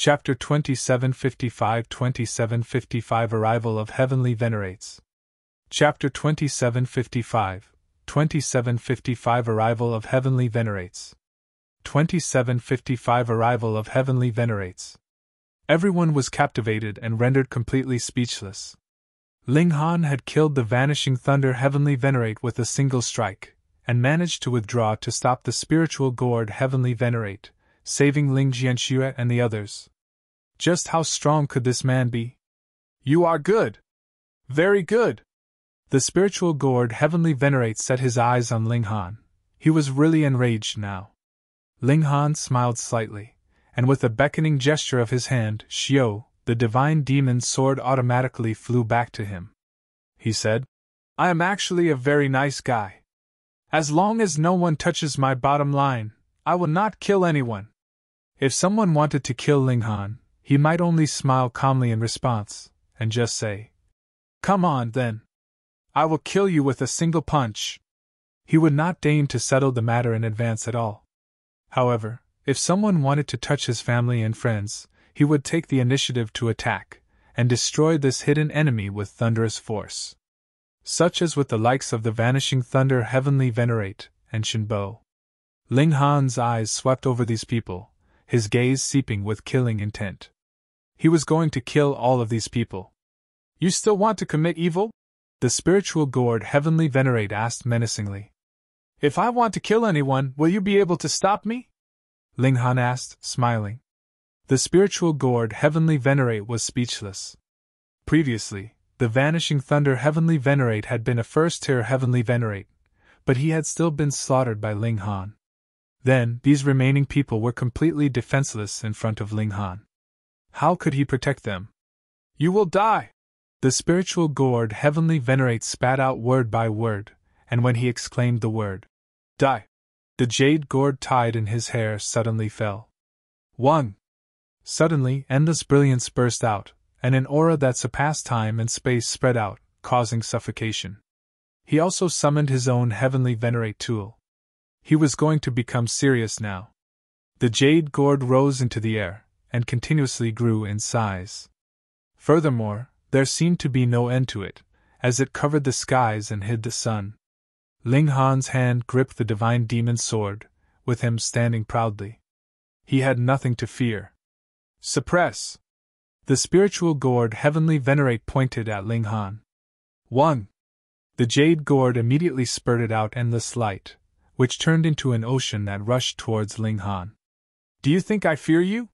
Chapter 2755 Arrival of Heavenly Venerates. Chapter 2755 Arrival of Heavenly Venerates. 2755 Arrival of Heavenly Venerates. Everyone was captivated and rendered completely speechless. Ling Han had killed the Vanishing Thunder Heavenly Venerate with a single strike, and managed to withdraw to stop the spiritual gourd Heavenly Venerate, saving Ling Jianxue and the others. Just how strong could this man be? You are good! Very good! The spiritual gourd Heavenly Venerate set his eyes on Ling Han. He was really enraged now. Ling Han smiled slightly, and with a beckoning gesture of his hand, Xiao, the divine demon's sword automatically flew back to him. He said, I am actually a very nice guy. As long as no one touches my bottom line, I will not kill anyone. If someone wanted to kill Ling Han, he might only smile calmly in response, and just say, Come on, then. I will kill you with a single punch. He would not deign to settle the matter in advance at all. However, if someone wanted to touch his family and friends, he would take the initiative to attack, and destroy this hidden enemy with thunderous force. Such as with the likes of the Vanishing Thunder Heavenly Venerate and Shinbo. Ling Han's eyes swept over these people, his gaze seeping with killing intent. He was going to kill all of these people. You still want to commit evil? The spiritual gourd Heavenly Venerate asked menacingly. If I want to kill anyone, will you be able to stop me? Ling Han asked, smiling. The spiritual gourd Heavenly Venerate was speechless. Previously, the Vanishing Thunder Heavenly Venerate had been a first-tier Heavenly Venerate, but he had still been slaughtered by Ling Han. Then, these remaining people were completely defenseless in front of Ling Han. How could he protect them? You will die! The spiritual gourd Heavenly Venerate spat out word by word, and when he exclaimed the word, die, the jade gourd tied in his hair suddenly fell. 1. Suddenly, endless brilliance burst out, and an aura that surpassed time and space spread out, causing suffocation. He also summoned his own Heavenly Venerate tool. He was going to become serious now. The jade gourd rose into the air, and continuously grew in size. Furthermore, there seemed to be no end to it, as it covered the skies and hid the sun. Ling Han's hand gripped the divine demon's sword, with him standing proudly. He had nothing to fear. Suppress! The spiritual gourd Heavenly Venerate pointed at Ling Han. 1. The jade gourd immediately spurted out endless light, which turned into an ocean that rushed towards Ling Han. Do you think I fear you?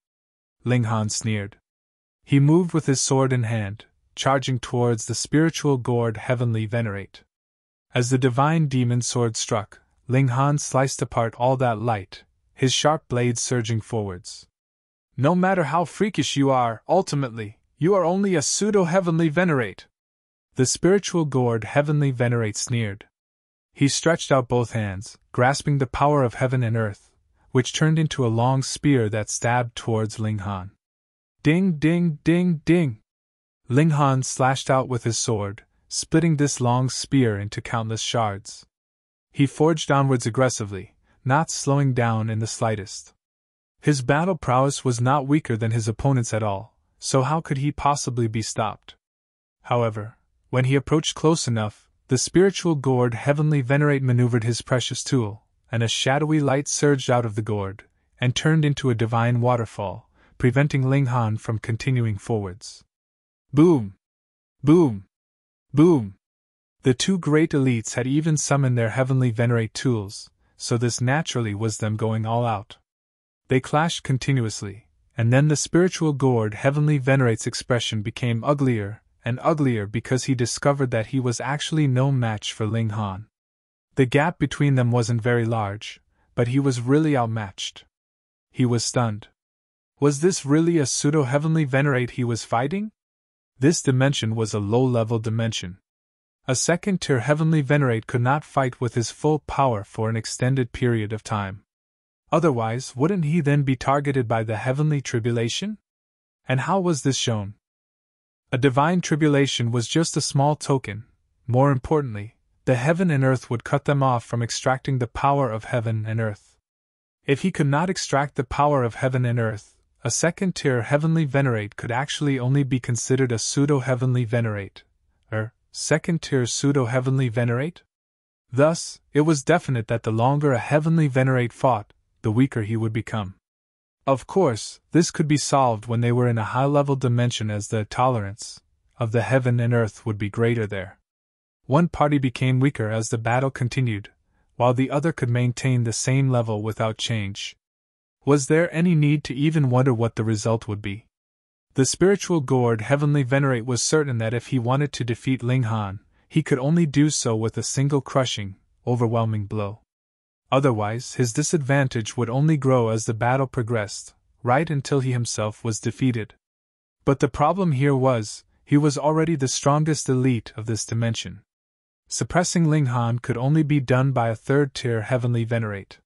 Ling Han sneered. He moved with his sword in hand, charging towards the spiritual gourd Heavenly Venerate. As the divine demon's sword struck, Ling Han sliced apart all that light, his sharp blade surging forwards. No matter how freakish you are, ultimately, you are only a pseudo-Heavenly Venerate. The spiritual gourd Heavenly Venerate sneered. He stretched out both hands, grasping the power of heaven and earth, which turned into a long spear that stabbed towards Ling Han. Ding, ding, ding, ding! Ling Han slashed out with his sword, splitting this long spear into countless shards. He forged onwards aggressively, not slowing down in the slightest. His battle prowess was not weaker than his opponent's at all, so how could he possibly be stopped? However, when he approached close enough, the spiritual gourd Heavenly Venerate maneuvered his precious tool, and a shadowy light surged out of the gourd, and turned into a divine waterfall, preventing Ling Han from continuing forwards. Boom! Boom! Boom! The two great elites had even summoned their Heavenly Venerate tools, so this naturally was them going all out. They clashed continuously, and then the spiritual gourd Heavenly Venerate's expression became uglier and uglier because he discovered that he was actually no match for Ling Han. The gap between them wasn't very large, but he was really outmatched. He was stunned. Was this really a pseudo-Heavenly Venerate he was fighting? This dimension was a low-level dimension. A second-tier Heavenly Venerate could not fight with his full power for an extended period of time. Otherwise, wouldn't he then be targeted by the heavenly tribulation? And how was this shown? A divine tribulation was just a small token. More importantly, the heaven and earth would cut them off from extracting the power of heaven and earth. If he could not extract the power of heaven and earth, A second-tier heavenly Venerate could actually only be considered a pseudo-heavenly Venerate. Second-tier pseudo-heavenly Venerate? Thus, it was definite that the longer a heavenly Venerate fought, the weaker he would become. Of course, this could be solved when they were in a high-level dimension, as the tolerance of the heaven and earth would be greater there. One party became weaker as the battle continued, while the other could maintain the same level without change. Was there any need to even wonder what the result would be? The spiritual gourd heavenly Venerate was certain that if he wanted to defeat Ling Han, he could only do so with a single crushing, overwhelming blow. Otherwise, his disadvantage would only grow as the battle progressed, right until he himself was defeated. But the problem here was, he was already the strongest elite of this dimension. Suppressing Ling Han could only be done by a third-tier heavenly Venerate.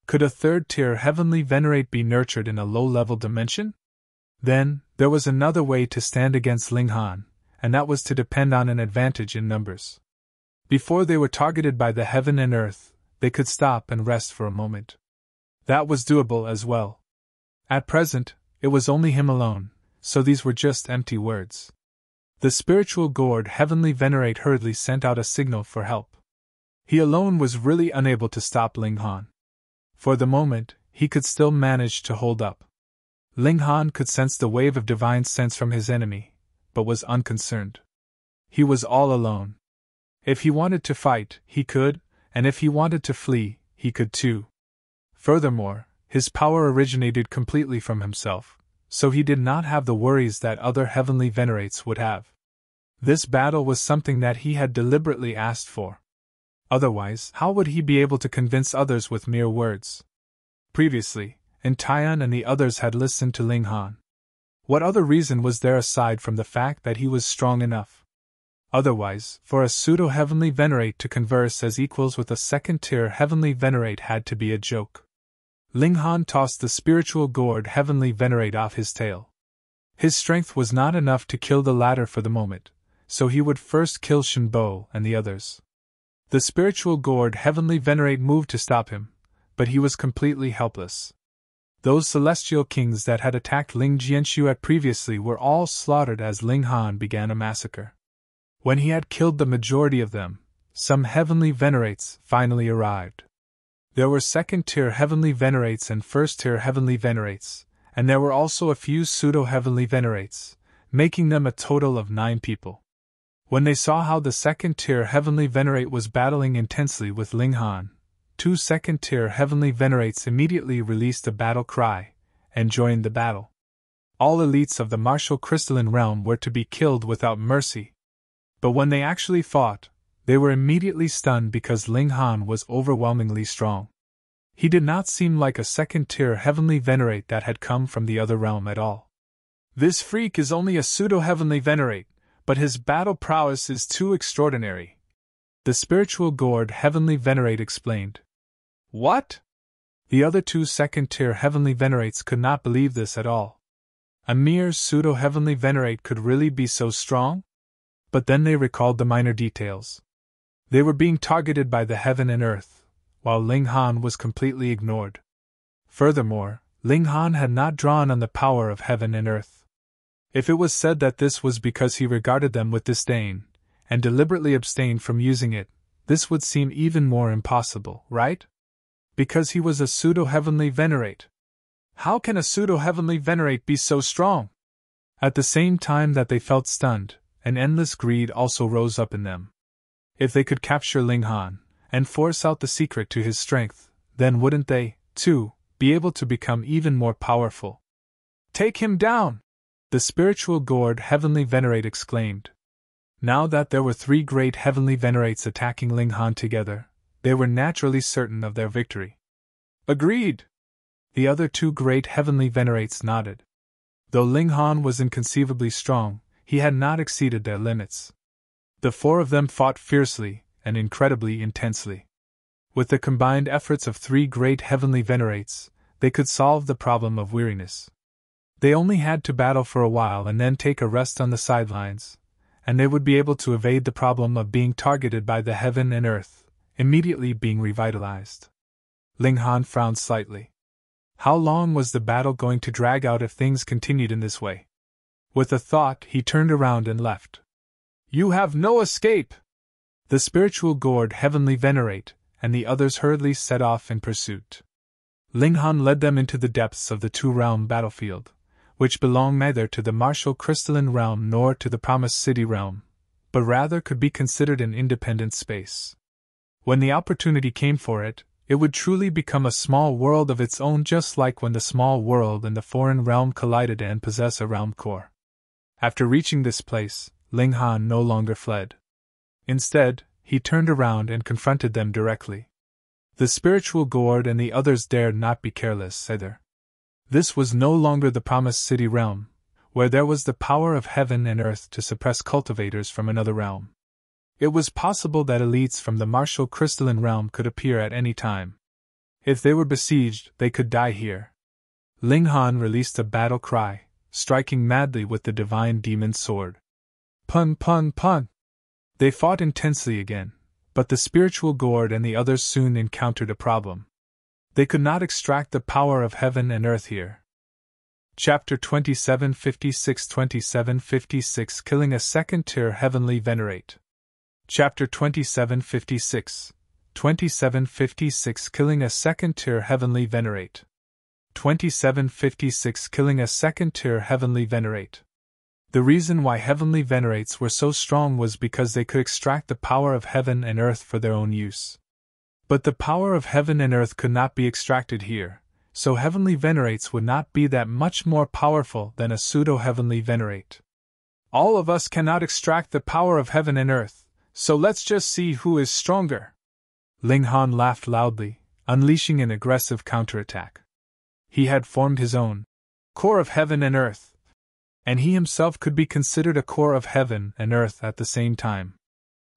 Could a third-tier heavenly Venerate be nurtured in a low-level dimension? Then, there was another way to stand against Ling Han, and that was to depend on an advantage in numbers. Before they were targeted by the heaven and earth, they could stop and rest for a moment. That was doable as well. At present, it was only him alone, so these were just empty words. The spiritual gourd heavenly Venerate hurriedly sent out a signal for help. He alone was really unable to stop Ling Han. For the moment, he could still manage to hold up. Ling Han could sense the wave of divine sense from his enemy, but was unconcerned. He was all alone. If he wanted to fight, he could, and if he wanted to flee, he could too. Furthermore, his power originated completely from himself, so he did not have the worries that other heavenly Venerates would have. This battle was something that he had deliberately asked for. Otherwise, how would he be able to convince others with mere words? Previously, Jian and the others had listened to Ling Han. What other reason was there aside from the fact that he was strong enough? Otherwise, for a pseudo-heavenly Venerate to converse as equals with a second-tier heavenly Venerate had to be a joke. Ling Han tossed the spiritual gourd heavenly Venerate off his tail. His strength was not enough to kill the latter for the moment, so he would first kill Shenbo and the others. The spiritual gourd heavenly Venerate moved to stop him, but he was completely helpless. Those celestial kings that had attacked Ling Jianshu previously were all slaughtered as Ling Han began a massacre. When he had killed the majority of them, some heavenly Venerates finally arrived. There were second-tier heavenly Venerates and first-tier heavenly Venerates, and there were also a few pseudo-heavenly Venerates, making them a total of 9 people. When they saw how the second-tier heavenly Venerate was battling intensely with Ling Han, 2 second-tier heavenly Venerates immediately released a battle cry and joined the battle. All elites of the martial crystalline realm were to be killed without mercy. But when they actually fought, they were immediately stunned because Ling Han was overwhelmingly strong. He did not seem like a second-tier heavenly Venerate that had come from the other realm at all. This freak is only a pseudo-heavenly Venerate, but his battle prowess is too extraordinary, the spiritual gourd heavenly Venerate explained. What? The other 2 second-tier heavenly Venerates could not believe this at all. A mere pseudo-heavenly Venerate could really be so strong? But then they recalled the minor details. They were being targeted by the heaven and earth, while Ling Han was completely ignored. Furthermore, Ling Han had not drawn on the power of heaven and earth. If it was said that this was because he regarded them with disdain, and deliberately abstained from using it, this would seem even more impossible, right? Because he was a pseudo-heavenly Venerate. How can a pseudo-heavenly Venerate be so strong? At the same time that they felt stunned, an endless greed also rose up in them. If they could capture Ling Han, and force out the secret to his strength, then wouldn't they, too, be able to become even more powerful? Take him down! The spiritual gourd heavenly Venerate exclaimed. Now that there were 3 great heavenly Venerates attacking Ling Han together, they were naturally certain of their victory. Agreed! The other 2 great heavenly Venerates nodded. Though Ling Han was inconceivably strong, he had not exceeded their limits. The 4 of them fought fiercely and incredibly intensely. With the combined efforts of 3 great heavenly Venerates, they could solve the problem of weariness. They only had to battle for a while and then take a rest on the sidelines, and they would be able to evade the problem of being targeted by the heaven and earth, immediately being revitalized. Ling Han frowned slightly. How long was the battle going to drag out if things continued in this way? With a thought, he turned around and left. You have no escape! The spiritual gourd Heavenly Venerate and the others hurriedly set off in pursuit. Ling Han led them into the depths of the two-realm battlefield, which belonged neither to the martial crystalline realm nor to the promised city realm, but rather could be considered an independent space. When the opportunity came for it, it would truly become a small world of its own, just like when the small world and the foreign realm collided and possess a realm core. After reaching this place, Ling Han no longer fled. Instead, he turned around and confronted them directly. The spiritual gourd and the others dared not be careless either. This was no longer the promised city realm, where there was the power of heaven and earth to suppress cultivators from another realm. It was possible that elites from the martial crystalline realm could appear at any time. If they were besieged, they could die here. Ling Han released a battle cry, striking madly with the divine demon's sword. Pun pun pun! They fought intensely again, but the spiritual gourd and the others soon encountered a problem. They could not extract the power of heaven and earth here. Chapter 2756 Killing a Second-Tier Heavenly Venerate. Chapter 2756 Killing a Second-Tier Heavenly Venerate. 2756 Killing a Second-Tier Heavenly Venerate. The reason why Heavenly Venerates were so strong was because they could extract the power of heaven and earth for their own use. But the power of heaven and earth could not be extracted here, so Heavenly Venerates would not be that much more powerful than a pseudo-Heavenly Venerate. All of us cannot extract the power of heaven and earth, so let's just see who is stronger. Ling Han laughed loudly, unleashing an aggressive counterattack. He had formed his own core of heaven and earth, and he himself could be considered a core of heaven and earth at the same time.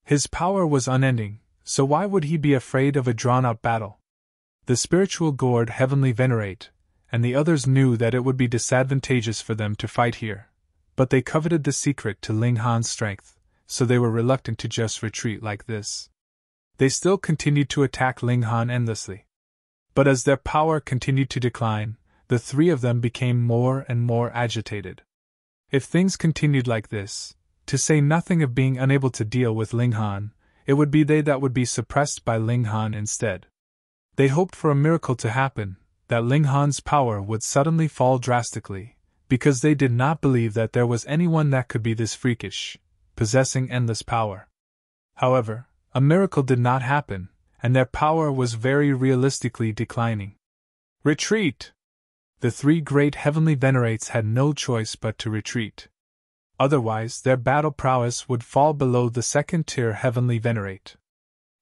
His power was unending, so why would he be afraid of a drawn-out battle? The spiritual gourd Heavenly Venerate and the others knew that it would be disadvantageous for them to fight here, but they coveted the secret to Ling Han's strength, so they were reluctant to just retreat like this. They still continued to attack Ling Han endlessly. But as their power continued to decline, the three of them became more and more agitated. If things continued like this, to say nothing of being unable to deal with Ling Han, it would be they that would be suppressed by Ling Han instead. They hoped for a miracle to happen, that Ling Han's power would suddenly fall drastically, because they did not believe that there was anyone that could be this freakish, possessing endless power. However, a miracle did not happen, and their power was very realistically declining. Retreat! The three great Heavenly Venerates had no choice but to retreat. Otherwise, their battle prowess would fall below the second-tier Heavenly Venerate.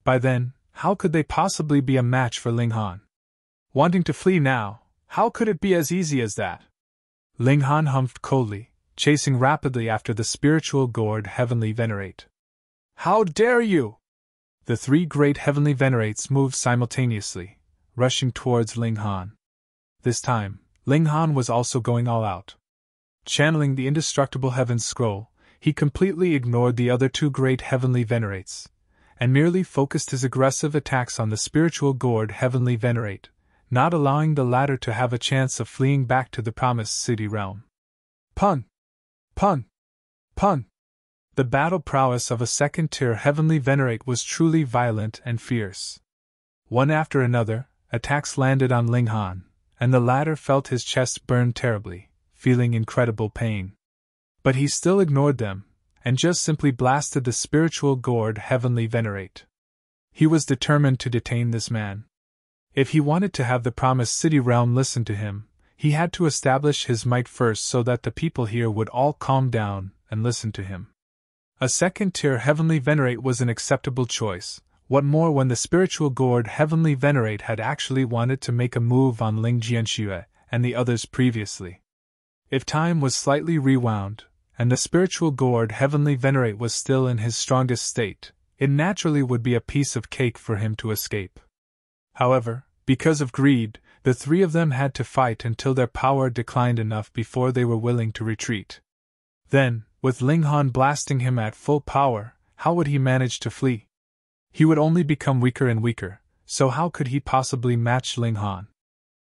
By then, how could they possibly be a match for Ling Han? Wanting to flee now, how could it be as easy as that? Ling Han humphed coldly, chasing rapidly after the spiritual gourd Heavenly Venerate. How dare you! The three great Heavenly Venerates moved simultaneously, rushing towards Ling Han. This time, Ling Han was also going all out. Channeling the indestructible Heaven's Scroll, he completely ignored the other two great Heavenly Venerates, and merely focused his aggressive attacks on the spiritual gourd Heavenly Venerate, not allowing the latter to have a chance of fleeing back to the promised city realm. Pun! Pun! Pun! The battle prowess of a second-tier Heavenly Venerate was truly violent and fierce. One after another, attacks landed on Ling Han, and the latter felt his chest burn terribly, feeling incredible pain. But he still ignored them, and just simply blasted the spiritual gourd Heavenly Venerate. He was determined to detain this man. If he wanted to have the promised city realm listen to him, he had to establish his might first so that the people here would all calm down and listen to him. A second-tier Heavenly Venerate was an acceptable choice. What more when the spiritual gourd Heavenly Venerate had actually wanted to make a move on Ling Jianxue and the others previously. If time was slightly rewound, and the spiritual gourd Heavenly Venerate was still in his strongest state, it naturally would be a piece of cake for him to escape. However, because of greed, the three of them had to fight until their power declined enough before they were willing to retreat. Then, with Ling Han blasting him at full power, how would he manage to flee? He would only become weaker and weaker, so how could he possibly match Ling Han?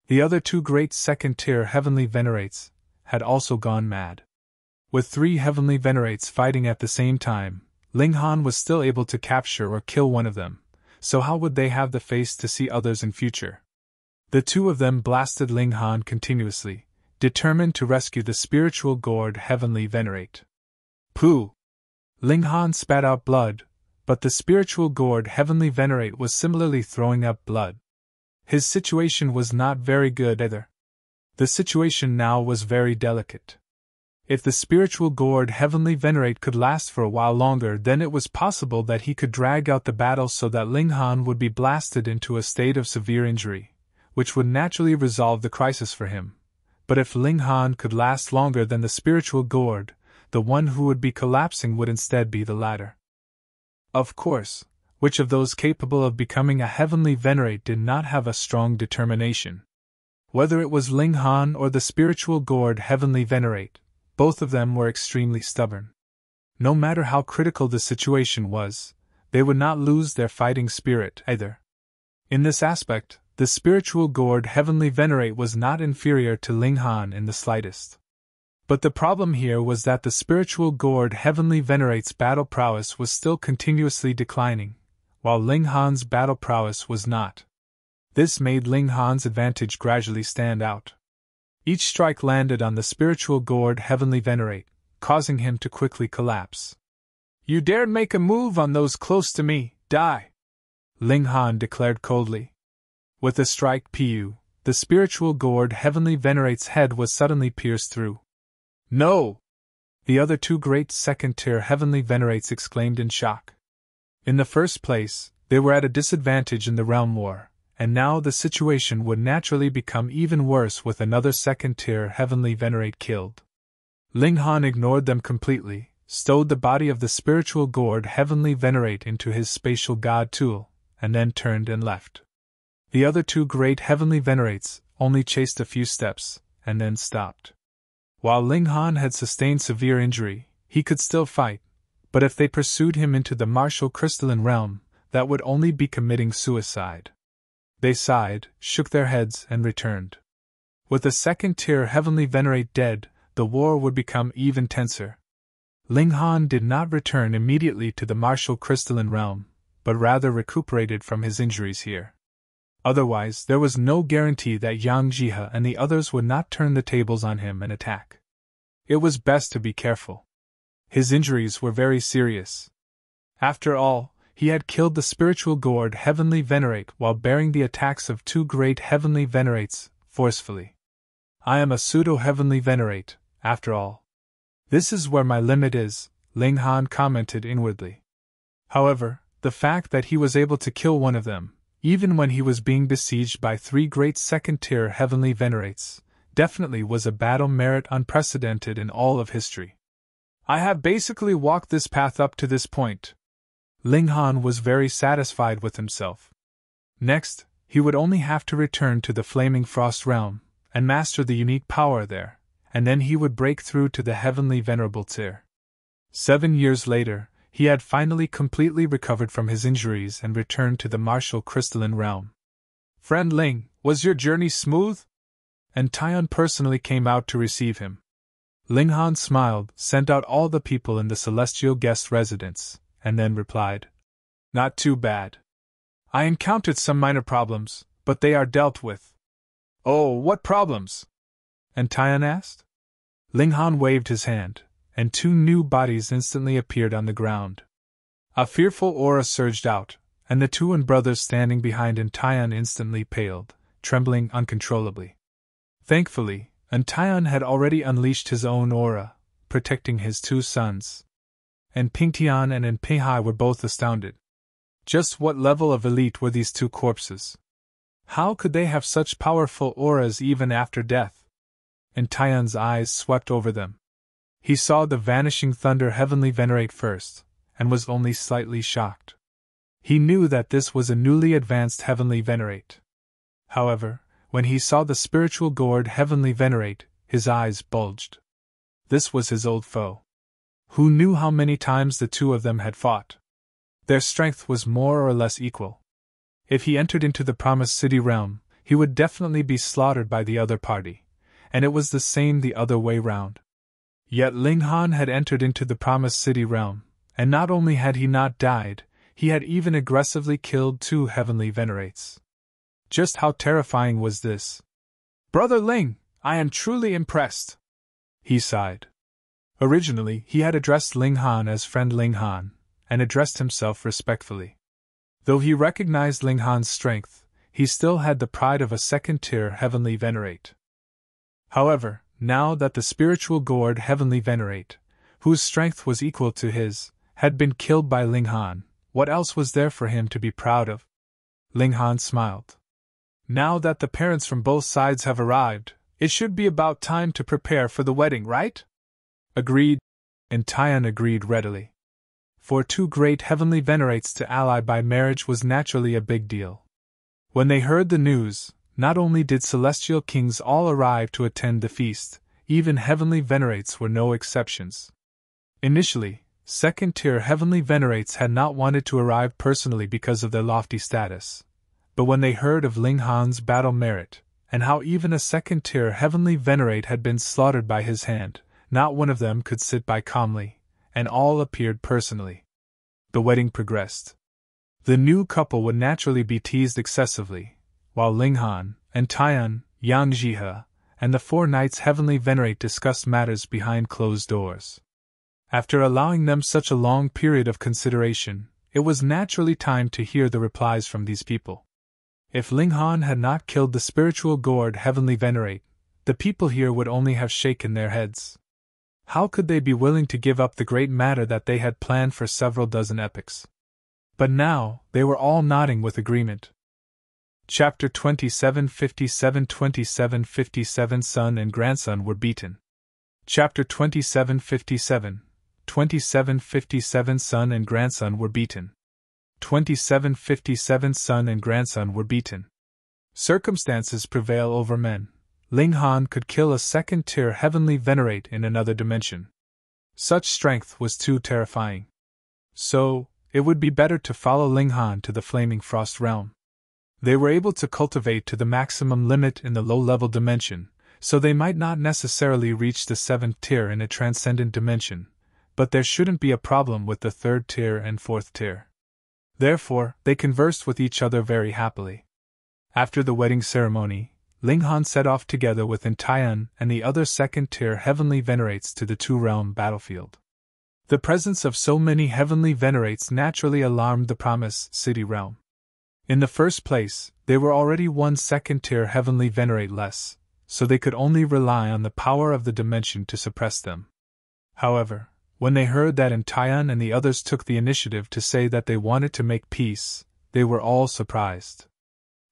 The other two great second-tier heavenly Venerates had also gone mad. With 3 heavenly Venerates fighting at the same time, Ling Han was still able to capture or kill one of them, so how would they have the face to see others in future? The two of them blasted Ling Han continuously, determined to rescue the spiritual gourd heavenly Venerate. Pooh! Ling Han spat out blood, but the spiritual gourd heavenly Venerate was similarly throwing up blood. His situation was not very good either. The situation now was very delicate. If the spiritual gourd heavenly Venerate could last for a while longer, then it was possible that he could drag out the battle so that Ling Han would be blasted into a state of severe injury, which would naturally resolve the crisis for him. But if Ling Han could last longer than the spiritual gourd, the one who would be collapsing would instead be the latter. Of course, which of those capable of becoming a heavenly Venerate did not have a strong determination? Whether it was Ling Han or the spiritual gourd heavenly Venerate, both of them were extremely stubborn. No matter how critical the situation was, they would not lose their fighting spirit either. In this aspect, the spiritual gourd heavenly Venerate was not inferior to Ling Han in the slightest. But the problem here was that the spiritual gourd heavenly Venerate's battle prowess was still continuously declining, while Ling Han's battle prowess was not. This made Ling Han's advantage gradually stand out. Each strike landed on the spiritual gourd heavenly Venerate, causing him to quickly collapse. "You dared make a move on those close to me, die!" Ling Han declared coldly. With a strike pu, the spiritual gourd heavenly Venerate's head was suddenly pierced through. "No!" The other two great second-tier heavenly Venerates exclaimed in shock. In the first place, they were at a disadvantage in the realm war, and now the situation would naturally become even worse with another second-tier heavenly Venerate killed. Ling Han ignored them completely, stowed the body of the spiritual gourd heavenly Venerate into his spatial god tool, and then turned and left. The other two great heavenly Venerates only chased a few steps, and then stopped. While Ling Han had sustained severe injury, he could still fight, but if they pursued him into the martial crystalline realm, that would only be committing suicide. They sighed, shook their heads, and returned. With the second-tier heavenly Venerate dead, the war would become even tenser. Ling Han did not return immediately to the martial crystalline realm, but rather recuperated from his injuries here. Otherwise, there was no guarantee that Yang Jihe and the others would not turn the tables on him and attack. It was best to be careful. His injuries were very serious. After all, he had killed the spiritual gourd heavenly Venerate while bearing the attacks of two great heavenly Venerates forcefully. I am a pseudo-heavenly Venerate, after all. This is where my limit is, Ling Han commented inwardly. However, the fact that he was able to kill one of them, even when he was being besieged by 3 great second-tier heavenly Venerates, definitely was a battle merit unprecedented in all of history. I have basically walked this path up to this point. Ling Han was very satisfied with himself. Next, he would only have to return to the Flaming Frost realm, and master the unique power there, and then he would break through to the heavenly Venerable tier. 7 years later, he had finally completely recovered from his injuries and returned to the martial crystalline realm. "Friend Ling, was your journey smooth?" And Tian personally came out to receive him. Ling Han smiled, sent out all the people in the celestial guest residence, and then replied, "Not too bad. I encountered some minor problems, but they are dealt with." "Oh, what problems?" And Tian asked. Ling Han waved his hand, and 2 new bodies instantly appeared on the ground. A fearful aura surged out, and the 2 brothers standing behind Tian instantly paled, trembling uncontrollably. Thankfully, Tian had already unleashed his own aura, protecting his 2 sons. And Pingtian and Huai were both astounded. Just what level of elite were these 2 corpses? How could they have such powerful auras even after death? And Tian's eyes swept over them. He saw the vanishing thunder heavenly Venerate first, and was only slightly shocked. He knew that this was a newly advanced heavenly Venerate. However, when he saw the spiritual gourd heavenly Venerate, his eyes bulged. This was his old foe. Who knew how many times the 2 of them had fought? Their strength was more or less equal. If he entered into the Promised City realm, he would definitely be slaughtered by the other party, and it was the same the other way round. Yet Ling Han had entered into the Promised City realm, and not only had he not died, he had even aggressively killed 2 heavenly Venerates. Just how terrifying was this? "Brother Ling, I am truly impressed," he sighed. Originally, he had addressed Ling Han as friend Ling Han, and addressed himself respectfully. Though he recognized Ling Han's strength, he still had the pride of a second-tier heavenly Venerate. However, now that the spiritual gourd heavenly Venerate, whose strength was equal to his, had been killed by Ling Han, what else was there for him to be proud of? Ling Han smiled. "Now that the parents from both sides have arrived, it should be about time to prepare for the wedding, right?" "Agreed," and Jian agreed readily. For 2 great heavenly Venerates to ally by marriage was naturally a big deal. When they heard the news, not only did celestial kings all arrive to attend the feast, even heavenly Venerates were no exceptions. Initially, second-tier heavenly Venerates had not wanted to arrive personally because of their lofty status. But when they heard of Ling Han's battle merit, and how even a second-tier heavenly Venerate had been slaughtered by his hand, not one of them could sit by calmly, and all appeared personally. The wedding progressed. The new couple would naturally be teased excessively, while Ling Han and Jian, Yang Jihe, and the 4 knights heavenly Venerate discussed matters behind closed doors. After allowing them such a long period of consideration, it was naturally time to hear the replies from these people. If Ling Han had not killed the spiritual gourd heavenly Venerate, the people here would only have shaken their heads. How could they be willing to give up the great matter that they had planned for several dozen epochs? But now, they were all nodding with agreement. Chapter 27 27 Son and grandson were beaten. Chapter 27 Son and grandson were beaten. 27 Son and grandson were beaten. Circumstances prevail over men. Ling Han could kill a second-tier heavenly Venerate in another dimension. Such strength was too terrifying. So, it would be better to follow Ling Han to the Flaming Frost realm. They were able to cultivate to the maximum limit in the low-level dimension, so they might not necessarily reach the 7th tier in a transcendent dimension, but there shouldn't be a problem with the 3rd tier and 4th tier. Therefore, they conversed with each other very happily. After the wedding ceremony, Ling Han set off together with Jian and the other second-tier heavenly Venerates to the 2-realm battlefield. The presence of so many heavenly Venerates naturally alarmed the Promised City realm. In the first place, they were already 1 second-tier heavenly Venerate less, so they could only rely on the power of the dimension to suppress them. However, when they heard that Jian and the others took the initiative to say that they wanted to make peace, they were all surprised.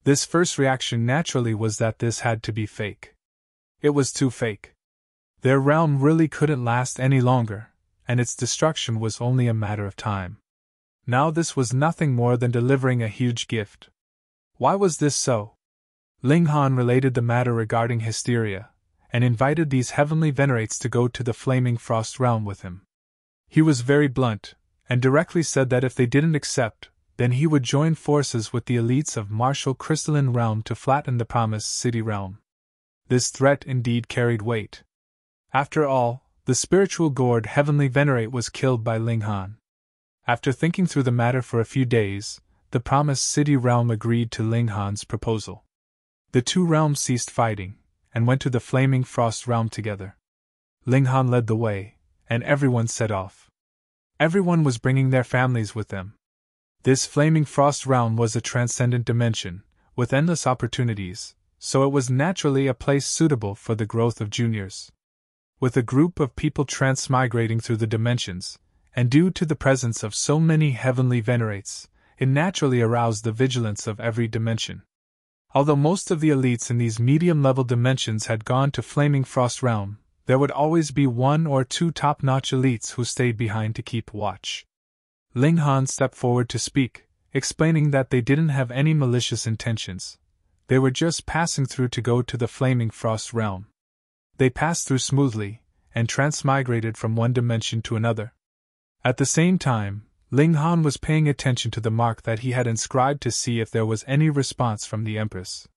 This first reaction naturally was that this had to be fake. It was too fake. Their realm really couldn't last any longer, and its destruction was only a matter of time. Now this was nothing more than delivering a huge gift. Why was this so? Ling Han related the matter regarding hysteria, and invited these heavenly Venerates to go to the Flaming Frost realm with him. He was very blunt, and directly said that if they didn't accept, then he would join forces with the elites of martial crystalline realm to flatten the Promised City realm. This threat indeed carried weight. After all, the spiritual gourd heavenly Venerate was killed by Ling Han. After thinking through the matter for a few days, the Promised City realm agreed to Ling Han's proposal. The 2 realms ceased fighting, and went to the Flaming Frost realm together. Ling Han led the way, and everyone set off. Everyone was bringing their families with them. This Flaming Frost realm was a transcendent dimension, with endless opportunities, so it was naturally a place suitable for the growth of juniors. With a group of people transmigrating through the dimensions, and due to the presence of so many heavenly Venerates, it naturally aroused the vigilance of every dimension. Although most of the elites in these medium-level dimensions had gone to Flaming Frost realm, there would always be 1 or 2 top-notch elites who stayed behind to keep watch. Ling Han stepped forward to speak, explaining that they didn't have any malicious intentions. They were just passing through to go to the Flaming Frost realm. They passed through smoothly, and transmigrated from one dimension to another. At the same time, Ling Han was paying attention to the mark that he had inscribed to see if there was any response from the Empress.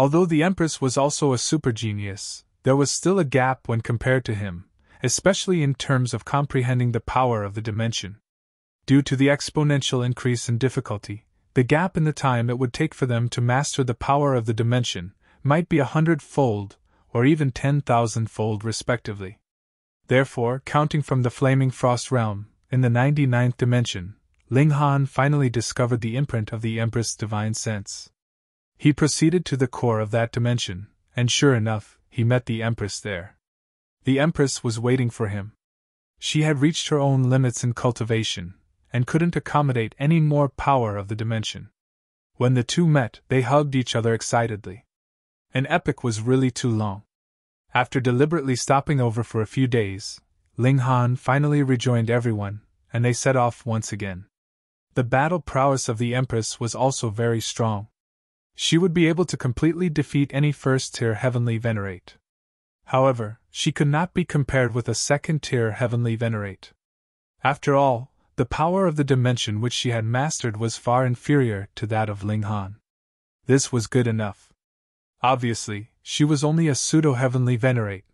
Although the Empress was also a super genius, there was still a gap when compared to him, especially in terms of comprehending the power of the dimension. Due to the exponential increase in difficulty, the gap in the time it would take for them to master the power of the dimension might be 100-fold or even 10,000-fold respectively. Therefore, counting from the Flaming Frost Realm, in the 99th dimension, Ling Han finally discovered the imprint of the Empress' divine sense. He proceeded to the core of that dimension, and sure enough, he met the Empress there. The Empress was waiting for him. She had reached her own limits in cultivation, and couldn't accommodate any more power of the dimension. When the two met, they hugged each other excitedly. An epoch was really too long. After deliberately stopping over for a few days, Ling Han finally rejoined everyone, and they set off once again. The battle prowess of the Empress was also very strong. She would be able to completely defeat any first-tier heavenly Venerate. However, she could not be compared with a second-tier heavenly Venerate. After all, the power of the dimension which she had mastered was far inferior to that of Ling Han. This was good enough. Obviously, she was only a pseudo-heavenly Venerate,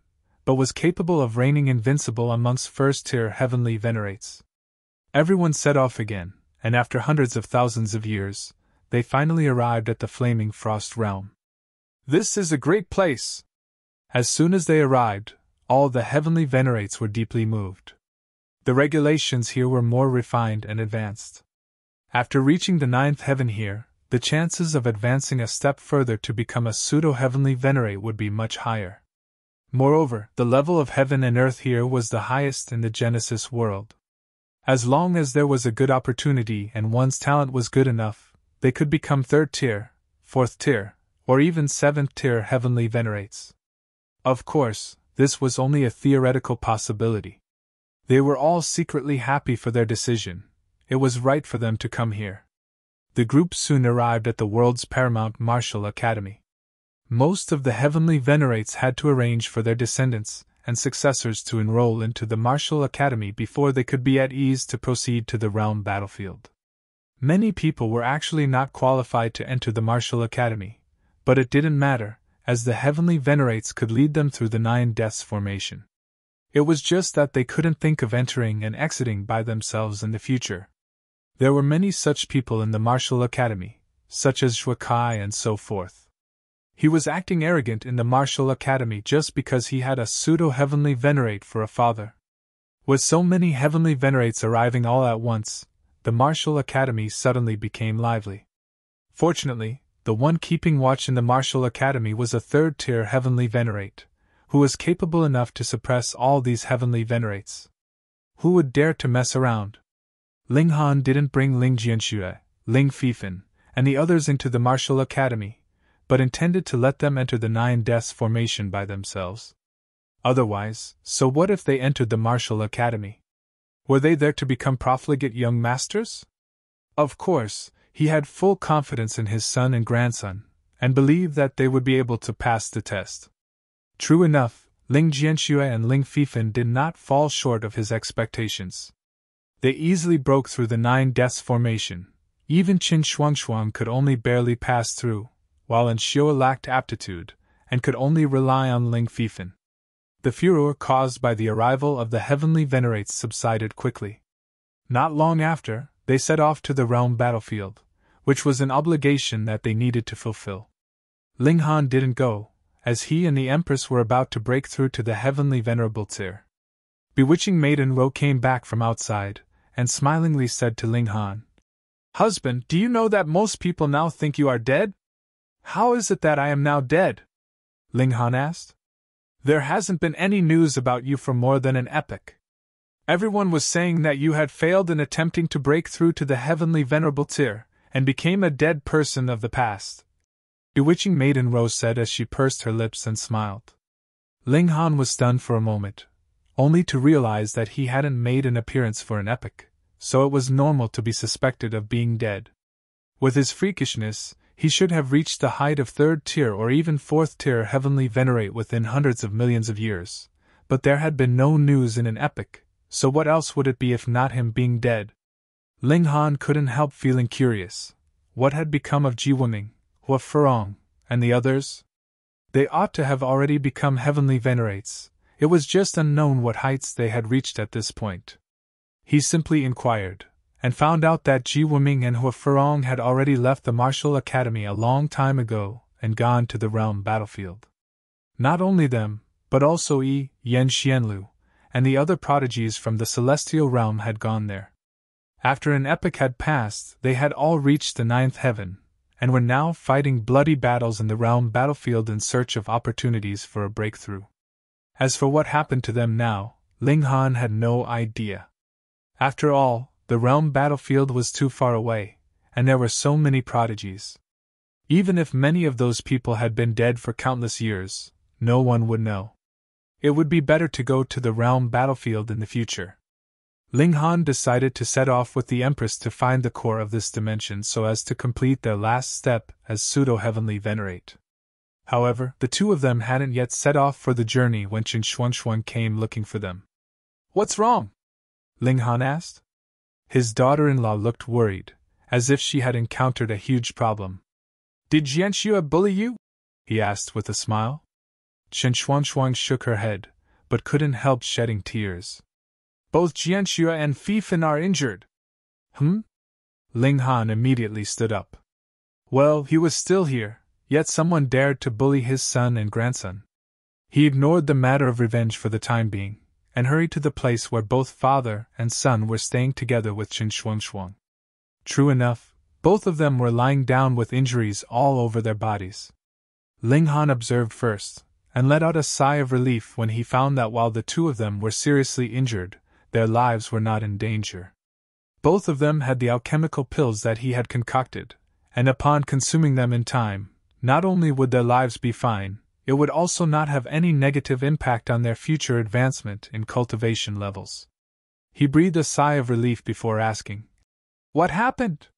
but was capable of reigning invincible amongst first-tier heavenly Venerates. Everyone set off again, and after hundreds of thousands of years, they finally arrived at the Flaming Frost Realm. This is a great place! As soon as they arrived, all the heavenly Venerates were deeply moved. The regulations here were more refined and advanced. After reaching the 9th heaven here, the chances of advancing a step further to become a pseudo-heavenly Venerate would be much higher. Moreover, the level of heaven and earth here was the highest in the Genesis world. As long as there was a good opportunity and one's talent was good enough, they could become 3rd tier, 4th tier, or even 7th tier heavenly Venerates. Of course, this was only a theoretical possibility. They were all secretly happy for their decision. It was right for them to come here. The group soon arrived at the world's paramount martial academy. Most of the heavenly Venerates had to arrange for their descendants and successors to enroll into the martial academy before they could be at ease to proceed to the realm battlefield. Many people were actually not qualified to enter the martial academy, but it didn't matter, as the heavenly Venerates could lead them through the 9 deaths formation. It was just that they couldn't think of entering and exiting by themselves in the future. There were many such people in the martial academy, such as Huai and so forth. He was acting arrogant in the martial academy just because he had a pseudo-heavenly Venerate for a father. With so many heavenly Venerates arriving all at once, the martial academy suddenly became lively. Fortunately, the one keeping watch in the martial academy was a 3rd-tier heavenly Venerate, who was capable enough to suppress all these heavenly Venerates. Who would dare to mess around? Ling Han didn't bring Ling Jian, Ling Fifan, and the others into the martial academy, but intended to let them enter the 9 deaths formation by themselves. Otherwise, so what if they entered the martial academy? Were they there to become profligate young masters? Of course, he had full confidence in his son and grandson, and believed that they would be able to pass the test. True enough, Ling Jian and Ling Fifan did not fall short of his expectations. They easily broke through the 9 deaths formation. Even Qin Shuangshuang could only barely pass through, while Enshua lacked aptitude, and could only rely on Ling Fifan. The furor caused by the arrival of the heavenly Venerates subsided quickly. Not long after, they set off to the realm battlefield, which was an obligation that they needed to fulfill. Ling Han didn't go, as he and the Empress were about to break through to the heavenly Venerable tier. Bewitching Maiden Ro came back from outside, and smilingly said to Ling Han, "Husband, do you know that most people now think you are dead?" "How is it that I am now dead?" Ling Han asked. "There hasn't been any news about you for more than an epoch. Everyone was saying that you had failed in attempting to break through to the heavenly Venerable tier, and became a dead person of the past," Bewitching Maiden Ro said as she pursed her lips and smiled. Ling Han was stunned for a moment, only to realize that he hadn't made an appearance for an epoch, so it was normal to be suspected of being dead. With his freakishness, he should have reached the height of 3rd tier or even 4th tier heavenly Venerate within hundreds of millions of years, but there had been no news in an epoch, so what else would it be if not him being dead? Ling Han couldn't help feeling curious. What had become of Ji Wuming, Hua Furong, And the others? They ought to have already become heavenly Venerates. It was just unknown what heights they had reached at this point. He simply inquired, and found out that Ji Wuming and Hua Furong had already left the martial academy a long time ago and gone to the realm battlefield. Not only them, but also Yi, Yen Xianlu, and the other prodigies from the celestial realm had gone there. After an epoch had passed, they had all reached the 9th heaven, and were now fighting bloody battles in the realm battlefield in search of opportunities for a breakthrough. As for what happened to them now, Ling Han had no idea. After all, the realm battlefield was too far away, and there were so many prodigies. Even if many of those people had been dead for countless years, no one would know. It would be better to go to the realm battlefield in the future. Ling Han decided to set off with the Empress to find the core of this dimension so as to complete their last step as pseudo-heavenly Venerate. However, the two of them hadn't yet set off for the journey when Qin Shuangxuan came looking for them. "What's wrong?" Ling Han asked. His daughter-in-law looked worried, as if she had encountered a huge problem. "Did Jianxue bully you?" he asked with a smile. Qin Shuangxuan shook her head, but couldn't help shedding tears. "Both Jianxue and Fifan are injured." Ling Han immediately stood up. Well, he was still here, yet someone dared to bully his son and grandson. He ignored the matter of revenge for the time being, and hurried to the place where both father and son were staying together with Qin Shuangxuan. True enough, both of them were lying down with injuries all over their bodies. Ling Han observed first, and let out a sigh of relief when he found that while the two of them were seriously injured, their lives were not in danger. Both of them had the alchemical pills that he had concocted, and upon consuming them in time, not only would their lives be fine, it would also not have any negative impact on their future advancement in cultivation levels. He breathed a sigh of relief before asking, "What happened?"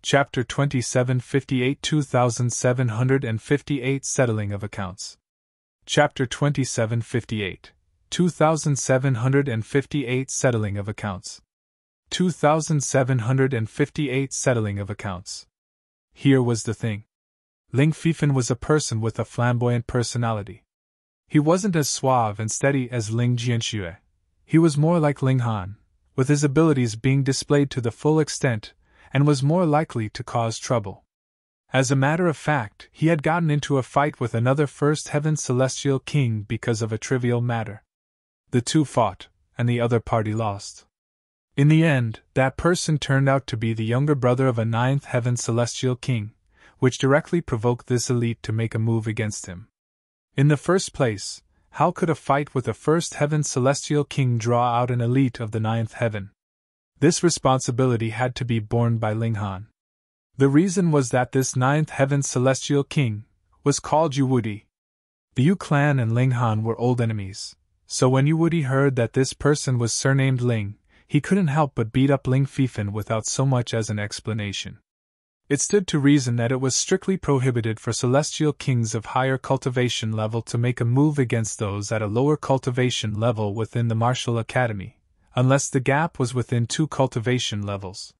Chapter 2758 2758 Settling of Accounts. Chapter 2758 2758 Settling of Accounts. 2758 Settling of Accounts. Here was the thing. Ling Fifan was a person with a flamboyant personality. He wasn't as suave and steady as Ling Jianxue. He was more like Ling Han, with his abilities being displayed to the full extent, and was more likely to cause trouble. As a matter of fact, he had gotten into a fight with another First Heaven Celestial King because of a trivial matter. The two fought, and the other party lost. In the end, that person turned out to be the younger brother of a 9th Heaven Celestial King, which directly provoked this elite to make a move against him. In the first place, how could a fight with a First Heaven Celestial King draw out an elite of the 9th Heaven? This responsibility had to be borne by Ling Han. The reason was that this 9th Heaven Celestial King was called Yu Wudi. The Yu clan and Ling Han were old enemies, so when Yu Wudi heard that this person was surnamed Ling, he couldn't help but beat up Ling Fifan without so much as an explanation. It stood to reason that it was strictly prohibited for celestial kings of higher cultivation level to make a move against those at a lower cultivation level within the martial academy, unless the gap was within 2 cultivation levels.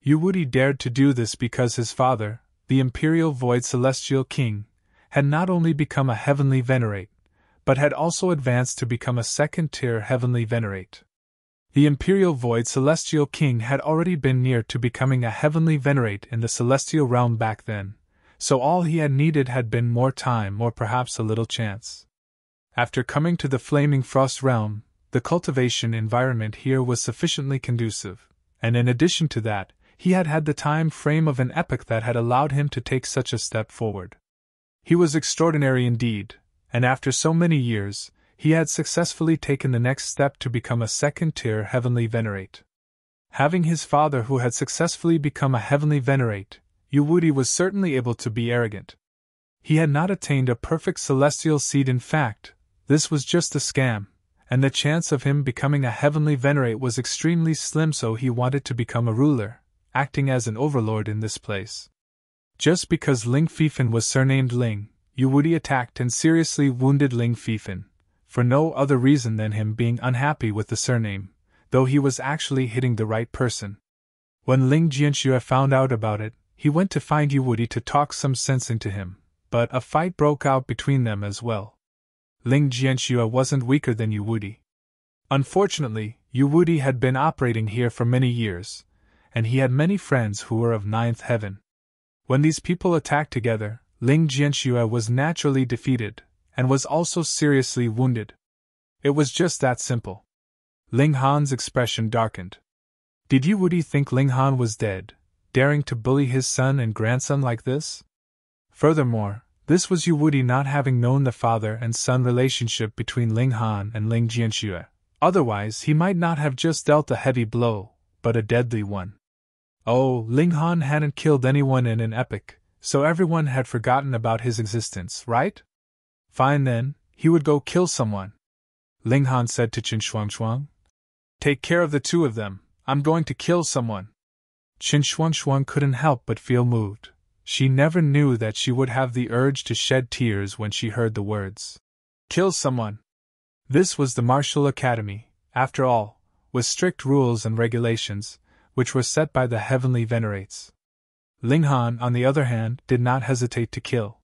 Yu Wudi dared to do this because his father, the Imperial Void Celestial King, had not only become a heavenly Venerate, but had also advanced to become a second-tier heavenly Venerate. The Imperial Void Celestial King had already been near to becoming a heavenly Venerate in the celestial realm back then, so all he had needed had been more time or perhaps a little chance. After coming to the Flaming Frost realm, the cultivation environment here was sufficiently conducive, and in addition to that, he had had the time frame of an epoch that had allowed him to take such a step forward. He was extraordinary indeed, and after so many years, he had successfully taken the next step to become a second-tier heavenly Venerate. Having his father who had successfully become a heavenly Venerate, Yu Wudi was certainly able to be arrogant. He had not attained a perfect celestial seed. In fact, this was just a scam, and the chance of him becoming a heavenly Venerate was extremely slim, so he wanted to become a ruler, acting as an overlord in this place. Just because Ling Fifan was surnamed Ling, Yu Wudi attacked and seriously wounded Ling Fifan, for no other reason than him being unhappy with the surname, though he was actually hitting the right person. When Ling Jianxue found out about it, he went to find Yu Wudi to talk some sense into him, but a fight broke out between them as well. Ling Jianxue wasn't weaker than Yu Wudi. Unfortunately, Yu Wudi had been operating here for many years, and he had many friends who were of ninth heaven. When these people attacked together, Ling Jianxue was naturally defeated, and was also seriously wounded. It was just that simple. Ling Han's expression darkened. Did Yu Wudi think Ling Han was dead, daring to bully his son and grandson like this? Furthermore, this was Yu Wudi not having known the father and son relationship between Ling Han and Ling Jianxue. Otherwise, he might not have just dealt a heavy blow, but a deadly one. Oh, Ling Han hadn't killed anyone in an epoch, so everyone had forgotten about his existence, right? Fine then, he would go kill someone. Ling Han said to Qin Shuangshuang. Take care of the two of them, I'm going to kill someone. Qin Shuangshuang couldn't help but feel moved. She never knew that she would have the urge to shed tears when she heard the words. Kill someone. This was the martial academy, after all, with strict rules and regulations, which were set by the heavenly Venerates. Ling Han, on the other hand, did not hesitate to kill.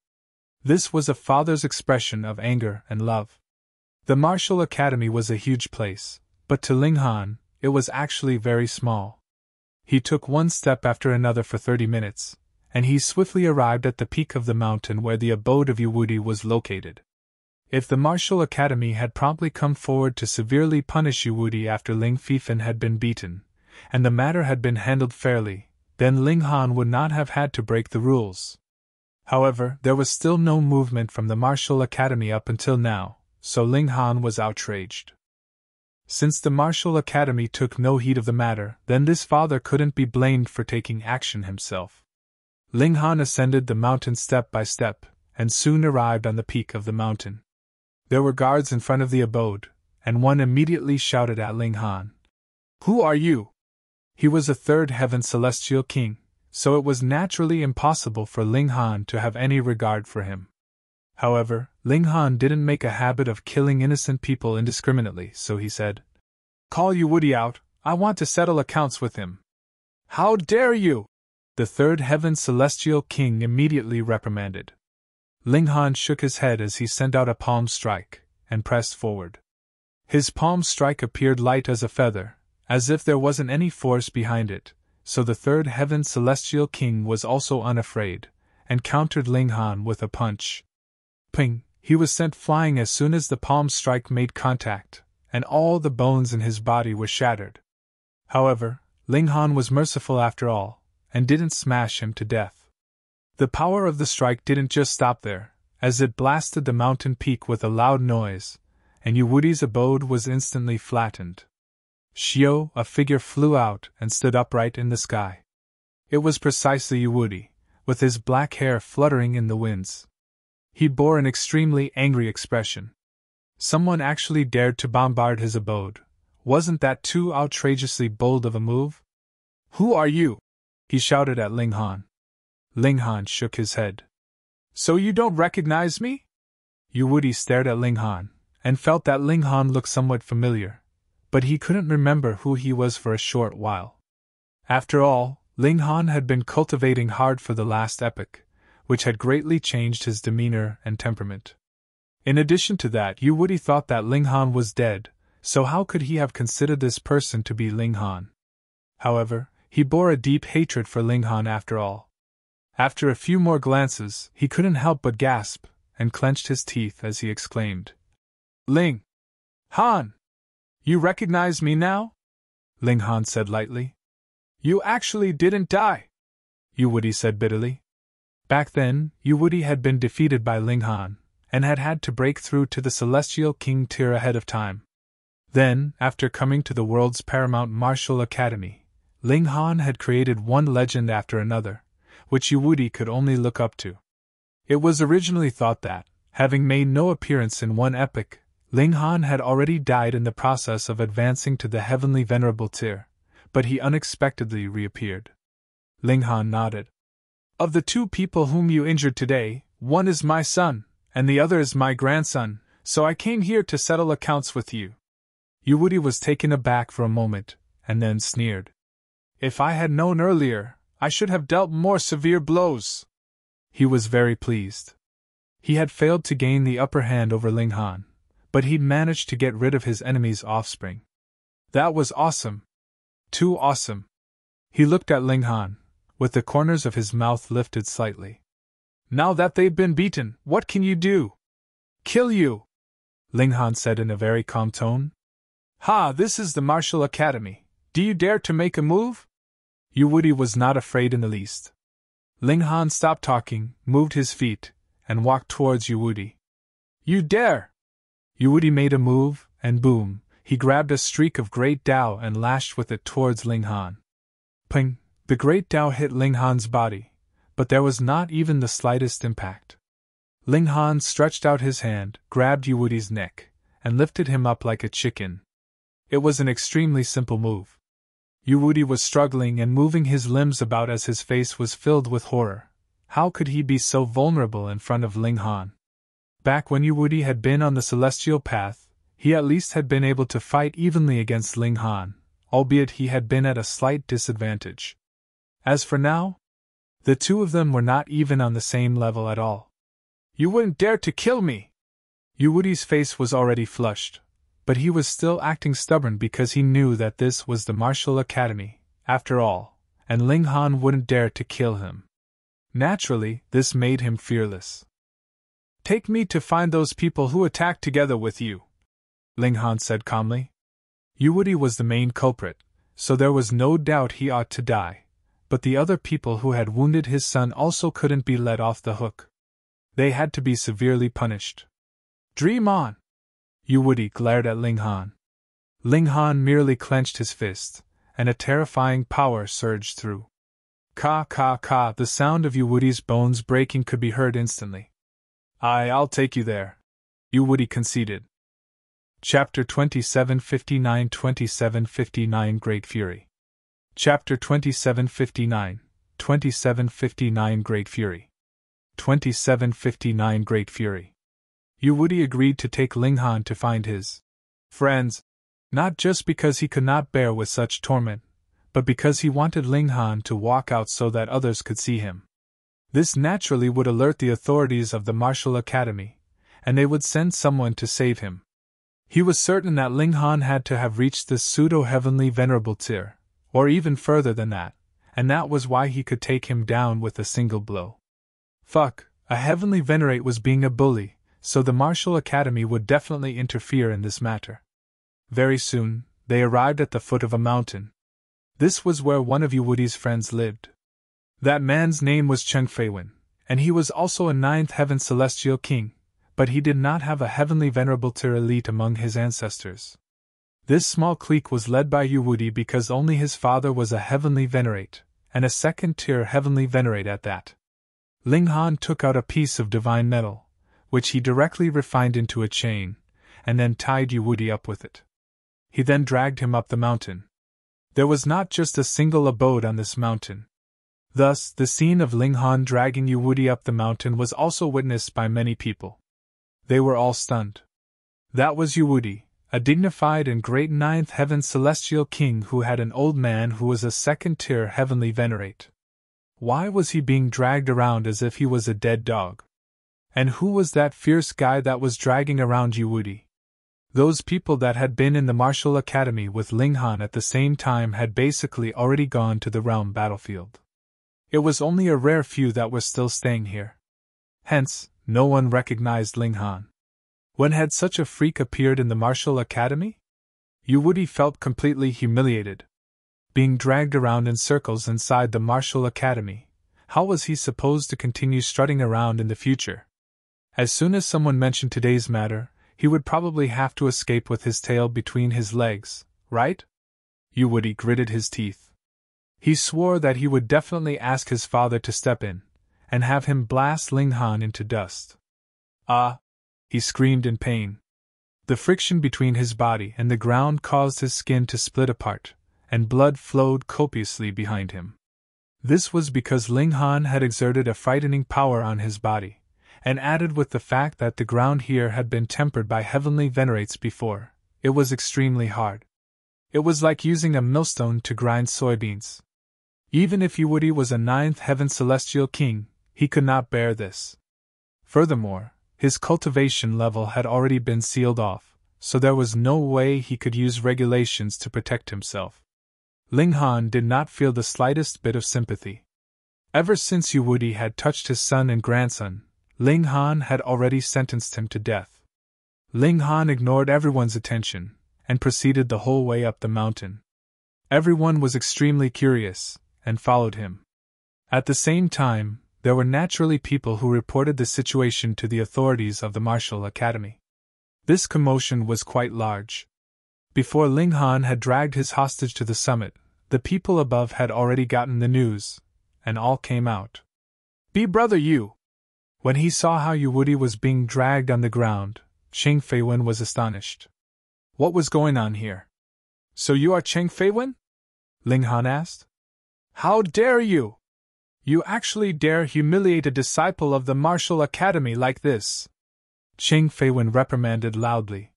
This was a father's expression of anger and love. The martial academy was a huge place, but to Ling Han, it was actually very small. He took one step after another for 30 minutes, and he swiftly arrived at the peak of the mountain where the abode of Yu Wudi was located. If the martial academy had promptly come forward to severely punish Yu Wudi after Ling Fifan had been beaten, and the matter had been handled fairly, then Ling Han would not have had to break the rules. However, there was still no movement from the martial academy up until now, so Ling Han was outraged. Since the martial academy took no heed of the matter, then this father couldn't be blamed for taking action himself. Ling Han ascended the mountain step by step, and soon arrived on the peak of the mountain. There were guards in front of the abode, and one immediately shouted at Ling Han. Who are you? He was a third heaven celestial king, so it was naturally impossible for Ling Han to have any regard for him. However, Ling Han didn't make a habit of killing innocent people indiscriminately, so he said, Call Yu Wudi out, I want to settle accounts with him. How dare you? The third heaven celestial king immediately reprimanded. Ling Han shook his head as he sent out a palm strike, and pressed forward. His palm strike appeared light as a feather, as if there wasn't any force behind it, so the third heaven celestial king was also unafraid, and countered Ling Han with a punch. Ping! He was sent flying as soon as the palm strike made contact, and all the bones in his body were shattered. However, Ling Han was merciful after all, and didn't smash him to death. The power of the strike didn't just stop there, as it blasted the mountain peak with a loud noise, and Yu Wudi's abode was instantly flattened. Xiao, a figure flew out and stood upright in the sky. It was precisely Yu Wudi, with his black hair fluttering in the winds. He bore an extremely angry expression. Someone actually dared to bombard his abode. Wasn't that too outrageously bold of a move? Who are you? He shouted at Ling Han. Ling Han shook his head. So you don't recognize me? Yu Wudi stared at Ling Han, and felt that Ling Han looked somewhat familiar, but he couldn't remember who he was for a short while. After all, Ling Han had been cultivating hard for the last epoch, which had greatly changed his demeanor and temperament. In addition to that, Yu Wudi thought that Ling Han was dead, so how could he have considered this person to be Ling Han? However, he bore a deep hatred for Ling Han after all. After a few more glances, he couldn't help but gasp, and clenched his teeth as he exclaimed, Ling Han! You recognize me now? Ling Han said lightly. You actually didn't die, Yu Wudi said bitterly. Back then, Yu Wudi had been defeated by Ling Han, and had had to break through to the Celestial King tier ahead of time. Then, after coming to the world's paramount martial academy, Ling Han had created one legend after another, which Yu Wudi could only look up to. It was originally thought that, having made no appearance in one epoch, Ling Han had already died in the process of advancing to the heavenly Venerable tier, but he unexpectedly reappeared. Ling Han nodded. Of the two people whom you injured today, one is my son, and the other is my grandson, so I came here to settle accounts with you. Yu Wudi was taken aback for a moment, and then sneered. If I had known earlier, I should have dealt more severe blows. He was very pleased. He had failed to gain the upper hand over Ling Han, but he'd managed to get rid of his enemy's offspring. That was awesome. Too awesome. He looked at Ling Han, with the corners of his mouth lifted slightly. Now that they've been beaten, what can you do? Kill you, Ling Han said in a very calm tone. Ha, this is the Martial Academy. Do you dare to make a move? Yu Wuti was not afraid in the least. Ling Han stopped talking, moved his feet, and walked towards Yu Wuti. You dare! Yu Wuti made a move, and boom, he grabbed a streak of Great Tao and lashed with it towards Ling Han. Ping! The Great Tao hit Ling Han's body, but there was not even the slightest impact. Ling Han stretched out his hand, grabbed Yu Wuti's neck, and lifted him up like a chicken. It was an extremely simple move. Yu Wuti was struggling and moving his limbs about as his face was filled with horror. How could he be so vulnerable in front of Ling Han? Back when Yu Wuti had been on the celestial path, he at least had been able to fight evenly against Ling Han, albeit he had been at a slight disadvantage. As for now, the two of them were not even on the same level at all. You wouldn't dare to kill me! Yu Wuti's face was already flushed, but he was still acting stubborn because he knew that this was the Martial Academy, after all, and Ling Han wouldn't dare to kill him. Naturally, this made him fearless. Take me to find those people who attacked together with you, Ling Han said calmly. Yu Wuti was the main culprit, so there was no doubt he ought to die, but the other people who had wounded his son also couldn't be let off the hook. They had to be severely punished. Dream on! Yu Wuti glared at Ling Han. Ling Han merely clenched his fist, and a terrifying power surged through. Ka ka ka, the sound of Yu Wuti's bones breaking could be heard instantly. I'll take you there, Yu Wuti conceded. Chapter 2759 2759 Great Fury. Chapter 2759 2759 Great Fury. 2759 Great Fury. Yu Wuti agreed to take Ling Han to find his friends, not just because he could not bear with such torment, but because he wanted Ling Han to walk out so that others could see him. This naturally would alert the authorities of the Martial Academy, and they would send someone to save him. He was certain that Ling Han had to have reached the pseudo-heavenly Venerable tier, or even further than that, and that was why he could take him down with a single blow. Fuck, a heavenly Venerate was being a bully, so the Martial Academy would definitely interfere in this matter. Very soon, they arrived at the foot of a mountain. This was where one of Yu Wuti's friends lived. That man's name was Cheng Feiwen, and he was also a ninth heaven celestial king, but he did not have a heavenly Venerable tier elite among his ancestors. This small clique was led by Yu Wuti because only his father was a heavenly Venerate, and a second-tier heavenly Venerate at that. Ling Han took out a piece of divine metal, which he directly refined into a chain, and then tied Yu Wuti up with it. He then dragged him up the mountain. There was not just a single abode on this mountain. Thus, the scene of Ling Han dragging Yu Wuti up the mountain was also witnessed by many people. They were all stunned. That was Yu Wuti, a dignified and great ninth heaven celestial king who had an old man who was a second-tier heavenly Venerate. Why was he being dragged around as if he was a dead dog? And who was that fierce guy that was dragging around Yu Wuti? Those people that had been in the Martial Academy with Ling Han at the same time had basically already gone to the realm battlefield. It was only a rare few that were still staying here. Hence, no one recognized Ling Han. When had such a freak appeared in the Martial Academy? Yu Wuti felt completely humiliated. Being dragged around in circles inside the Martial Academy, how was he supposed to continue strutting around in the future? As soon as someone mentioned today's matter, he would probably have to escape with his tail between his legs, right? Yu Wuti gritted his teeth. He swore that he would definitely ask his father to step in, and have him blast Ling Han into dust. Ah! He screamed in pain. The friction between his body and the ground caused his skin to split apart, and blood flowed copiously behind him. This was because Ling Han had exerted a frightening power on his body, and added with the fact that the ground here had been tempered by heavenly Venerates before, it was extremely hard. It was like using a millstone to grind soybeans. Even if Yu Wuti was a ninth heaven celestial king, he could not bear this. Furthermore, His cultivation level had already been sealed off, so there was no way he could use regulations to protect himself. Ling Han did not feel the slightest bit of sympathy. Ever since Yu Wudi had touched his son and grandson, Ling Han had already sentenced him to death. Ling Han ignored everyone's attention and proceeded the whole way up the mountain. Everyone was extremely curious and followed him. At the same time, there were naturally people who reported the situation to the authorities of the Martial Academy. This commotion was quite large. Before Ling Han had dragged his hostage to the summit, the people above had already gotten the news, and all came out. "Be Brother Yu!" When he saw how Yu Wudi was being dragged on the ground, Cheng Feiwen was astonished. What was going on here? "So you are Cheng Feiwen?" Ling Han asked. "How dare you? You actually dare humiliate a disciple of the Martial Academy like this?" Cheng Feiwen reprimanded loudly.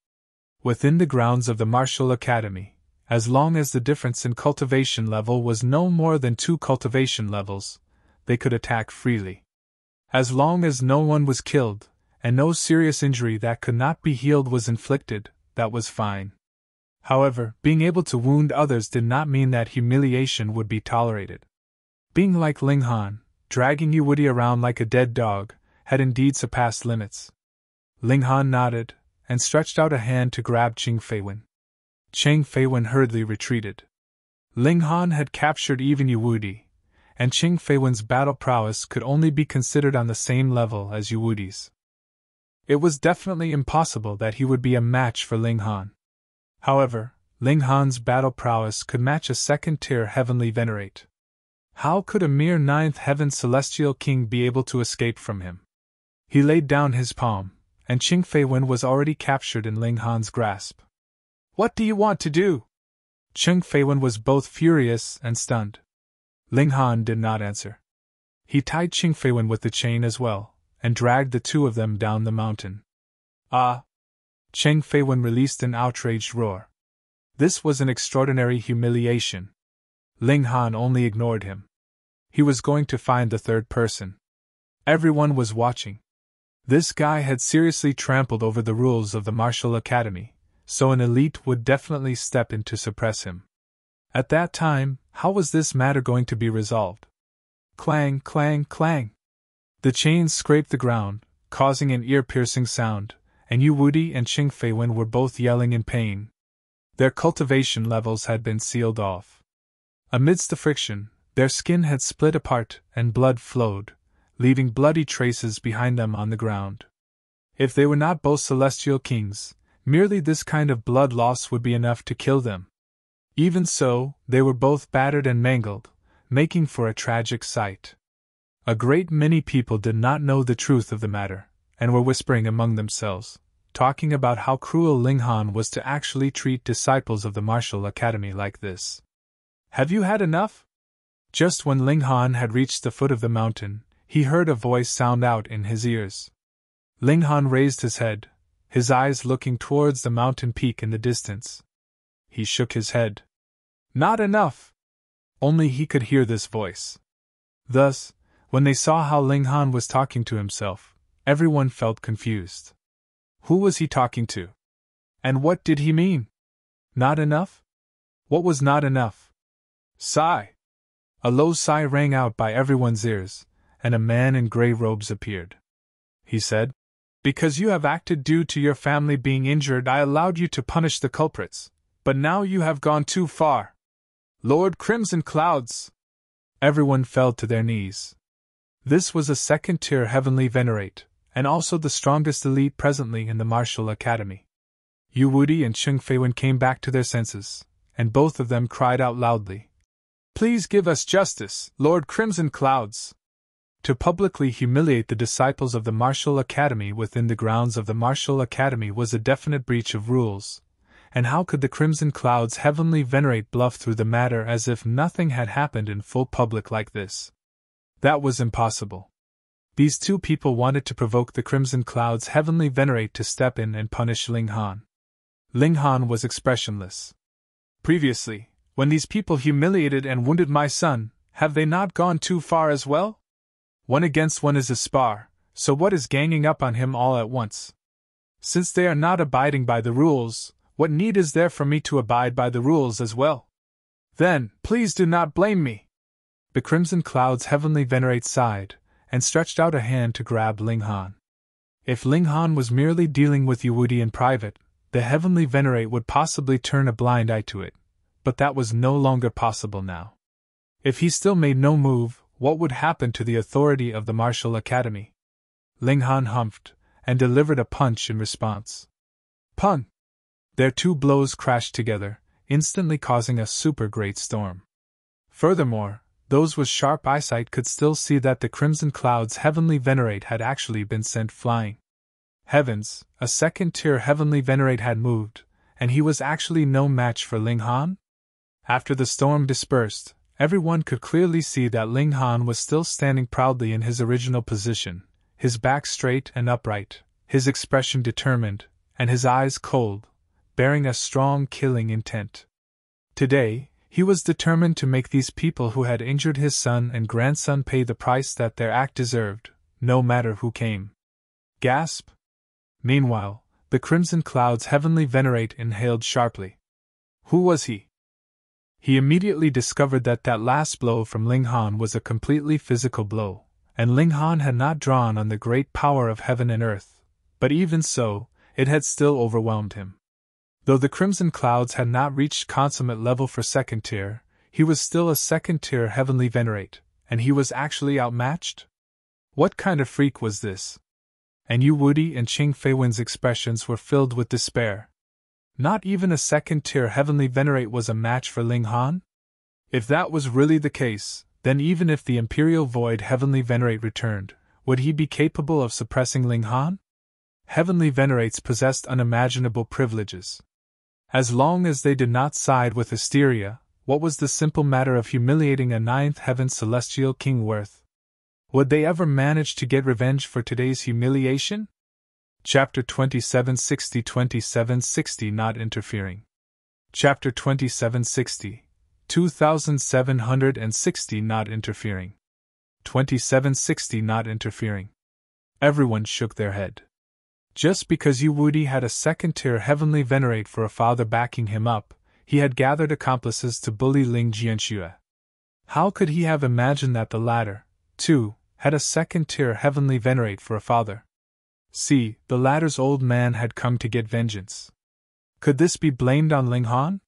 Within the grounds of the Martial Academy, as long as the difference in cultivation level was no more than 2 cultivation levels, they could attack freely. As long as no one was killed, and no serious injury that could not be healed was inflicted, that was fine. However, being able to wound others did not mean that humiliation would be tolerated. Being like Ling Han, dragging Yu Wudi around like a dead dog, had indeed surpassed limits. Ling Han nodded, and stretched out a hand to grab Cheng Feiwen. Cheng Feiwen hurriedly retreated. Ling Han had captured even Yu Wudi, and Cheng Feiwen's battle prowess could only be considered on the same level as Yu Wudi's. It was definitely impossible that he would be a match for Ling Han. However, Ling Han's battle prowess could match a 2nd-tier heavenly Venerate. How could a mere 9th heaven celestial king be able to escape from him? He laid down his palm, and Cheng Feiwen was already captured in Ling Han's grasp. "What do you want to do?" Cheng Feiwen was both furious and stunned. Ling Han did not answer. He tied Cheng Feiwen with the chain as well, and dragged the two of them down the mountain. "Ah!" Cheng Feiwen released an outraged roar. This was an extraordinary humiliation. Ling Han only ignored him. He was going to find the 3rd person. Everyone was watching. This guy had seriously trampled over the rules of the Martial Academy, so an elite would definitely step in to suppress him. At that time, how was this matter going to be resolved? Clang, clang, clang! The chains scraped the ground, causing an ear-piercing sound, and Yu Wudi and Cheng Feiwen were both yelling in pain. Their cultivation levels had been sealed off. Amidst the friction, their skin had split apart and blood flowed, leaving bloody traces behind them on the ground. If they were not both celestial kings, merely this kind of blood loss would be enough to kill them. Even so, they were both battered and mangled, making for a tragic sight. A great many people did not know the truth of the matter, and were whispering among themselves, talking about how cruel Ling Han was to actually treat disciples of the Martial Academy like this. "Have you had enough?" Just when Ling Han had reached the foot of the mountain, he heard a voice sound out in his ears. Ling Han raised his head, his eyes looking towards the mountain peak in the distance. He shook his head. Not enough! Only he could hear this voice. Thus, when they saw how Ling Han was talking to himself, everyone felt confused. Who was he talking to? And what did he mean? Not enough? What was not enough? Sigh! A low sigh rang out by everyone's ears, and a man in grey robes appeared. He said, "Because you have acted due to your family being injured, I allowed you to punish the culprits, but now you have gone too far. Lord Crimson Clouds!" Everyone fell to their knees. This was a second-tier heavenly Venerate, and also the strongest elite presently in the Martial Academy. Yu Wudi and Cheng Feiwen came back to their senses, and both of them cried out loudly, "Please give us justice, Lord Crimson Clouds!" To publicly humiliate the disciples of the Martial Academy within the grounds of the Martial Academy was a definite breach of rules, and how could the Crimson Clouds heavenly Venerate bluff through the matter as if nothing had happened in full public like this? That was impossible. These two people wanted to provoke the Crimson Clouds heavenly Venerate to step in and punish Ling Han. Ling Han was expressionless. Previously, when these people humiliated and wounded my son, have they not gone too far as well? 1 against 1 is a spar, So what is ganging up on him all at once? Since they are not abiding by the rules, what need is there for me to abide by the rules as well? Then, please do not blame me. The Crimson Cloud's Heavenly Venerate sighed, and stretched out a hand to grab Ling Han. If Ling Han was merely dealing with Yuwudi in private, the Heavenly Venerate would possibly turn a blind eye to it, but that was no longer possible now. If he still made no move, what would happen to the authority of the Martial Academy? Ling Han humphed, and delivered a punch in response. Pun! Their two blows crashed together, instantly causing a super great storm. Furthermore, those with sharp eyesight could still see that the Crimson Cloud's Heavenly Venerate had actually been sent flying. Heavens, a second-tier Heavenly Venerate had moved, and he was actually no match for Ling Han? After the storm dispersed, everyone could clearly see that Ling Han was still standing proudly in his original position, his back straight and upright, his expression determined, and his eyes cold, bearing a strong killing intent. Today, he was determined to make these people who had injured his son and grandson pay the price that their act deserved, no matter who came. Gasp! Meanwhile, the Crimson Cloud's Heavenly Venerate inhaled sharply. Who was he? He immediately discovered that last blow from Ling Han was a completely physical blow, and Ling Han had not drawn on the great power of heaven and earth, but even so, it had still overwhelmed him. Though the Crimson Clouds had not reached consummate level for second tier, he was still a second-tier Heavenly Venerate, and he was actually outmatched? What kind of freak was this? And Yuwudi and Qing Feiyuan's expressions were filled with despair. Not even a second-tier Heavenly Venerate was a match for Ling Han? If that was really the case, then even if the Imperial Void Heavenly Venerate returned, would he be capable of suppressing Ling Han? Heavenly Venerates possessed unimaginable privileges. As long as they did not side with hysteria, what was the simple matter of humiliating a ninth heaven celestial king worth? Would they ever manage to get revenge for today's humiliation? Chapter 2760 Not Interfering. Chapter 2760 2760 Not Interfering. 2760 Not Interfering. Everyone shook their head. Just because Yuwudi had a second-tier Heavenly Venerate for a father backing him up, he had gathered accomplices to bully Ling Jianxue. How could he have imagined that the latter, too, had a second-tier Heavenly Venerate for a father? See, the latter's old man had come to get vengeance. Could this be blamed on Ling Han?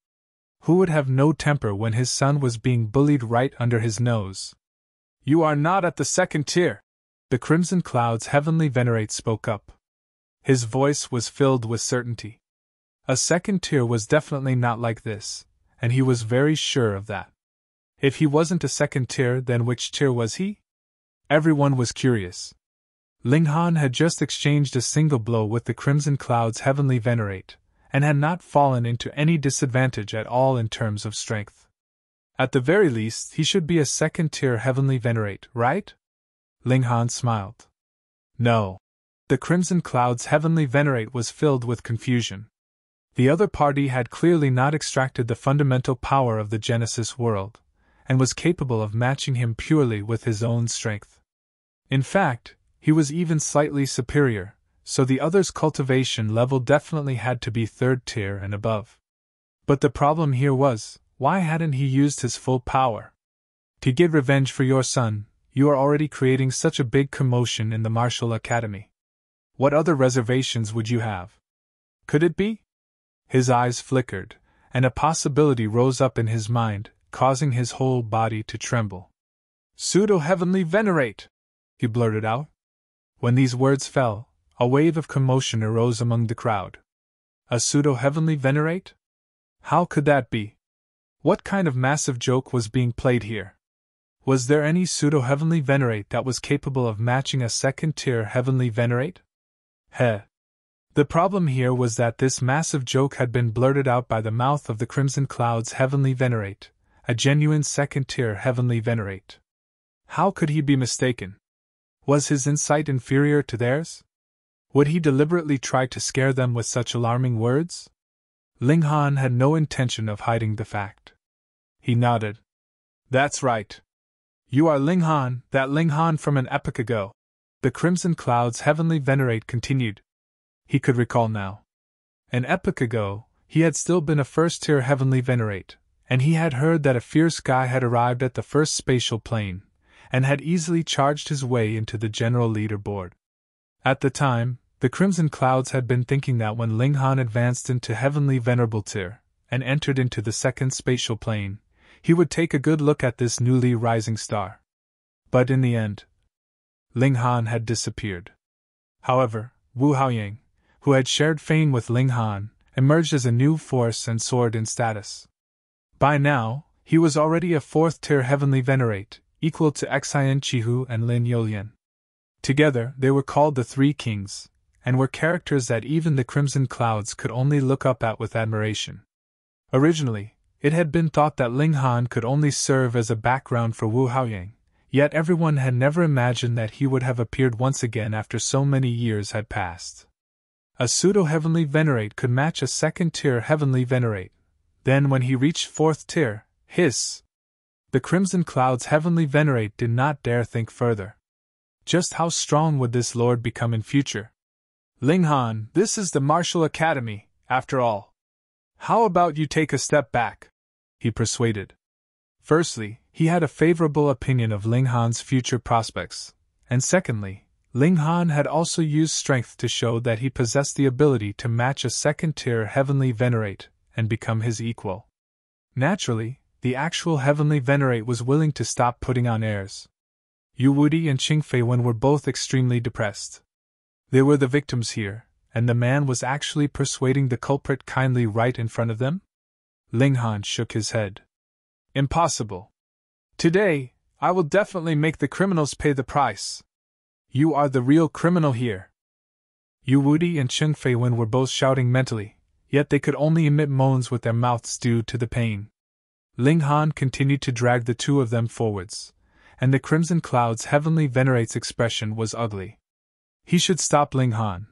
Who would have no temper when his son was being bullied right under his nose? You are not at the second tier, the Crimson Cloud's Heavenly Venerate spoke up. His voice was filled with certainty. A second tier was definitely not like this, and he was very sure of that. If he wasn't a second tier, then which tier was he? Everyone was curious. Ling Han had just exchanged a single blow with the Crimson Cloud's Heavenly Venerate, and had not fallen into any disadvantage at all in terms of strength. At the very least, he should be a second-tier Heavenly Venerate, right? Ling Han smiled. No. The Crimson Cloud's Heavenly Venerate was filled with confusion. The other party had clearly not extracted the fundamental power of the Genesis world, and was capable of matching him purely with his own strength. In fact, he was even slightly superior, so the other's cultivation level definitely had to be third tier and above. But the problem here was, why hadn't he used his full power? To get revenge for your son, you are already creating such a big commotion in the Martial Academy. What other reservations would you have? Could it be? His eyes flickered, and a possibility rose up in his mind, causing his whole body to tremble. Pseudo-Heavenly Venerate! He blurted out. When these words fell, a wave of commotion arose among the crowd. A pseudo-Heavenly Venerate? How could that be? What kind of massive joke was being played here? Was there any pseudo-Heavenly Venerate that was capable of matching a second-tier Heavenly Venerate? The problem here was that this massive joke had been blurted out by the mouth of the Crimson Cloud's Heavenly Venerate, a genuine second-tier Heavenly Venerate. How could he be mistaken? Was his insight inferior to theirs? Would he deliberately try to scare them with such alarming words? Ling Han had no intention of hiding the fact. He nodded. That's right. You are Ling Han, that Ling Han from an epoch ago. The Crimson Cloud's heavenly Venerate continued. He could recall now. An epoch ago, he had still been a first-tier heavenly Venerate, and he had heard that a fierce guy had arrived at the first spatial plane, and had easily charged his way into the general leaderboard. At the time, the Crimson Clouds had been thinking that when Ling Han advanced into heavenly Venerable tier, and entered into the second spatial plane, he would take a good look at this newly rising star. But in the end, Ling Han had disappeared. However, Wu Haoyang, who had shared fame with Ling Han, emerged as a new force and soared in status. By now, he was already a fourth-tier heavenly Venerate, equal to Xian Chihu and Lin Yolian. Together, they were called the Three Kings, and were characters that even the Crimson Clouds could only look up at with admiration. Originally, it had been thought that Ling Han could only serve as a background for Wu Haoyang, yet everyone had never imagined that he would have appeared once again after so many years had passed. A pseudo-heavenly Venerate could match a second-tier heavenly Venerate. Then when he reached fourth tier, the Crimson Cloud's heavenly Venerate did not dare think further. Just how strong would this lord become in future? Ling Han, this is the Martial Academy, after all. How about you take a step back? He persuaded. Firstly, he had a favorable opinion of Ling Han's future prospects, and secondly, Ling Han had also used strength to show that he possessed the ability to match a second-tier heavenly Venerate and become his equal. Naturally, the actual heavenly Venerate was willing to stop putting on airs. Yu Wudi and Qing Fei Wen were both extremely depressed. They were the victims here, and the man was actually persuading the culprit kindly right in front of them? Ling Han shook his head. Impossible. Today, I will definitely make the criminals pay the price. You are the real criminal here. Yu Wudi and Qing Fei Wen were both shouting mentally, yet they could only emit moans with their mouths due to the pain. Ling Han continued to drag the two of them forwards, and the Crimson Cloud's heavenly Venerate's expression was ugly. He should stop Ling Han,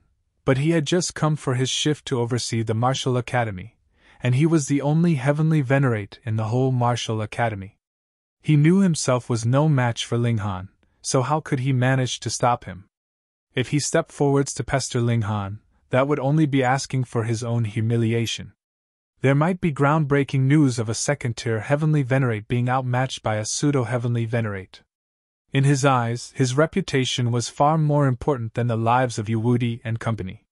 but he had just come for his shift to oversee the Martial Academy, and he was the only heavenly Venerate in the whole Martial Academy. He knew himself was no match for Ling Han, so how could he manage to stop him? If he stepped forwards to pester Ling Han, that would only be asking for his own humiliation. There might be groundbreaking news of a second-tier heavenly Venerate being outmatched by a pseudo-heavenly Venerate. In his eyes, his reputation was far more important than the lives of Yu Wudi and company.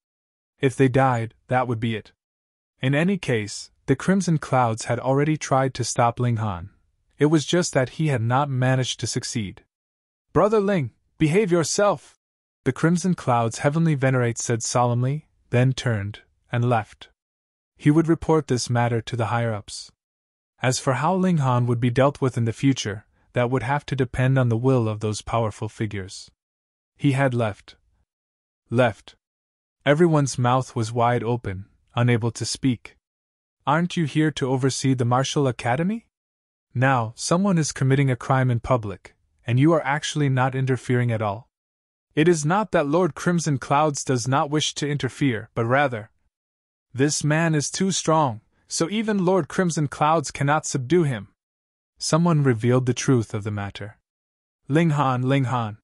If they died, that would be it. In any case, the Crimson Clouds had already tried to stop Ling Han. It was just that he had not managed to succeed. Brother Ling, behave yourself! The Crimson Cloud's heavenly Venerate said solemnly, then turned and left. He would report this matter to the higher-ups. As for how Ling Han would be dealt with in the future, that would have to depend on the will of those powerful figures. He had left. Everyone's mouth was wide open, unable to speak. Aren't you here to oversee the Martial Academy? Now, someone is committing a crime in public, and you are actually not interfering at all. It is not that Lord Crimson Clouds does not wish to interfere, but rather, this man is too strong, so even Lord Crimson Clouds cannot subdue him. Someone revealed the truth of the matter. Ling Han.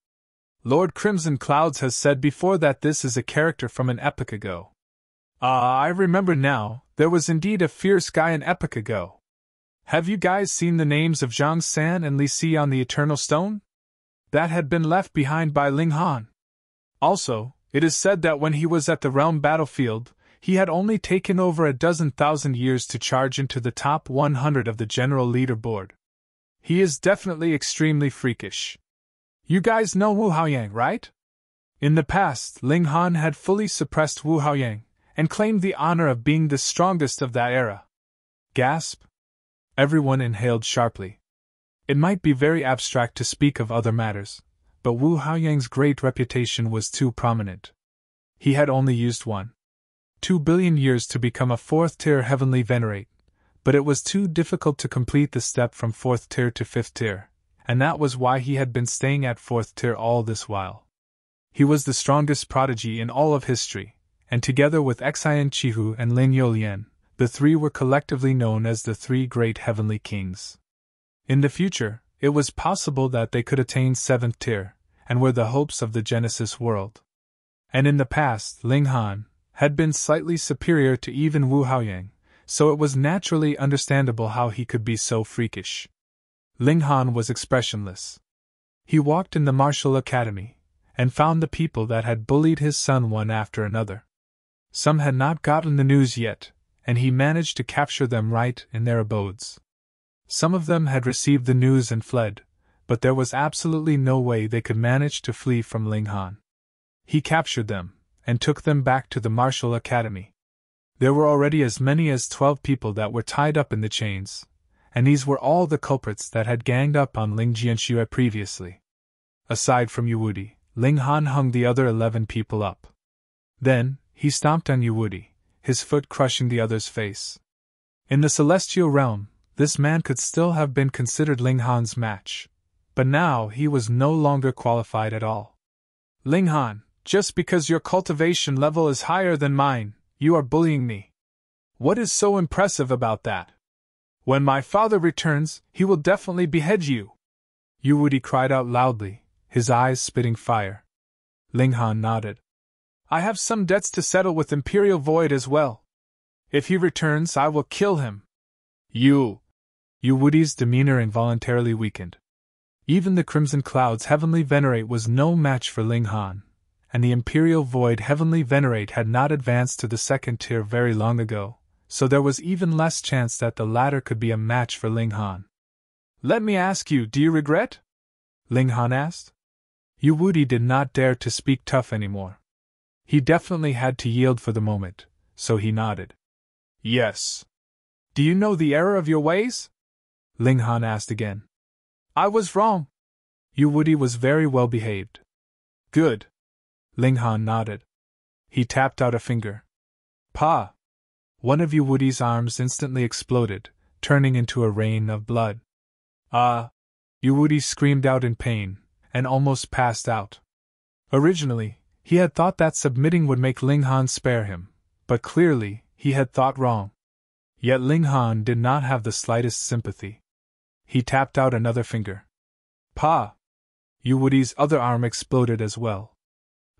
Lord Crimson Clouds has said before that this is a character from an epoch ago. I remember now, there was indeed a fierce guy an epoch ago. Have you guys seen the names of Zhang San and Li Si on the Eternal Stone? That had been left behind by Ling Han. Also, it is said that when he was at the realm battlefield, he had only taken over a 12,000 years to charge into the top 100 of the general leaderboard. He is definitely extremely freakish. You guys know Wu Haoyang, right? In the past, Ling Han had fully suppressed Wu Haoyang, and claimed the honor of being the strongest of that era. Gasp! Everyone inhaled sharply. It might be very abstract to speak of other matters, but Wu Haoyang's great reputation was too prominent. He had only used 2 billion years to become a fourth-tier heavenly Venerate, but it was too difficult to complete the step from fourth tier to fifth tier, and that was why he had been staying at fourth tier all this while. He was the strongest prodigy in all of history, and together with Xian Chihu and Lin Yolian, the three were collectively known as the three great heavenly kings. In the future, it was possible that they could attain seventh tier, and were the hopes of the Genesis world. And in the past, Ling Han had been slightly superior to even Wu Haoyang, so it was naturally understandable how he could be so freakish. Ling Han was expressionless. He walked in the martial academy, and found the people that had bullied his son one after another. Some had not gotten the news yet, and he managed to capture them right in their abodes. Some of them had received the news and fled, but there was absolutely no way they could manage to flee from Ling Han. He captured them, and took them back to the martial academy. There were already as many as 12 people that were tied up in the chains, and these were all the culprits that had ganged up on Ling Jianxue previously. Aside from Yuwudi, Ling Han hung the other 11 people up. Then, he stomped on Yuwudi, his foot crushing the other's face. In the celestial realm, this man could still have been considered Ling Han's match, but now he was no longer qualified at all. Ling Han, just because your cultivation level is higher than mine, you are bullying me. What is so impressive about that? When my father returns, he will definitely behead you. Yuwudi cried out loudly, his eyes spitting fire. Ling Han nodded. I have some debts to settle with Imperial Void as well. If he returns, I will kill him. Yuwudi's demeanor involuntarily weakened. Even the Crimson Cloud's Heavenly Venerate was no match for Ling Han, and the Imperial Void Heavenly Venerate had not advanced to the second tier very long ago, so there was even less chance that the latter could be a match for Ling Han. Let me ask you, do you regret? Ling Han asked. Yuwudi did not dare to speak tough anymore. He definitely had to yield for the moment, so he nodded. Yes. Do you know the error of your ways? Ling Han asked again. I was wrong. Yuwudi was very well behaved. Good. Ling Han nodded. He tapped out a finger. Pa! One of Yuwudi's arms instantly exploded, turning into a rain of blood. Yuwudi screamed out in pain, and almost passed out. Originally, he had thought that submitting would make Ling Han spare him, but clearly, he had thought wrong. Yet Ling Han did not have the slightest sympathy. He tapped out another finger. Pa! Yuwudi's other arm exploded as well.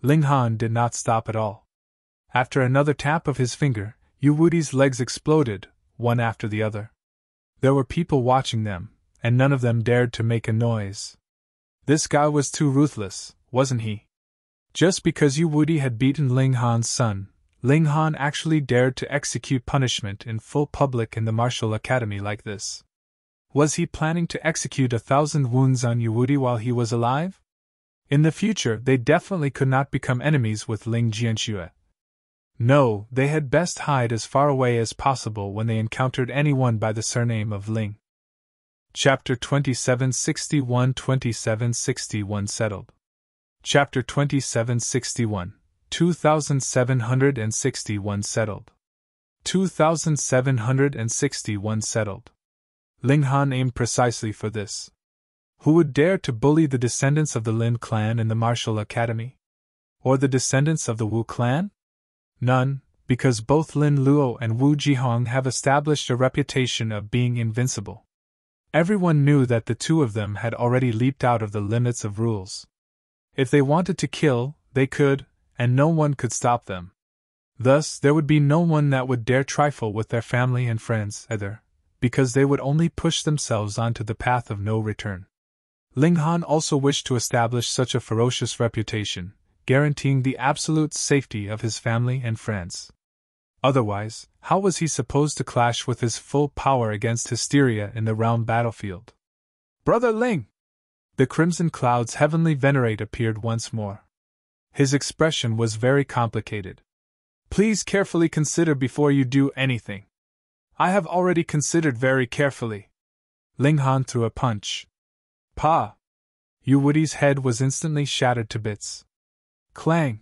Ling Han did not stop at all. After another tap of his finger, Yuwudi's legs exploded, one after the other. There were people watching them, and none of them dared to make a noise. This guy was too ruthless, wasn't he? Just because Yuwudi had beaten Ling Han's son, Ling Han actually dared to execute punishment in full public in the martial academy like this. Was he planning to execute 1,000 wounds on Yuwudi while he was alive? In the future, they definitely could not become enemies with Ling Jianxue. No, they had best hide as far away as possible when they encountered anyone by the surname of Ling. Chapter 2761 2761 Settled. Chapter 2761 2761 Settled. 2761 Settled. Ling Han aimed precisely for this. Who would dare to bully the descendants of the Lin clan in the martial academy? Or the descendants of the Wu clan? None, because both Lin Luo and Wu Jihong have established a reputation of being invincible. Everyone knew that the two of them had already leaped out of the limits of rules. If they wanted to kill, they could, and no one could stop them. Thus, there would be no one that would dare trifle with their family and friends either, because they would only push themselves onto the path of no return. Ling Han also wished to establish such a ferocious reputation, guaranteeing the absolute safety of his family and friends. Otherwise, how was he supposed to clash with his full power against hysteria in the round battlefield? Brother Ling! The Crimson Cloud's Heavenly Venerate appeared once more. His expression was very complicated. Please carefully consider before you do anything. I have already considered very carefully. Ling Han threw a punch. Pa! Yuwudi's head was instantly shattered to bits. Clang!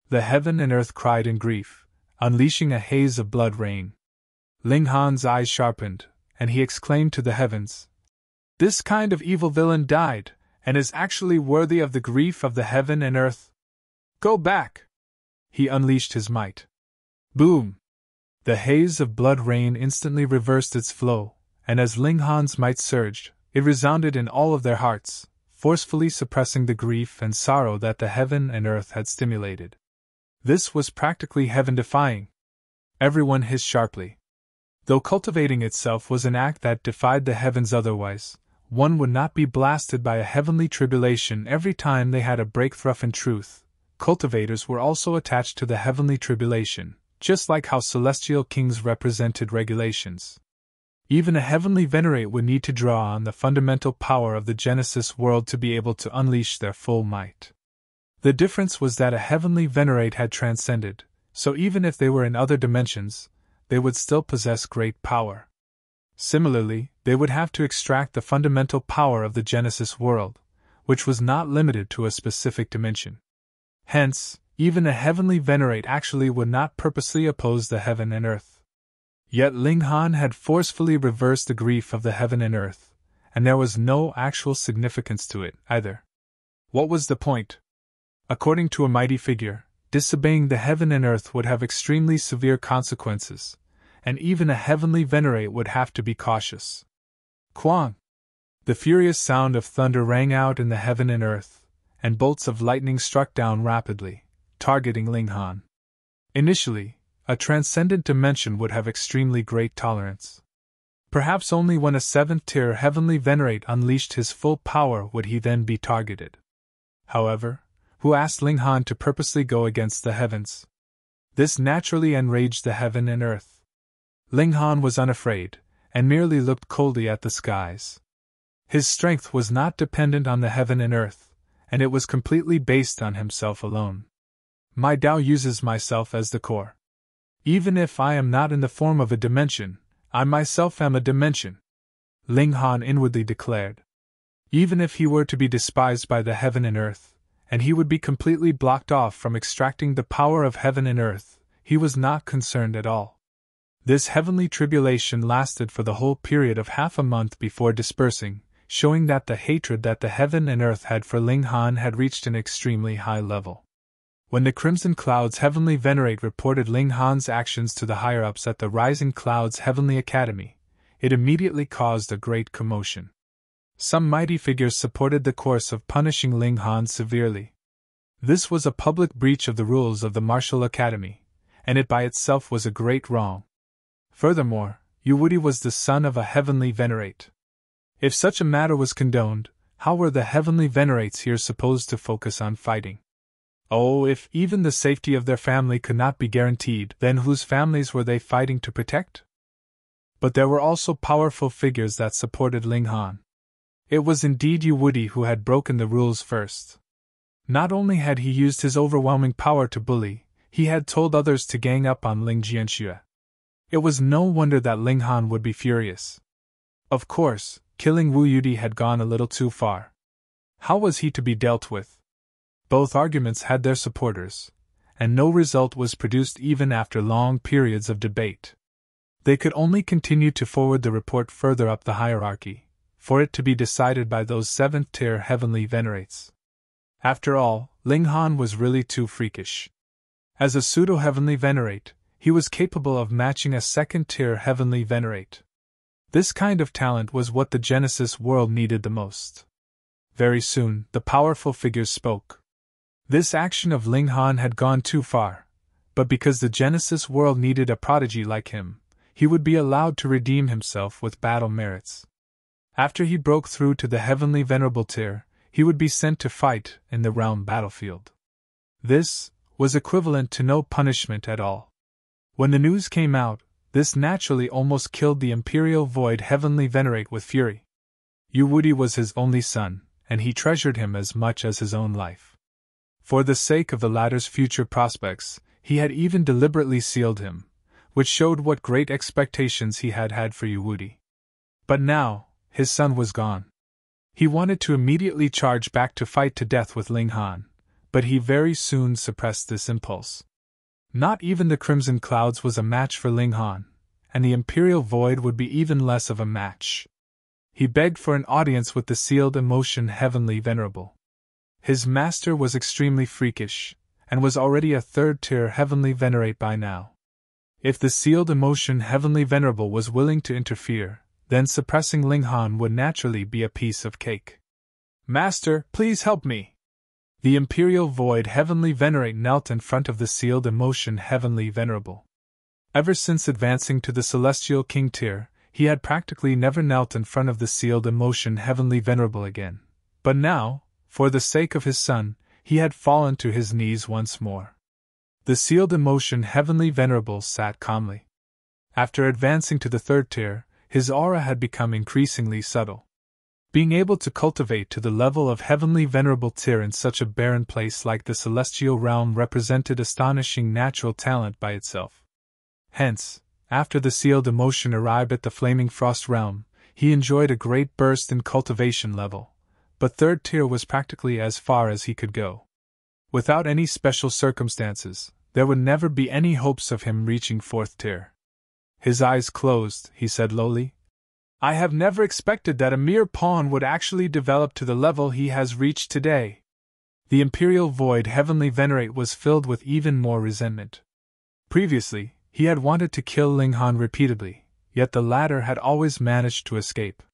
The heaven and earth cried in grief, unleashing a haze of blood rain. Ling Han's eyes sharpened, and he exclaimed to the heavens, This kind of evil villain died, and is actually worthy of the grief of the heaven and earth. Go back! He unleashed his might. Boom! The haze of blood rain instantly reversed its flow, and as Ling Han's might surged, it resounded in all of their hearts, forcefully suppressing the grief and sorrow that the heaven and earth had stimulated. This was practically heaven-defying. Everyone hissed sharply. Though cultivating itself was an act that defied the heavens otherwise, one would not be blasted by a heavenly tribulation every time they had a breakthrough in truth. Cultivators were also attached to the heavenly tribulation, just like how celestial kings represented regulations. Even a heavenly Venerate would need to draw on the fundamental power of the Genesis world to be able to unleash their full might. The difference was that a heavenly Venerate had transcended, so even if they were in other dimensions, they would still possess great power. Similarly, they would have to extract the fundamental power of the Genesis world, which was not limited to a specific dimension. Hence, even a heavenly Venerate actually would not purposely oppose the heaven and earth. Yet Ling Han had forcefully reversed the grief of the heaven and earth, and there was no actual significance to it, either. What was the point? According to a mighty figure, disobeying the heaven and earth would have extremely severe consequences, and even a heavenly Venerate would have to be cautious. Quang! The furious sound of thunder rang out in the heaven and earth, and bolts of lightning struck down rapidly, targeting Ling Han. Initially, a transcendent dimension would have extremely great tolerance. Perhaps only when a 7th-tier heavenly Venerate unleashed his full power would he then be targeted. However, who asked Ling Han to purposely go against the heavens? This naturally enraged the heaven and earth. Ling Han was unafraid, and merely looked coldly at the skies. His strength was not dependent on the heaven and earth, and it was completely based on himself alone. My Tao uses myself as the core. Even if I am not in the form of a dimension, I myself am a dimension, Ling Han inwardly declared. Even if he were to be despised by the heaven and earth, and he would be completely blocked off from extracting the power of heaven and earth, he was not concerned at all. This heavenly tribulation lasted for the whole period of half a month before dispersing, showing that the hatred that the heaven and earth had for Ling Han had reached an extremely high level. When the Crimson Cloud's heavenly Venerate reported Ling Han's actions to the higher-ups at the Rising Cloud's Heavenly Academy, it immediately caused a great commotion. Some mighty figures supported the course of punishing Ling Han severely. This was a public breach of the rules of the Martial Academy, and it by itself was a great wrong. Furthermore, Yuwudi was the son of a heavenly Venerate. If such a matter was condoned, how were the heavenly Venerates here supposed to focus on fighting? Oh, if even the safety of their family could not be guaranteed, then whose families were they fighting to protect? But there were also powerful figures that supported Ling Han. It was indeed Yuwudi who had broken the rules first. Not only had he used his overwhelming power to bully, he had told others to gang up on Ling Jianxue. It was no wonder that Ling Han would be furious. Of course, killing Wu Yudi had gone a little too far. How was he to be dealt with? Both arguments had their supporters, and no result was produced even after long periods of debate. They could only continue to forward the report further up the hierarchy, for it to be decided by those 7th-tier heavenly Venerates. After all, Ling Han was really too freakish. As a pseudo-heavenly Venerate, he was capable of matching a 2nd-tier heavenly Venerate. This kind of talent was what the Genesis world needed the most. Very soon, the powerful figures spoke. This action of Ling Han had gone too far, but because the Genesis world needed a prodigy like him, he would be allowed to redeem himself with battle merits. After he broke through to the heavenly Venerable tier, he would be sent to fight in the realm battlefield. This was equivalent to no punishment at all. When the news came out, this naturally almost killed the Imperial Void Heavenly Venerate with fury. Yuwudi was his only son, and he treasured him as much as his own life. For the sake of the latter's future prospects, he had even deliberately sealed him, which showed what great expectations he had had for Yuwudi. But now, his son was gone. He wanted to immediately charge back to fight to death with Ling Han, but he very soon suppressed this impulse. Not even the Crimson Clouds was a match for Ling Han, and the Imperial Void would be even less of a match. He begged for an audience with the sealed emotion Heavenly Venerable. His master was extremely freakish, and was already a 3rd-tier Heavenly Venerate by now. If the sealed emotion Heavenly Venerable was willing to interfere, then suppressing Ling Han would naturally be a piece of cake. Master, please help me. The Imperial Void Heavenly Venerate knelt in front of the sealed emotion Heavenly Venerable. Ever since advancing to the Celestial King tier, he had practically never knelt in front of the sealed emotion Heavenly Venerable again. But now, for the sake of his son, he had fallen to his knees once more. The sealed emotion Heavenly Venerable sat calmly. After advancing to the third tier, his aura had become increasingly subtle. Being able to cultivate to the level of Heavenly Venerable tier in such a barren place like the Celestial Realm represented astonishing natural talent by itself. Hence, after the sealed emotion arrived at the Flaming Frost Realm, he enjoyed a great burst in cultivation level, but third tier was practically as far as he could go. Without any special circumstances, there would never be any hopes of him reaching fourth tier. His eyes closed, he said lowly, I have never expected that a mere pawn would actually develop to the level he has reached today. The Imperial Void Heavenly Venerate was filled with even more resentment. Previously, he had wanted to kill Ling Han repeatedly, yet the latter had always managed to escape.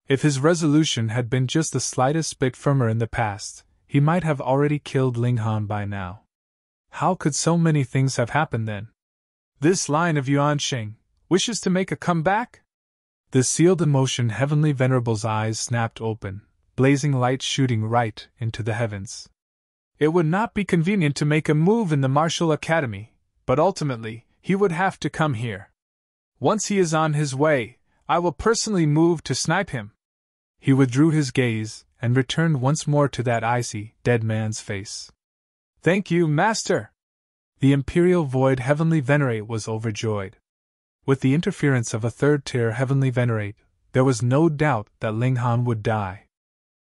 If his resolution had been just the slightest bit firmer in the past, he might have already killed Ling Han by now. How could so many things have happened then? This line of Yuan Sheng wishes to make a comeback? The sealed emotion Heavenly Venerable's eyes snapped open, blazing light shooting right into the heavens. It would not be convenient to make a move in the Martial Academy, but ultimately, he would have to come here. Once he is on his way, I will personally move to snipe him. He withdrew his gaze and returned once more to that icy, dead man's face. Thank you, Master! The Imperial Void Heavenly Venerate was overjoyed. With the interference of a third-tier Heavenly Venerate, there was no doubt that Ling Han would die.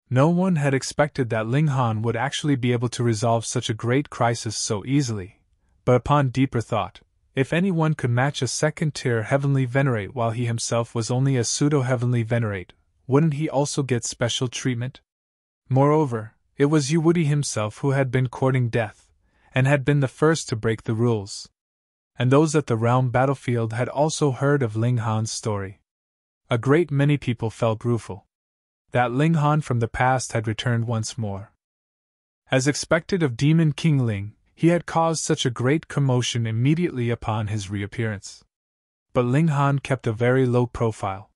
No one had expected that Ling Han would actually be able to resolve such a great crisis so easily, but upon deeper thought, if anyone could match a second-tier Heavenly Venerate while he himself was only a pseudo-Heavenly Venerate, wouldn't he also get special treatment? Moreover, it was Yu Wuti himself who had been courting death, and had been the first to break the rules. And those at the realm battlefield had also heard of Ling Han's story. A great many people felt rueful that Ling Han from the past had returned once more. As expected of Demon King Ling, he had caused such a great commotion immediately upon his reappearance. But Ling Han kept a very low profile.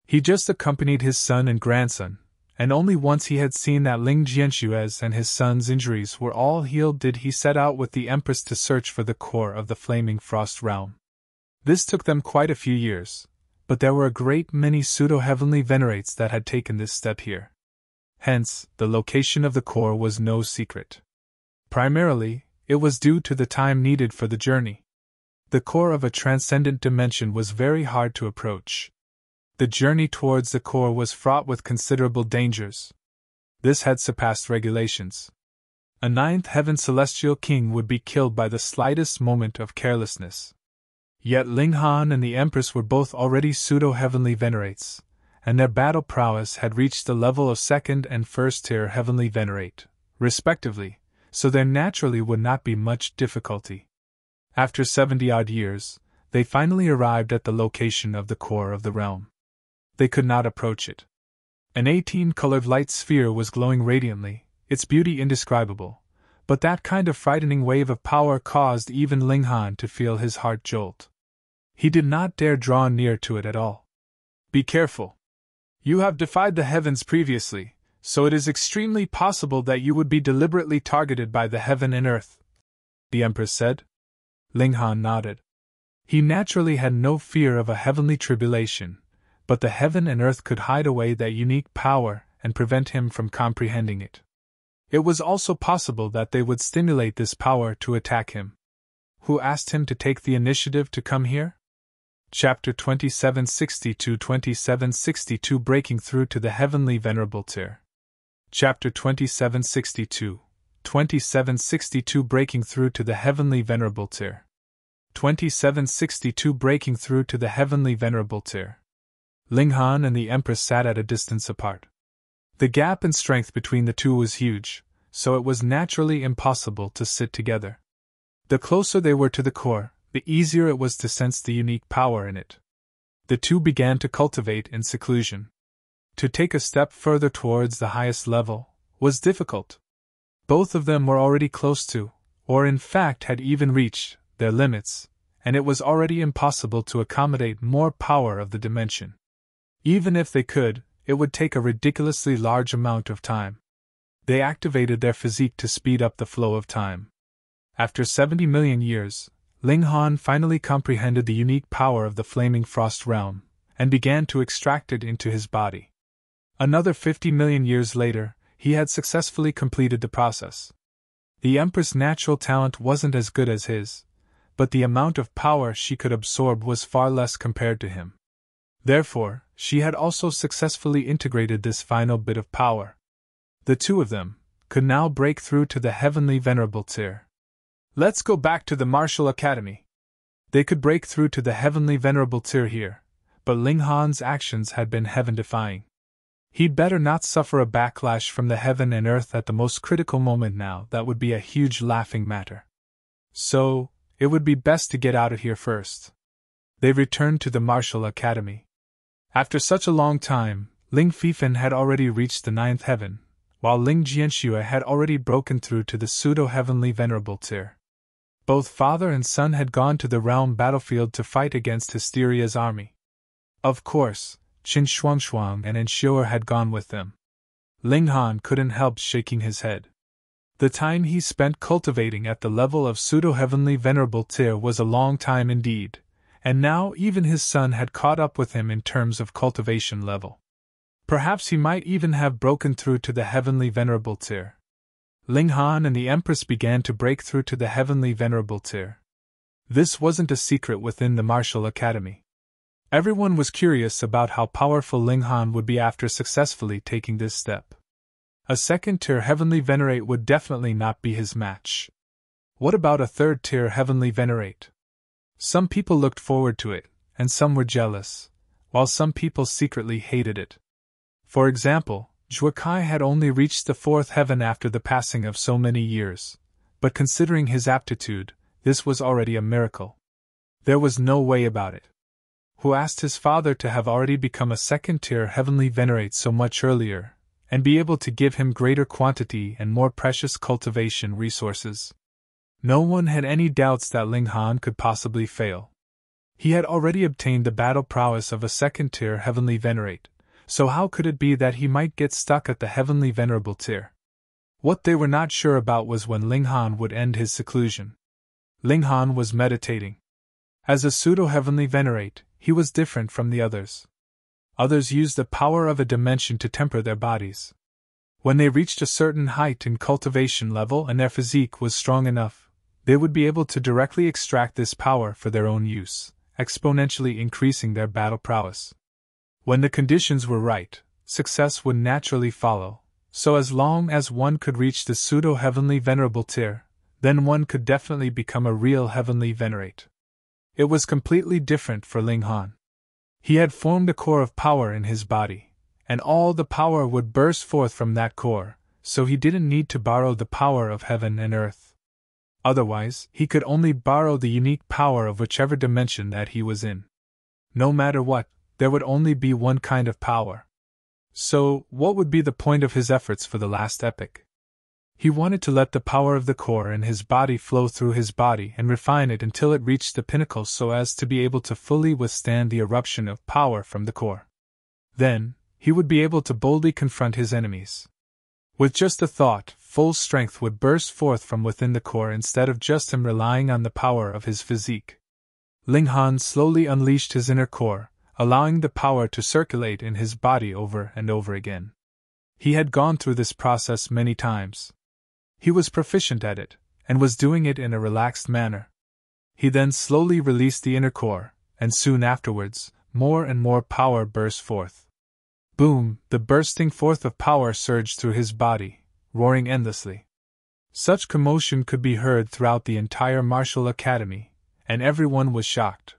He just accompanied his son and grandson, and only once he had seen that Ling Jianshui's and his son's injuries were all healed did he set out with the Empress to search for the core of the Flaming Frost Realm. This took them quite a few years, but there were a great many pseudo-heavenly venerates that had taken this step here. Hence, the location of the core was no secret. Primarily, it was due to the time needed for the journey. The core of a transcendent dimension was very hard to approach. The journey towards the core was fraught with considerable dangers. This had surpassed regulations. A ninth heaven celestial king would be killed by the slightest moment of carelessness. Yet Ling Han and the Empress were both already pseudo-heavenly venerates, and their battle prowess had reached the level of second and first-tier heavenly venerate, respectively, so there naturally would not be much difficulty. After 70-odd years, they finally arrived at the location of the core of the realm. They could not approach it. An 18-colored light sphere was glowing radiantly, its beauty indescribable, but that kind of frightening wave of power caused even Ling Han to feel his heart jolt. He did not dare draw near to it at all. Be careful. You have defied the heavens previously, so it is extremely possible that you would be deliberately targeted by the heaven and earth, the Empress said. Ling Han nodded. He naturally had no fear of a heavenly tribulation, but the heaven and earth could hide away that unique power and prevent him from comprehending it. It was also possible that they would stimulate this power to attack him. Who asked him to take the initiative to come here? Chapter 2762 Breaking Through to the Heavenly Venerable Tier. Chapter 2762 Breaking Through to the Heavenly Venerable Tier. 2762 Breaking Through to the Heavenly Venerable Tier. Ling Han and the Empress sat at a distance apart. The gap in strength between the two was huge, so it was naturally impossible to sit together. The closer they were to the core, the easier it was to sense the unique power in it. The two began to cultivate in seclusion. To take a step further towards the highest level was difficult. Both of them were already close to, or in fact had even reached, their limits, and it was already impossible to accommodate more power of the dimension. Even if they could, it would take a ridiculously large amount of time. They activated their physique to speed up the flow of time. After 70 million years, Ling Han finally comprehended the unique power of the flaming frost realm, and began to extract it into his body. Another 50 million years later, he had successfully completed the process. The Empress' natural talent wasn't as good as his, but the amount of power she could absorb was far less compared to him. Therefore, she had also successfully integrated this final bit of power. The two of them could now break through to the heavenly Venerable tier. Let's go back to the Martial Academy. They could break through to the heavenly Venerable tier here, but Ling Han's actions had been heaven-defying. He'd better not suffer a backlash from the heaven and earth at the most critical moment now. That would be a huge laughing matter. So, it would be best to get out of here first. They returned to the Martial Academy. After such a long time, Ling Fifan had already reached the 9th heaven, while Ling Jianxue had already broken through to the pseudo-heavenly Venerable tier. Both father and son had gone to the realm battlefield to fight against Hysteria's army. Of course, Qin Shuangshuang and Ensure had gone with them. Ling Han couldn't help shaking his head. The time he spent cultivating at the level of pseudo-heavenly Venerable tier was a long time indeed, and now even his son had caught up with him in terms of cultivation level. Perhaps he might even have broken through to the heavenly Venerable tier. Ling Han and the Empress began to break through to the heavenly Venerable tier. This wasn't a secret within the Martial Academy. Everyone was curious about how powerful Ling Han would be after successfully taking this step. A 2nd-tier Heavenly Venerate would definitely not be his match. What about a 3rd-tier Heavenly Venerate? Some people looked forward to it, and some were jealous, while some people secretly hated it. For example, Zhuai had only reached the 4th heaven after the passing of so many years, but considering his aptitude, this was already a miracle. There was no way about it. Who asked his father to have already become a 2nd-tier Heavenly Venerate so much earlier, and be able to give him greater quantity and more precious cultivation resources? No one had any doubts that Ling Han could possibly fail. He had already obtained the battle prowess of a 2nd-tier Heavenly Venerate, so how could it be that he might get stuck at the Heavenly Venerable tier? What they were not sure about was when Ling Han would end his seclusion. Ling Han was meditating. As a pseudo-heavenly Venerate, he was different from the others. Others used the power of a dimension to temper their bodies. When they reached a certain height in cultivation level and their physique was strong enough, they would be able to directly extract this power for their own use, exponentially increasing their battle prowess. When the conditions were right, success would naturally follow, so as long as one could reach the pseudo-heavenly Venerable tier, then one could definitely become a real Heavenly Venerate. It was completely different for Ling Han. He had formed a core of power in his body, and all the power would burst forth from that core, so he didn't need to borrow the power of heaven and earth. Otherwise, he could only borrow the unique power of whichever dimension that he was in. No matter what, there would only be one kind of power. So, what would be the point of his efforts for the last epoch? He wanted to let the power of the core in his body flow through his body and refine it until it reached the pinnacle so as to be able to fully withstand the eruption of power from the core. Then, he would be able to boldly confront his enemies. With just a thought, full strength would burst forth from within the core instead of just him relying on the power of his physique. Ling Han slowly unleashed his inner core, allowing the power to circulate in his body over and over again. He had gone through this process many times. He was proficient at it, and was doing it in a relaxed manner. He then slowly released the inner core, and soon afterwards, more and more power burst forth. Boom! The bursting forth of power surged through his body, roaring endlessly. Such commotion could be heard throughout the entire Martial Academy, and everyone was shocked.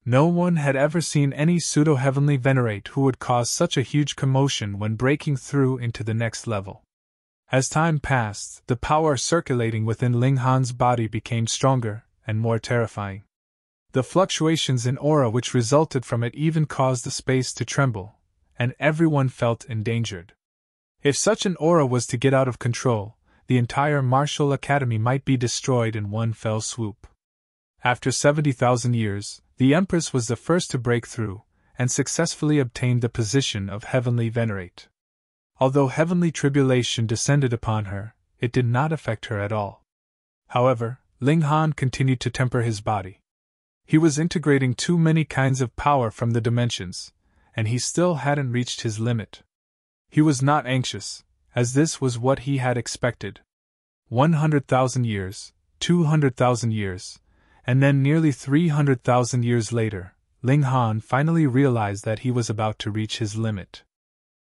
No one had ever seen any pseudo-heavenly Venerate who would cause such a huge commotion when breaking through into the next level. As time passed, the power circulating within Ling Han's body became stronger and more terrifying. The fluctuations in aura which resulted from it even caused the space to tremble, and everyone felt endangered. If such an aura was to get out of control, the entire martial academy might be destroyed in one fell swoop. After 70,000 years, the Empress was the first to break through, and successfully obtained the position of Heavenly Venerate. Although heavenly tribulation descended upon her, it did not affect her at all. However, Ling Han continued to temper his body. He was integrating too many kinds of power from the dimensions, and he still hadn't reached his limit. He was not anxious, as this was what he had expected. 100,000 years, 200,000 years, and then nearly 300,000 years later, Ling Han finally realized that he was about to reach his limit.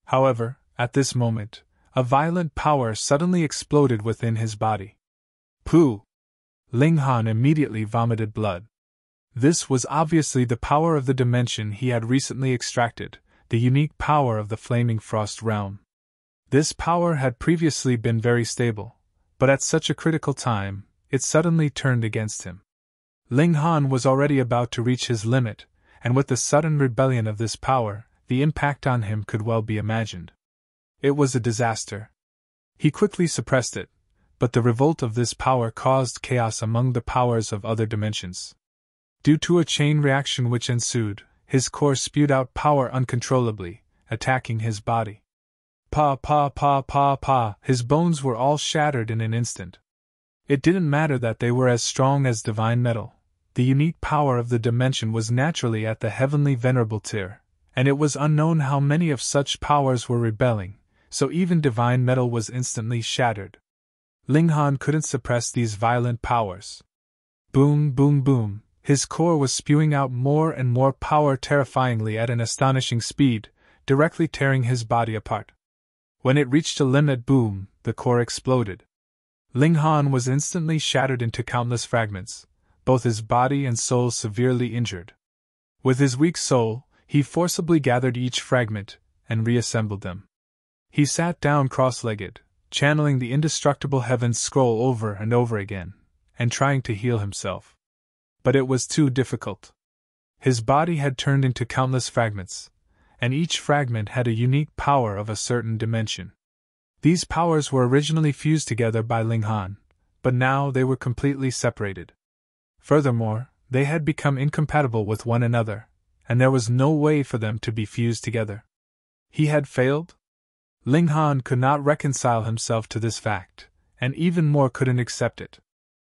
However, at this moment, a violent power suddenly exploded within his body. Pooh! Ling Han immediately vomited blood. This was obviously the power of the dimension he had recently extracted, the unique power of the Flaming Frost realm. This power had previously been very stable, but at such a critical time, it suddenly turned against him. Ling Han was already about to reach his limit, and with the sudden rebellion of this power, the impact on him could well be imagined. It was a disaster. He quickly suppressed it, but the revolt of this power caused chaos among the powers of other dimensions. Due to a chain reaction which ensued, his core spewed out power uncontrollably, attacking his body. Pa pa pa pa pa, his bones were all shattered in an instant. It didn't matter that they were as strong as divine metal. The unique power of the dimension was naturally at the heavenly venerable tier, and it was unknown how many of such powers were rebelling, so even divine metal was instantly shattered. Ling Han couldn't suppress these violent powers. Boom, boom, boom, his core was spewing out more and more power terrifyingly at an astonishing speed, directly tearing his body apart. When it reached a limit, boom, the core exploded. Ling Han was instantly shattered into countless fragments, both his body and soul severely injured. With his weak soul, he forcibly gathered each fragment and reassembled them. He sat down cross-legged, channeling the indestructible heavens scroll over and over again, and trying to heal himself. But it was too difficult. His body had turned into countless fragments, and each fragment had a unique power of a certain dimension. These powers were originally fused together by Ling Han, but now they were completely separated. Furthermore, they had become incompatible with one another, and there was no way for them to be fused together. He had failed? Ling Han could not reconcile himself to this fact, and even more couldn't accept it.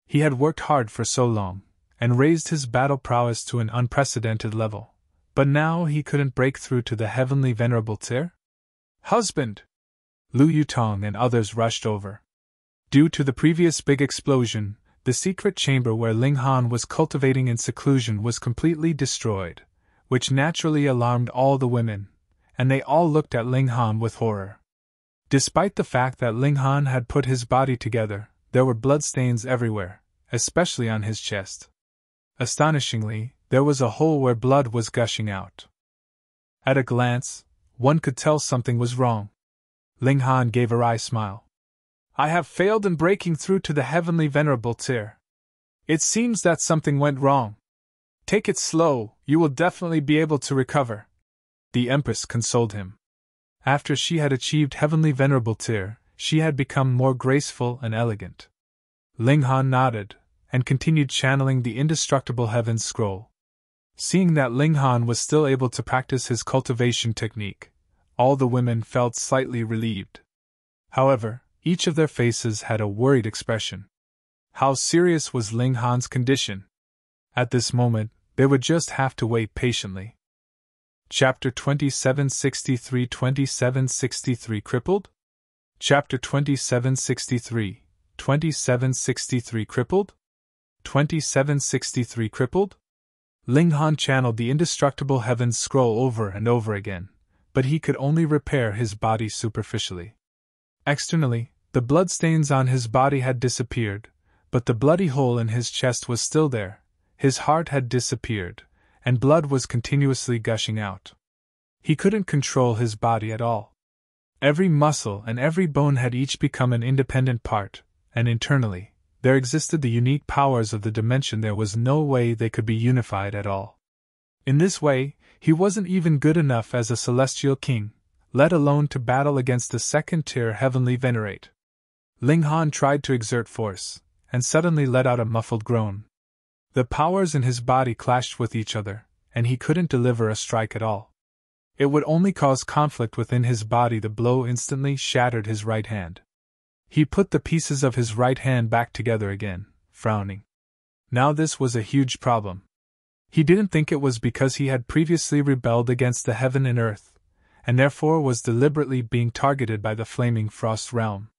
He had worked hard for so long, and raised his battle prowess to an unprecedented level, but now he couldn't break through to the heavenly venerable tier? Husband! Lu Yutong and others rushed over. Due to the previous big explosion, the secret chamber where Ling Han was cultivating in seclusion was completely destroyed, which naturally alarmed all the women, and they all looked at Ling Han with horror. Despite the fact that Ling Han had put his body together, there were bloodstains everywhere, especially on his chest. Astonishingly, there was a hole where blood was gushing out. At a glance, one could tell something was wrong. Ling Han gave a wry smile. I have failed in breaking through to the heavenly venerable tier. It seems that something went wrong. Take it slow, you will definitely be able to recover. The Empress consoled him. After she had achieved heavenly venerable tier, she had become more graceful and elegant. Ling Han nodded, and continued channeling the indestructible heavens scroll. Seeing that Ling Han was still able to practice his cultivation technique, all the women felt slightly relieved. However, each of their faces had a worried expression. How serious was Ling Han's condition? At this moment, they would just have to wait patiently. Chapter 2763 Crippled? Chapter 2763 Crippled? 2763 Crippled? Ling Han channeled the indestructible heavens scroll over and over again, but he could only repair his body superficially. Externally, the bloodstains on his body had disappeared, but the bloody hole in his chest was still there. His heart had disappeared, and blood was continuously gushing out. He couldn't control his body at all. Every muscle and every bone had each become an independent part, and internally, there existed the unique powers of the dimension. There was no way they could be unified at all. In this way, He wasn't even good enough as a celestial king, let alone to battle against a second-tier heavenly Venerate. Ling Han tried to exert force, and suddenly let out a muffled groan. The powers in his body clashed with each other, and he couldn't deliver a strike at all. It would only cause conflict within his body. The blow instantly shattered his right hand. He put the pieces of his right hand back together again, frowning. Now this was a huge problem. He didn't think it was because he had previously rebelled against the heaven and earth, and therefore was deliberately being targeted by the flaming frost realm.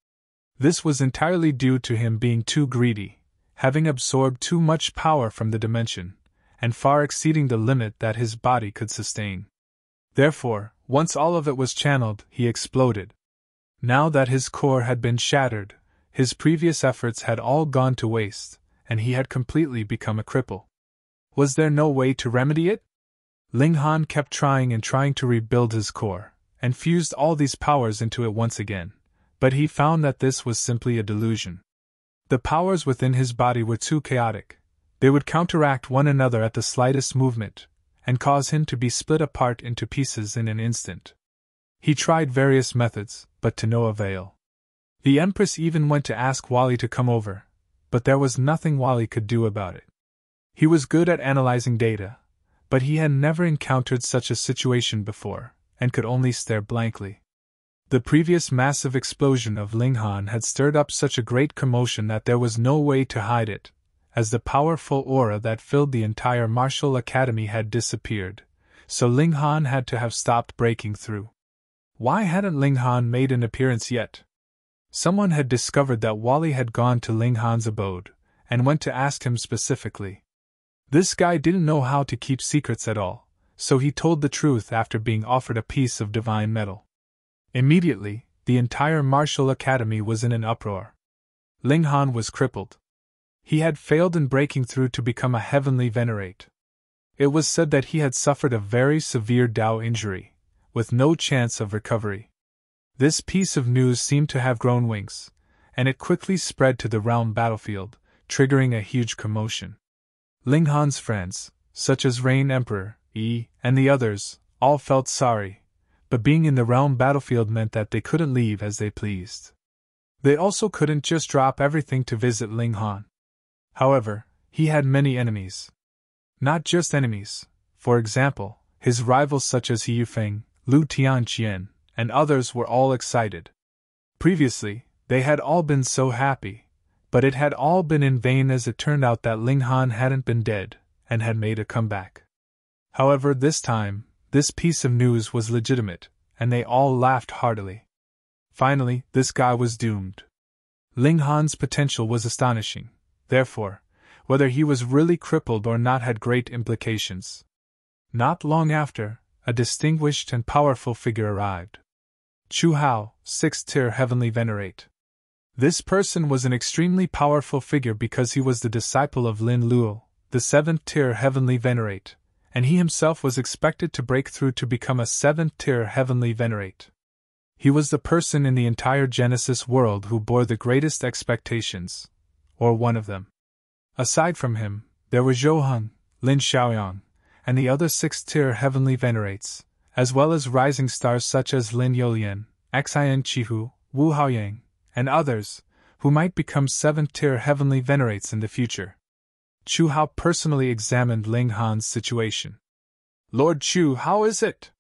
This was entirely due to him being too greedy, having absorbed too much power from the dimension, and far exceeding the limit that his body could sustain. Therefore, once all of it was channeled, he exploded. Now that his core had been shattered, his previous efforts had all gone to waste, and he had completely become a cripple. Was there no way to remedy it? Ling Han kept trying and trying to rebuild his core, and fused all these powers into it once again, but he found that this was simply a delusion. The powers within his body were too chaotic. They would counteract one another at the slightest movement, and cause him to be split apart into pieces in an instant. He tried various methods, but to no avail. The Empress even went to ask Wally to come over, but there was nothing Wally could do about it. He was good at analyzing data, but he had never encountered such a situation before, and could only stare blankly. The previous massive explosion of Ling Han had stirred up such a great commotion that there was no way to hide it, as the powerful aura that filled the entire martial academy had disappeared, so Ling Han had to have stopped breaking through. Why hadn't Ling Han made an appearance yet? Someone had discovered that Wally had gone to Ling Han's abode, and went to ask him specifically. This guy didn't know how to keep secrets at all, so he told the truth after being offered a piece of divine metal. Immediately, the entire martial academy was in an uproar. Ling Han was crippled. He had failed in breaking through to become a heavenly Venerate. It was said that he had suffered a very severe Dao injury, with no chance of recovery. This piece of news seemed to have grown wings, and it quickly spread to the realm battlefield, triggering a huge commotion. Ling Han's friends, such as Rain Emperor, Yi, and the others, all felt sorry, but being in the realm battlefield meant that they couldn't leave as they pleased. They also couldn't just drop everything to visit Ling Han. However, he had many enemies. Not just enemies, for example, his rivals such as He Yufeng, Lu Tianqian, and others were all excited. Previously, they had all been so happy, but it had all been in vain as it turned out that Ling Han hadn't been dead, and had made a comeback. However, this time, this piece of news was legitimate, and they all laughed heartily. Finally, this guy was doomed. Ling Han's potential was astonishing. Therefore, whether he was really crippled or not had great implications. Not long after, a distinguished and powerful figure arrived. Chu Hao, 6th-tier heavenly Venerate. This person was an extremely powerful figure because he was the disciple of Lin Luo, the 7th-tier heavenly Venerate, and he himself was expected to break through to become a 7th-tier heavenly Venerate. He was the person in the entire Genesis world who bore the greatest expectations, or one of them. Aside from him, there were Zhou Heng, Lin Xiaoyang, and the other 6th-tier heavenly Venerates, as well as rising stars such as Lin Youlian, Xian Qihu, Wu Haoyang, and others, who might become 7th-tier heavenly Venerates in the future. Chu Hao personally examined Ling Han's situation. "Lord Chu, how is it?"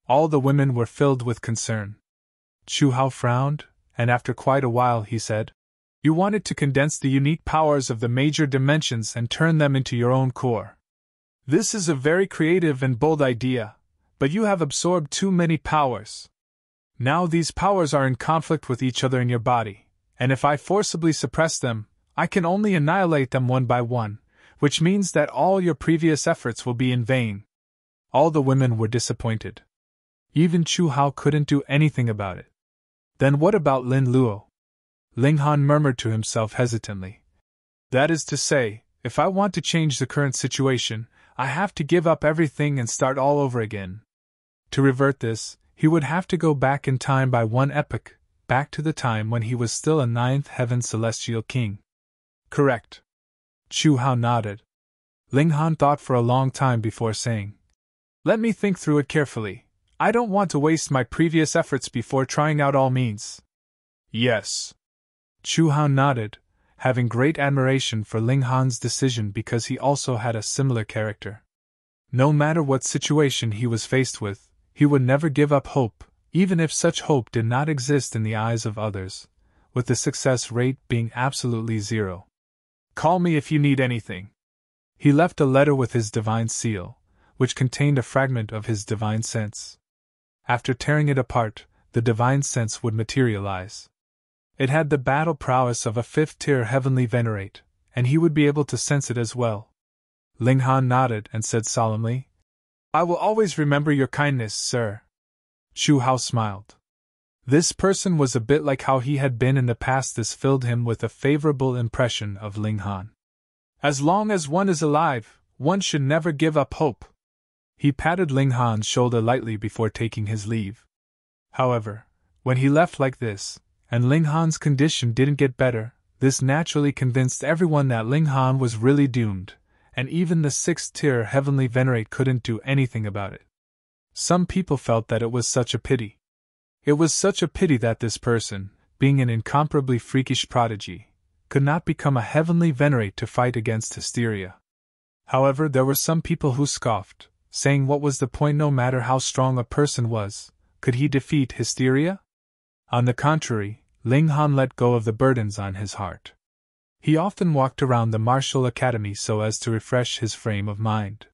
All the women were filled with concern. Chu Hao frowned, and after quite a while he said, "You wanted to condense the unique powers of the major dimensions and turn them into your own core. This is a very creative and bold idea, but you have absorbed too many powers. Now these powers are in conflict with each other in your body, and if I forcibly suppress them, I can only annihilate them one by one, which means that all your previous efforts will be in vain." All the women were disappointed. Even Chu Hao couldn't do anything about it. Then what about Lin Luo? Ling Han murmured to himself hesitantly. "That is to say, if I want to change the current situation, I have to give up everything and start all over again. To revert this, he would have to go back in time by one epoch, back to the time when he was still a 9th heaven celestial king." "Correct." Chu Hao nodded. Ling Han thought for a long time before saying, Let me think through it carefully. I don't want to waste my previous efforts before trying out all means. Yes. Chu Han nodded, having great admiration for Ling Han's decision because he also had a similar character. No matter what situation he was faced with, he would never give up hope, even if such hope did not exist in the eyes of others, with the success rate being absolutely zero. Call me if you need anything. He left a letter with his divine seal, which contained a fragment of his divine sense. After tearing it apart, the divine sense would materialize. It had the battle prowess of a 5th-tier heavenly Venerate, and he would be able to sense it as well. Ling Han nodded and said solemnly, I will always remember your kindness, sir. Chu Hao smiled. This person was a bit like how he had been in the past. This filled him with a favorable impression of Ling Han. As long as one is alive, one should never give up hope. He patted Ling Han's shoulder lightly before taking his leave. However, when he left like this, and Ling Han's condition didn't get better, this naturally convinced everyone that Ling Han was really doomed, and even the 6th-tier heavenly Venerate couldn't do anything about it. Some people felt that it was such a pity. It was such a pity that this person, being an incomparably freakish prodigy, could not become a heavenly Venerate to fight against hysteria. However, there were some people who scoffed, saying what was the point? No matter how strong a person was, could he defeat hysteria? On the contrary, Ling Han let go of the burdens on his heart. He often walked around the martial academy so as to refresh his frame of mind.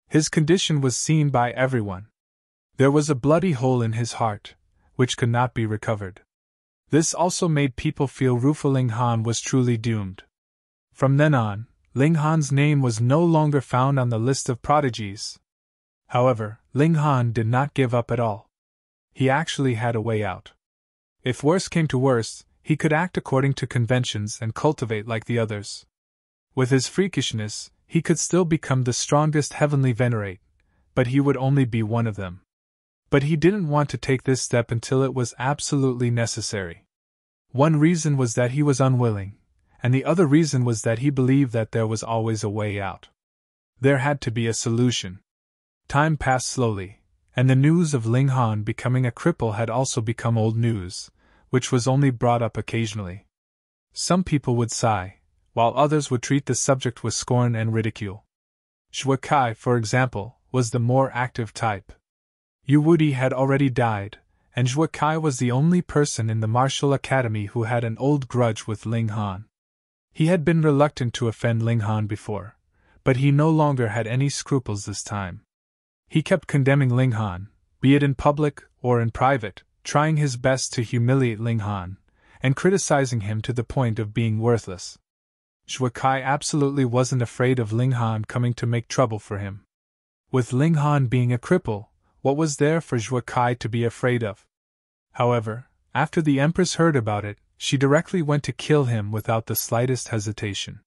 His condition was seen by everyone. There was a bloody hole in his heart, which could not be recovered. This also made people feel Ling Han was truly doomed. From then on, Ling Han's name was no longer found on the list of prodigies. However, Ling Han did not give up at all. He actually had a way out. If worse came to worse, he could act according to conventions and cultivate like the others. With his freakishness, he could still become the strongest heavenly Venerate, but he would only be one of them. But he didn't want to take this step until it was absolutely necessary. One reason was that he was unwilling, and the other reason was that he believed that there was always a way out. There had to be a solution. Time passed slowly, and the news of Ling Han becoming a cripple had also become old news, which was only brought up occasionally. Some people would sigh, while others would treat the subject with scorn and ridicule. Huai, for example, was the more active type. Yu Wudi had already died, and Huai was the only person in the martial academy who had an old grudge with Ling Han. He had been reluctant to offend Ling Han before, but he no longer had any scruples this time. He kept condemning Ling Han, be it in public or in private, trying his best to humiliate Ling Han, and criticizing him to the point of being worthless. Huai absolutely wasn't afraid of Ling Han coming to make trouble for him. With Ling Han being a cripple, what was there for Huai to be afraid of? However, after the Empress heard about it, she directly went to kill him without the slightest hesitation.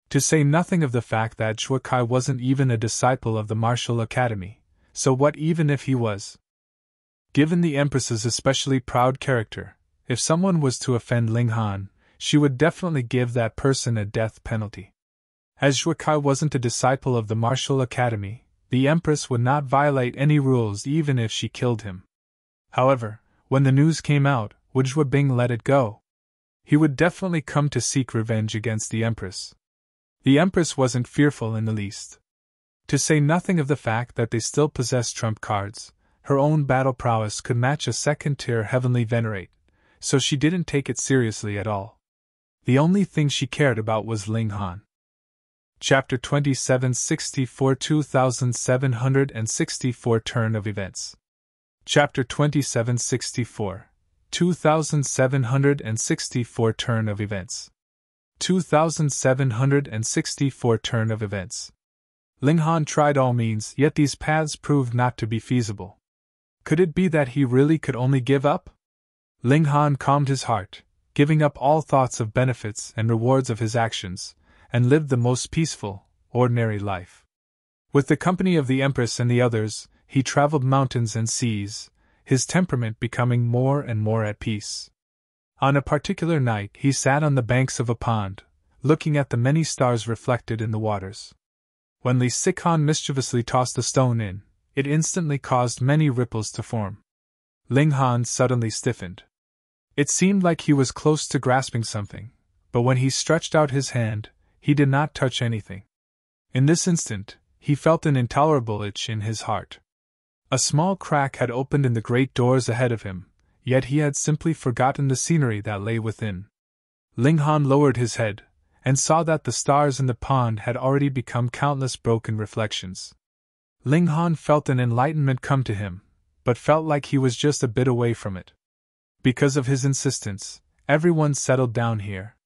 To say nothing of the fact that Huai wasn't even a disciple of the martial academy, so what even if he was? Given the Empress's especially proud character, if someone was to offend Ling Han, she would definitely give that person a death penalty. As Huai wasn't a disciple of the martial academy, the Empress would not violate any rules even if she killed him. However, when the news came out, would Zhuo Bing let it go? He would definitely come to seek revenge against the Empress. The Empress wasn't fearful in the least. To say nothing of the fact that they still possessed trump cards, her own battle prowess could match a 2nd-tier heavenly Venerate, so she didn't take it seriously at all. The only thing she cared about was Ling Han. Chapter 2764 2764 Turn of Events. Chapter 2764 2764 Turn of Events. 2764 Turn of Events. Ling Han tried all means, yet these paths proved not to be feasible. Could it be that he really could only give up? Ling Han calmed his heart, giving up all thoughts of benefits and rewards of his actions, and lived the most peaceful, ordinary life. With the company of the Empress and the others, he traveled mountains and seas, his temperament becoming more and more at peace. On a particular night he sat on the banks of a pond, looking at the many stars reflected in the waters. When Li Sikhan mischievously tossed a stone in, it instantly caused many ripples to form. Ling Han suddenly stiffened. It seemed like he was close to grasping something, but when he stretched out his hand, he did not touch anything. In this instant, he felt an intolerable itch in his heart. A small crack had opened in the great doors ahead of him, yet he had simply forgotten the scenery that lay within. Ling Han lowered his head, and saw that the stars in the pond had already become countless broken reflections. Ling Han felt an enlightenment come to him, but felt like he was just a bit away from it. Because of his insistence, everyone settled down here.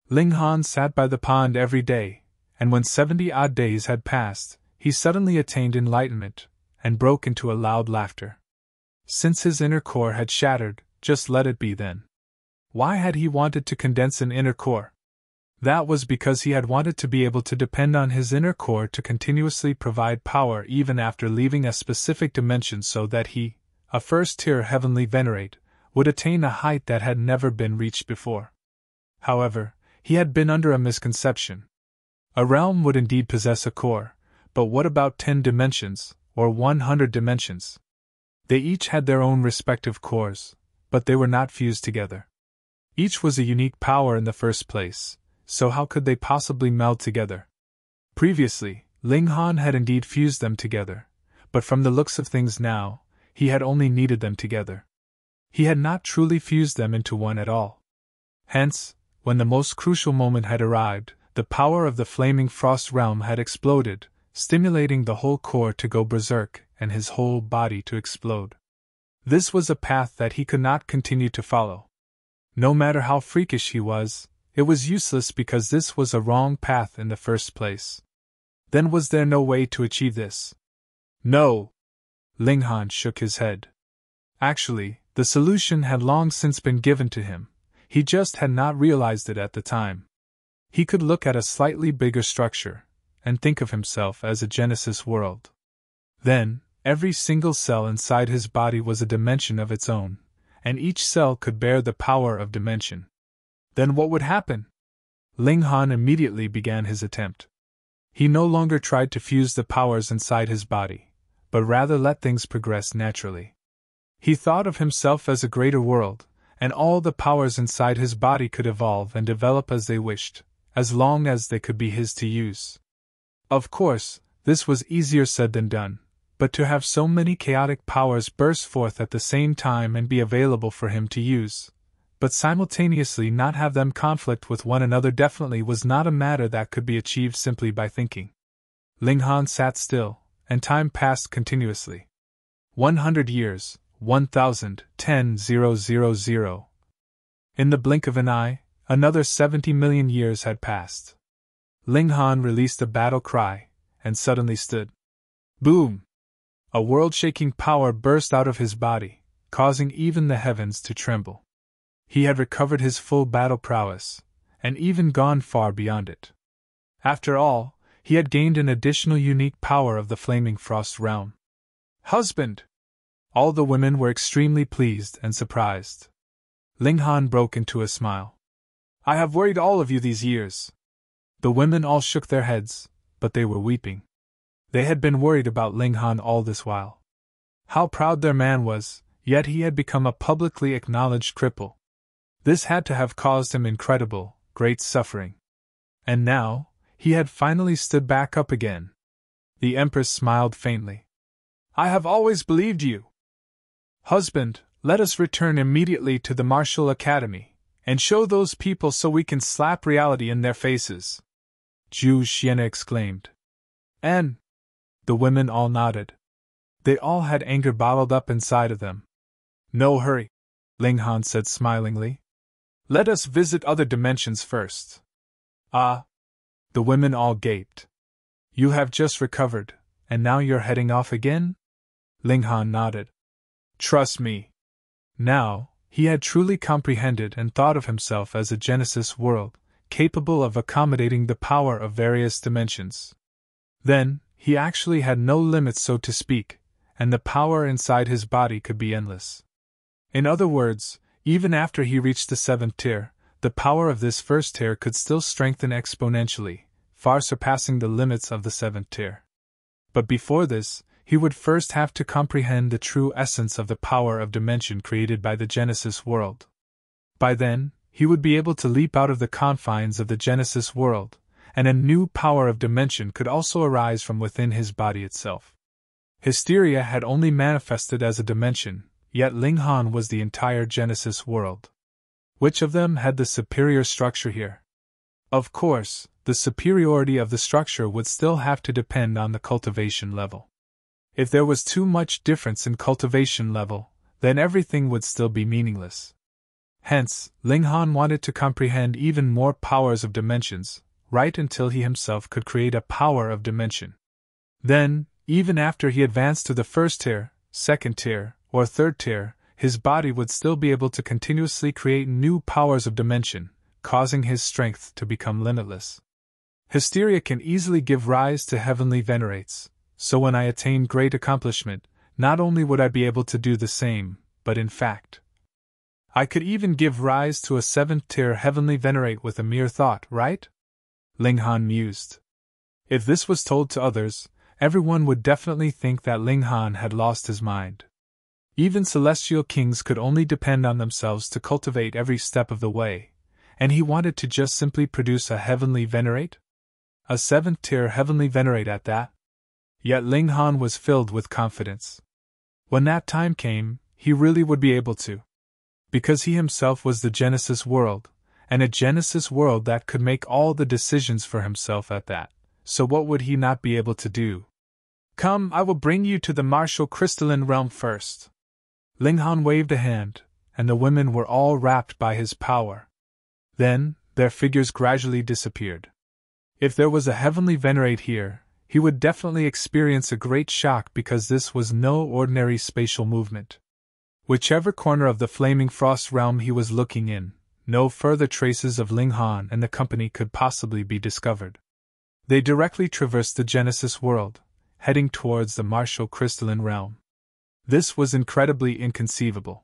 Ling Han sat by the pond every day, and when 70-odd days had passed, he suddenly attained enlightenment, and broke into a loud laughter. Since his inner core had shattered, just let it be then. Why had he wanted to condense an inner core? That was because he had wanted to be able to depend on his inner core to continuously provide power even after leaving a specific dimension, so that he, a first-tier heavenly Venerate, would attain a height that had never been reached before. However, he had been under a misconception. A realm would indeed possess a core, but what about 10 dimensions, or 100 dimensions? They each had their own respective cores, but they were not fused together. Each was a unique power in the first place, so how could they possibly meld together? Previously, Ling Han had indeed fused them together, but from the looks of things now, he had only kneaded them together. He had not truly fused them into one at all. Hence, when the most crucial moment had arrived, the power of the flaming frost realm had exploded, stimulating the whole core to go berserk and his whole body to explode. This was a path that he could not continue to follow. No matter how freakish he was, it was useless because this was a wrong path in the first place. Then was there no way to achieve this? No! Ling Han shook his head. Actually, the solution had long since been given to him, he just had not realized it at the time. He could look at a slightly bigger structure, and think of himself as a Genesis world. Then, every single cell inside his body was a dimension of its own, and each cell could bear the power of dimension. Then what would happen? Ling Han immediately began his attempt. He no longer tried to fuse the powers inside his body, but rather let things progress naturally. He thought of himself as a greater world, and all the powers inside his body could evolve and develop as they wished, as long as they could be his to use. Of course, this was easier said than done, but to have so many chaotic powers burst forth at the same time and be available for him to use, but simultaneously not have them conflict with one another, definitely was not a matter that could be achieved simply by thinking. Ling Han sat still, and time passed continuously. 100 years, 1000, 10,000. In the blink of an eye, another 70 million years had passed. Ling Han released a battle cry, and suddenly stood. Boom! A world-shaking power burst out of his body, causing even the heavens to tremble. He had recovered his full battle prowess, and even gone far beyond it. After all, he had gained an additional unique power of the flaming frost realm. Husband! All the women were extremely pleased and surprised. Ling Han broke into a smile. I have worried all of you these years. The women all shook their heads, but they were weeping. They had been worried about Ling Han all this while. How proud their man was, yet he had become a publicly acknowledged cripple. This had to have caused him incredible, great suffering. And now, he had finally stood back up again. The Empress smiled faintly. I have always believed you. Husband, let us return immediately to the Martial Academy, and show those people so we can slap reality in their faces. Zhu Xian exclaimed. And the women all nodded. They all had anger bottled up inside of them. No hurry, Ling Han said smilingly. Let us visit other dimensions first. Ah! The women all gaped. You have just recovered, and now you're heading off again? Ling Han nodded. Trust me. Now, he had truly comprehended and thought of himself as a Genesis world, capable of accommodating the power of various dimensions. Then, he actually had no limits, so to speak, and the power inside his body could be endless. In other words, even after he reached the 7th tier, the power of this first tier could still strengthen exponentially, far surpassing the limits of the 7th tier. But before this, he would first have to comprehend the true essence of the power of dimension created by the Genesis world. By then, he would be able to leap out of the confines of the Genesis world, and a new power of dimension could also arise from within his body itself. Hysteria had only manifested as a dimension, yet Ling Han was the entire Genesis world. Which of them had the superior structure here? Of course, the superiority of the structure would still have to depend on the cultivation level. If there was too much difference in cultivation level, then everything would still be meaningless. Hence, Ling Han wanted to comprehend even more powers of dimensions, right until he himself could create a power of dimension. Then, even after he advanced to the first tier, second tier, or third tier, his body would still be able to continuously create new powers of dimension, causing his strength to become limitless. Hysteria can easily give rise to heavenly venerates, so when I attain great accomplishment, not only would I be able to do the same, but in fact, I could even give rise to a 7th-tier heavenly venerate with a mere thought, right? Ling Han mused. If this was told to others, everyone would definitely think that Ling Han had lost his mind. Even celestial kings could only depend on themselves to cultivate every step of the way, and he wanted to just simply produce a heavenly venerate? A 7th-tier heavenly venerate at that? Yet Ling Han was filled with confidence. When that time came, he really would be able to. Because he himself was the Genesis world, and a Genesis world that could make all the decisions for himself at that, so what would he not be able to do? Come, I will bring you to the martial crystalline realm first. Ling Han waved a hand, and the women were all wrapped by his power. Then, their figures gradually disappeared. If there was a heavenly venerate here, he would definitely experience a great shock because this was no ordinary spatial movement. Whichever corner of the flaming frost realm he was looking in, no further traces of Ling Han and the company could possibly be discovered. They directly traversed the Genesis world, heading towards the martial crystalline realm. This was incredibly inconceivable.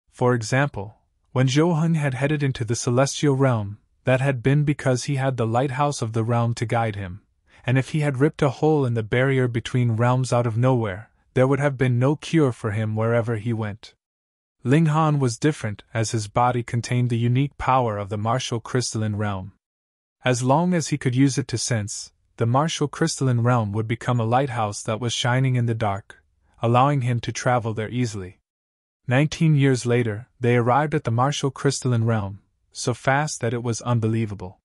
For example, when Zhou Heng had headed into the celestial realm, that had been because he had the lighthouse of the realm to guide him, and if he had ripped a hole in the barrier between realms out of nowhere, there would have been no cure for him wherever he went. Ling Han was different as his body contained the unique power of the martial crystalline realm. As long as he could use it to sense, the martial crystalline realm would become a lighthouse that was shining in the dark, allowing him to travel there easily. 19 years later, they arrived at the martial crystalline realm, so fast that it was unbelievable.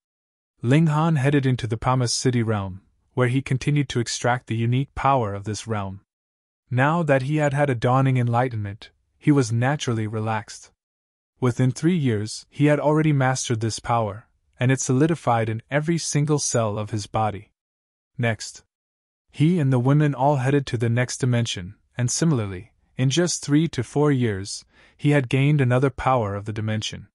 Ling Han headed into the Promised City realm, where he continued to extract the unique power of this realm. Now that he had had a dawning enlightenment, he was naturally relaxed. Within 3 years, he had already mastered this power, and it solidified in every single cell of his body. Next, he and the women all headed to the next dimension, and similarly, in just 3 to 4 years, he had gained another power of the dimension.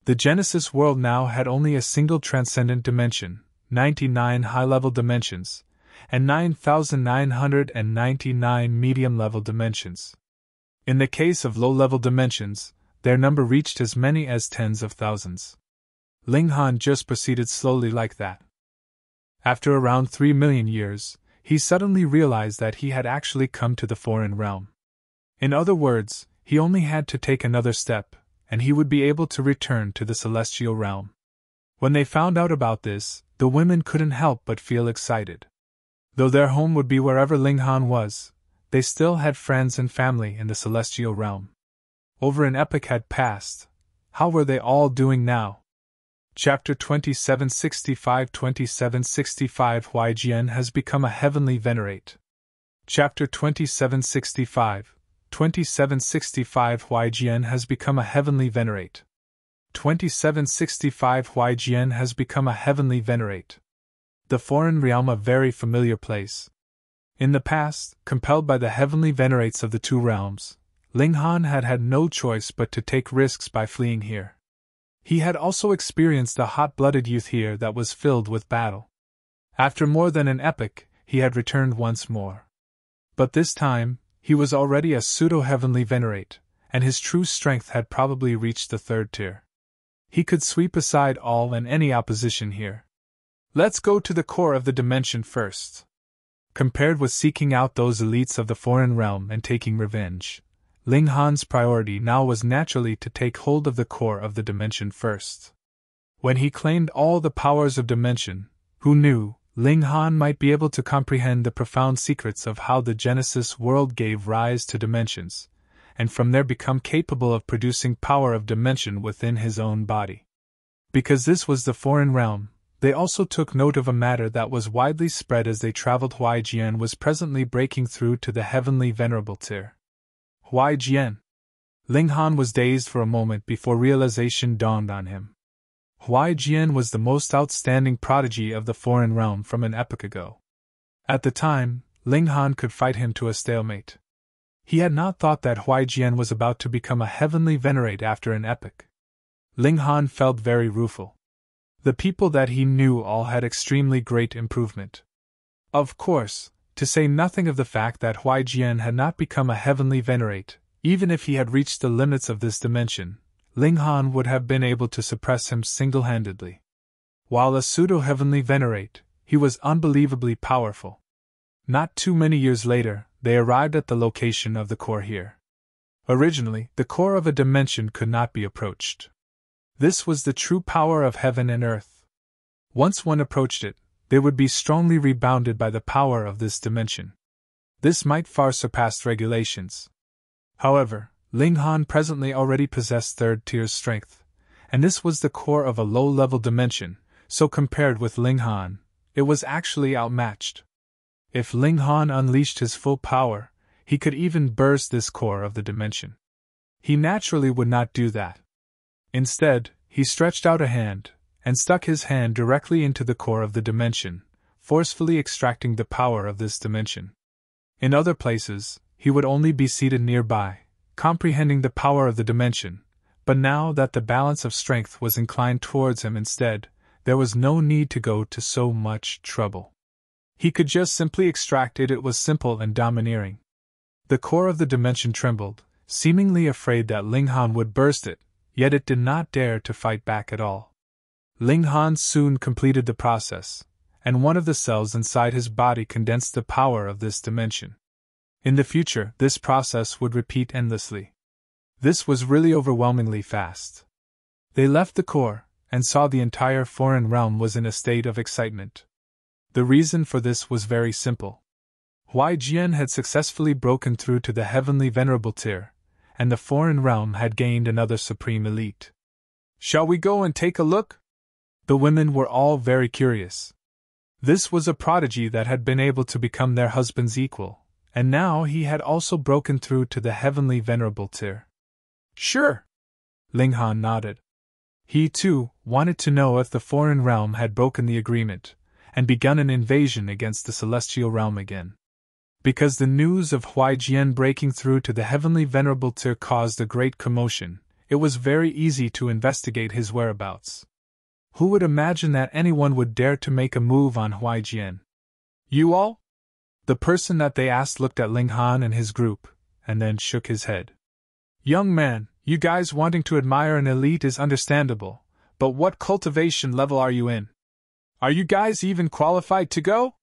The Genesis world now had only a single transcendent dimension, 99 high-level dimensions, and 9,999 medium-level dimensions. In the case of low-level dimensions, their number reached as many as tens of thousands. Ling Han just proceeded slowly like that. After around 3 million years, he suddenly realized that he had actually come to the foreign realm. In other words, he only had to take another step, and he would be able to return to the celestial realm. When they found out about this, the women couldn't help but feel excited. Though their home would be wherever Ling Han was, they still had friends and family in the celestial realm. Over an epoch had passed. How were they all doing now? Chapter 2765 2765 Huai Jian has become a heavenly venerate. Chapter 2765 2765 Huai Jian has become a heavenly venerate. 2765 Huai Jian has become a heavenly venerate. The foreign realm, a very familiar place. In the past, compelled by the heavenly venerates of the two realms, Ling Han had had no choice but to take risks by fleeing here. He had also experienced a hot-blooded youth here that was filled with battle. After more than an epoch, he had returned once more. But this time, he was already a pseudo-heavenly venerate, and his true strength had probably reached the 3rd tier. He could sweep aside all and any opposition here. Let's go to the core of the dimension first. Compared with seeking out those elites of the foreign realm and taking revenge, Ling Han's priority now was naturally to take hold of the core of the dimension first. When he claimed all the powers of dimension, who knew, Ling Han might be able to comprehend the profound secrets of how the Genesis world gave rise to dimensions, and from there become capable of producing power of dimension within his own body. Because this was the foreign realm, they also took note of a matter that was widely spread as they traveled. Huai Jian was presently breaking through to the heavenly Venerable tier. Huai Jian. Ling Han was dazed for a moment before realization dawned on him. Huai Jian was the most outstanding prodigy of the foreign realm from an epoch ago. At the time, Ling Han could fight him to a stalemate. He had not thought that Huai Jian was about to become a heavenly Venerate after an epoch. Ling Han felt very rueful. The people that he knew all had extremely great improvement. Of course, to say nothing of the fact that Huai Jian had not become a heavenly Venerate, even if he had reached the limits of this dimension, Ling Han would have been able to suppress him single-handedly. While a pseudo-heavenly Venerate, he was unbelievably powerful. Not too many years later, they arrived at the location of the core here. Originally, the core of a dimension could not be approached. This was the true power of heaven and earth. Once one approached it, they would be strongly rebounded by the power of this dimension. This might far surpass regulations. However, Ling Han presently already possessed third-tier strength, and this was the core of a low-level dimension, so compared with Ling Han, it was actually outmatched. If Ling Han unleashed his full power, he could even burst this core of the dimension. He naturally would not do that. Instead, he stretched out a hand, and stuck his hand directly into the core of the dimension, forcefully extracting the power of this dimension. In other places, he would only be seated nearby, comprehending the power of the dimension, but now that the balance of strength was inclined towards him instead, there was no need to go to so much trouble. He could just simply extract it. It was simple and domineering. The core of the dimension trembled, seemingly afraid that Ling Han would burst it, yet it did not dare to fight back at all. Ling Han soon completed the process, and one of the cells inside his body condensed the power of this dimension. In the future, this process would repeat endlessly. This was really overwhelmingly fast. They left the core, and saw the entire foreign realm was in a state of excitement. The reason for this was very simple. Huai Jian had successfully broken through to the heavenly Venerable tier, and the foreign realm had gained another supreme elite. Shall we go and take a look? The women were all very curious. This was a prodigy that had been able to become their husband's equal, and now he had also broken through to the heavenly Venerable tier. Sure. Ling Han nodded. He, too, wanted to know if the foreign realm had broken the agreement, and begun an invasion against the celestial realm again. Because the news of Huai Jian breaking through to the heavenly Venerable tier caused a great commotion, it was very easy to investigate his whereabouts. Who would imagine that anyone would dare to make a move on Huai Jian? You all? The person that they asked looked at Ling Han and his group, and then shook his head. Young man, you guys wanting to admire an elite is understandable, but what cultivation level are you in? Are you guys even qualified to go?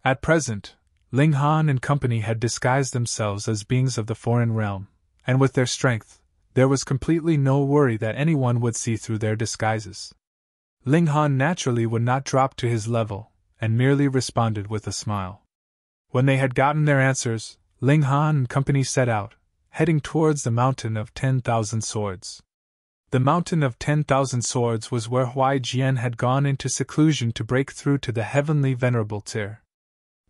At present, Ling Han and company had disguised themselves as beings of the foreign realm, and with their strength, there was completely no worry that anyone would see through their disguises. Ling Han naturally would not drop to his level, and merely responded with a smile. When they had gotten their answers, Ling Han and company set out, heading towards the Mountain of 10,000 Swords. The Mountain of 10,000 Swords was where Huai Jian had gone into seclusion to break through to the heavenly Venerable tier.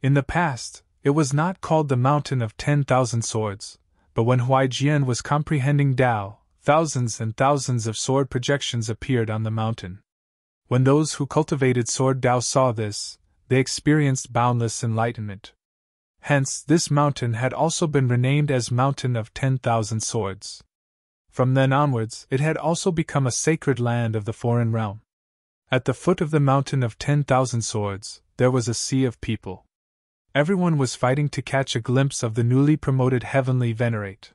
In the past, it was not called the Mountain of 10,000 Swords, but when Huai Jian was comprehending Tao, thousands and thousands of sword projections appeared on the mountain. When those who cultivated sword Tao saw this, they experienced boundless enlightenment. Hence, this mountain had also been renamed as Mountain of 10,000 Swords. From then onwards, it had also become a sacred land of the foreign realm. At the foot of the Mountain of 10,000 Swords, there was a sea of people. Everyone was fighting to catch a glimpse of the newly promoted heavenly Venerate.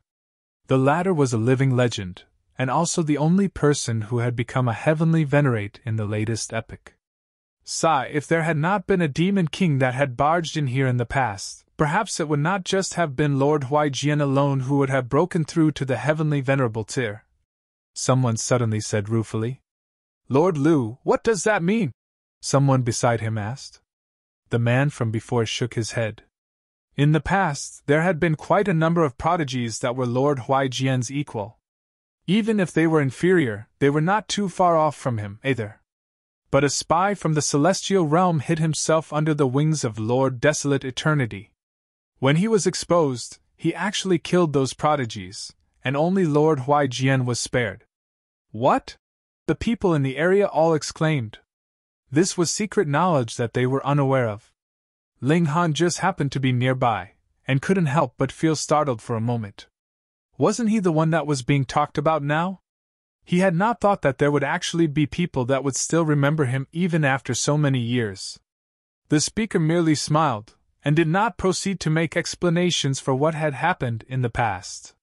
The latter was a living legend, and also the only person who had become a heavenly Venerate in the latest epoch. Sigh, if there had not been a demon king that had barged in here in the past, perhaps it would not just have been Lord Huai Jian alone who would have broken through to the heavenly Venerable tier. Someone suddenly said ruefully. Lord Lu, what does that mean? Someone beside him asked. The man from before shook his head. In the past, there had been quite a number of prodigies that were Lord Huai Jian's equal. Even if they were inferior, they were not too far off from him, either. But a spy from the celestial realm hid himself under the wings of Lord Desolate Eternity. When he was exposed, he actually killed those prodigies, and only Lord Huai Jian was spared. What? The people in the area all exclaimed. This was secret knowledge that they were unaware of. Ling Han just happened to be nearby, and couldn't help but feel startled for a moment. Wasn't he the one that was being talked about now? He had not thought that there would actually be people that would still remember him even after so many years. The speaker merely smiled, and did not proceed to make explanations for what had happened in the past.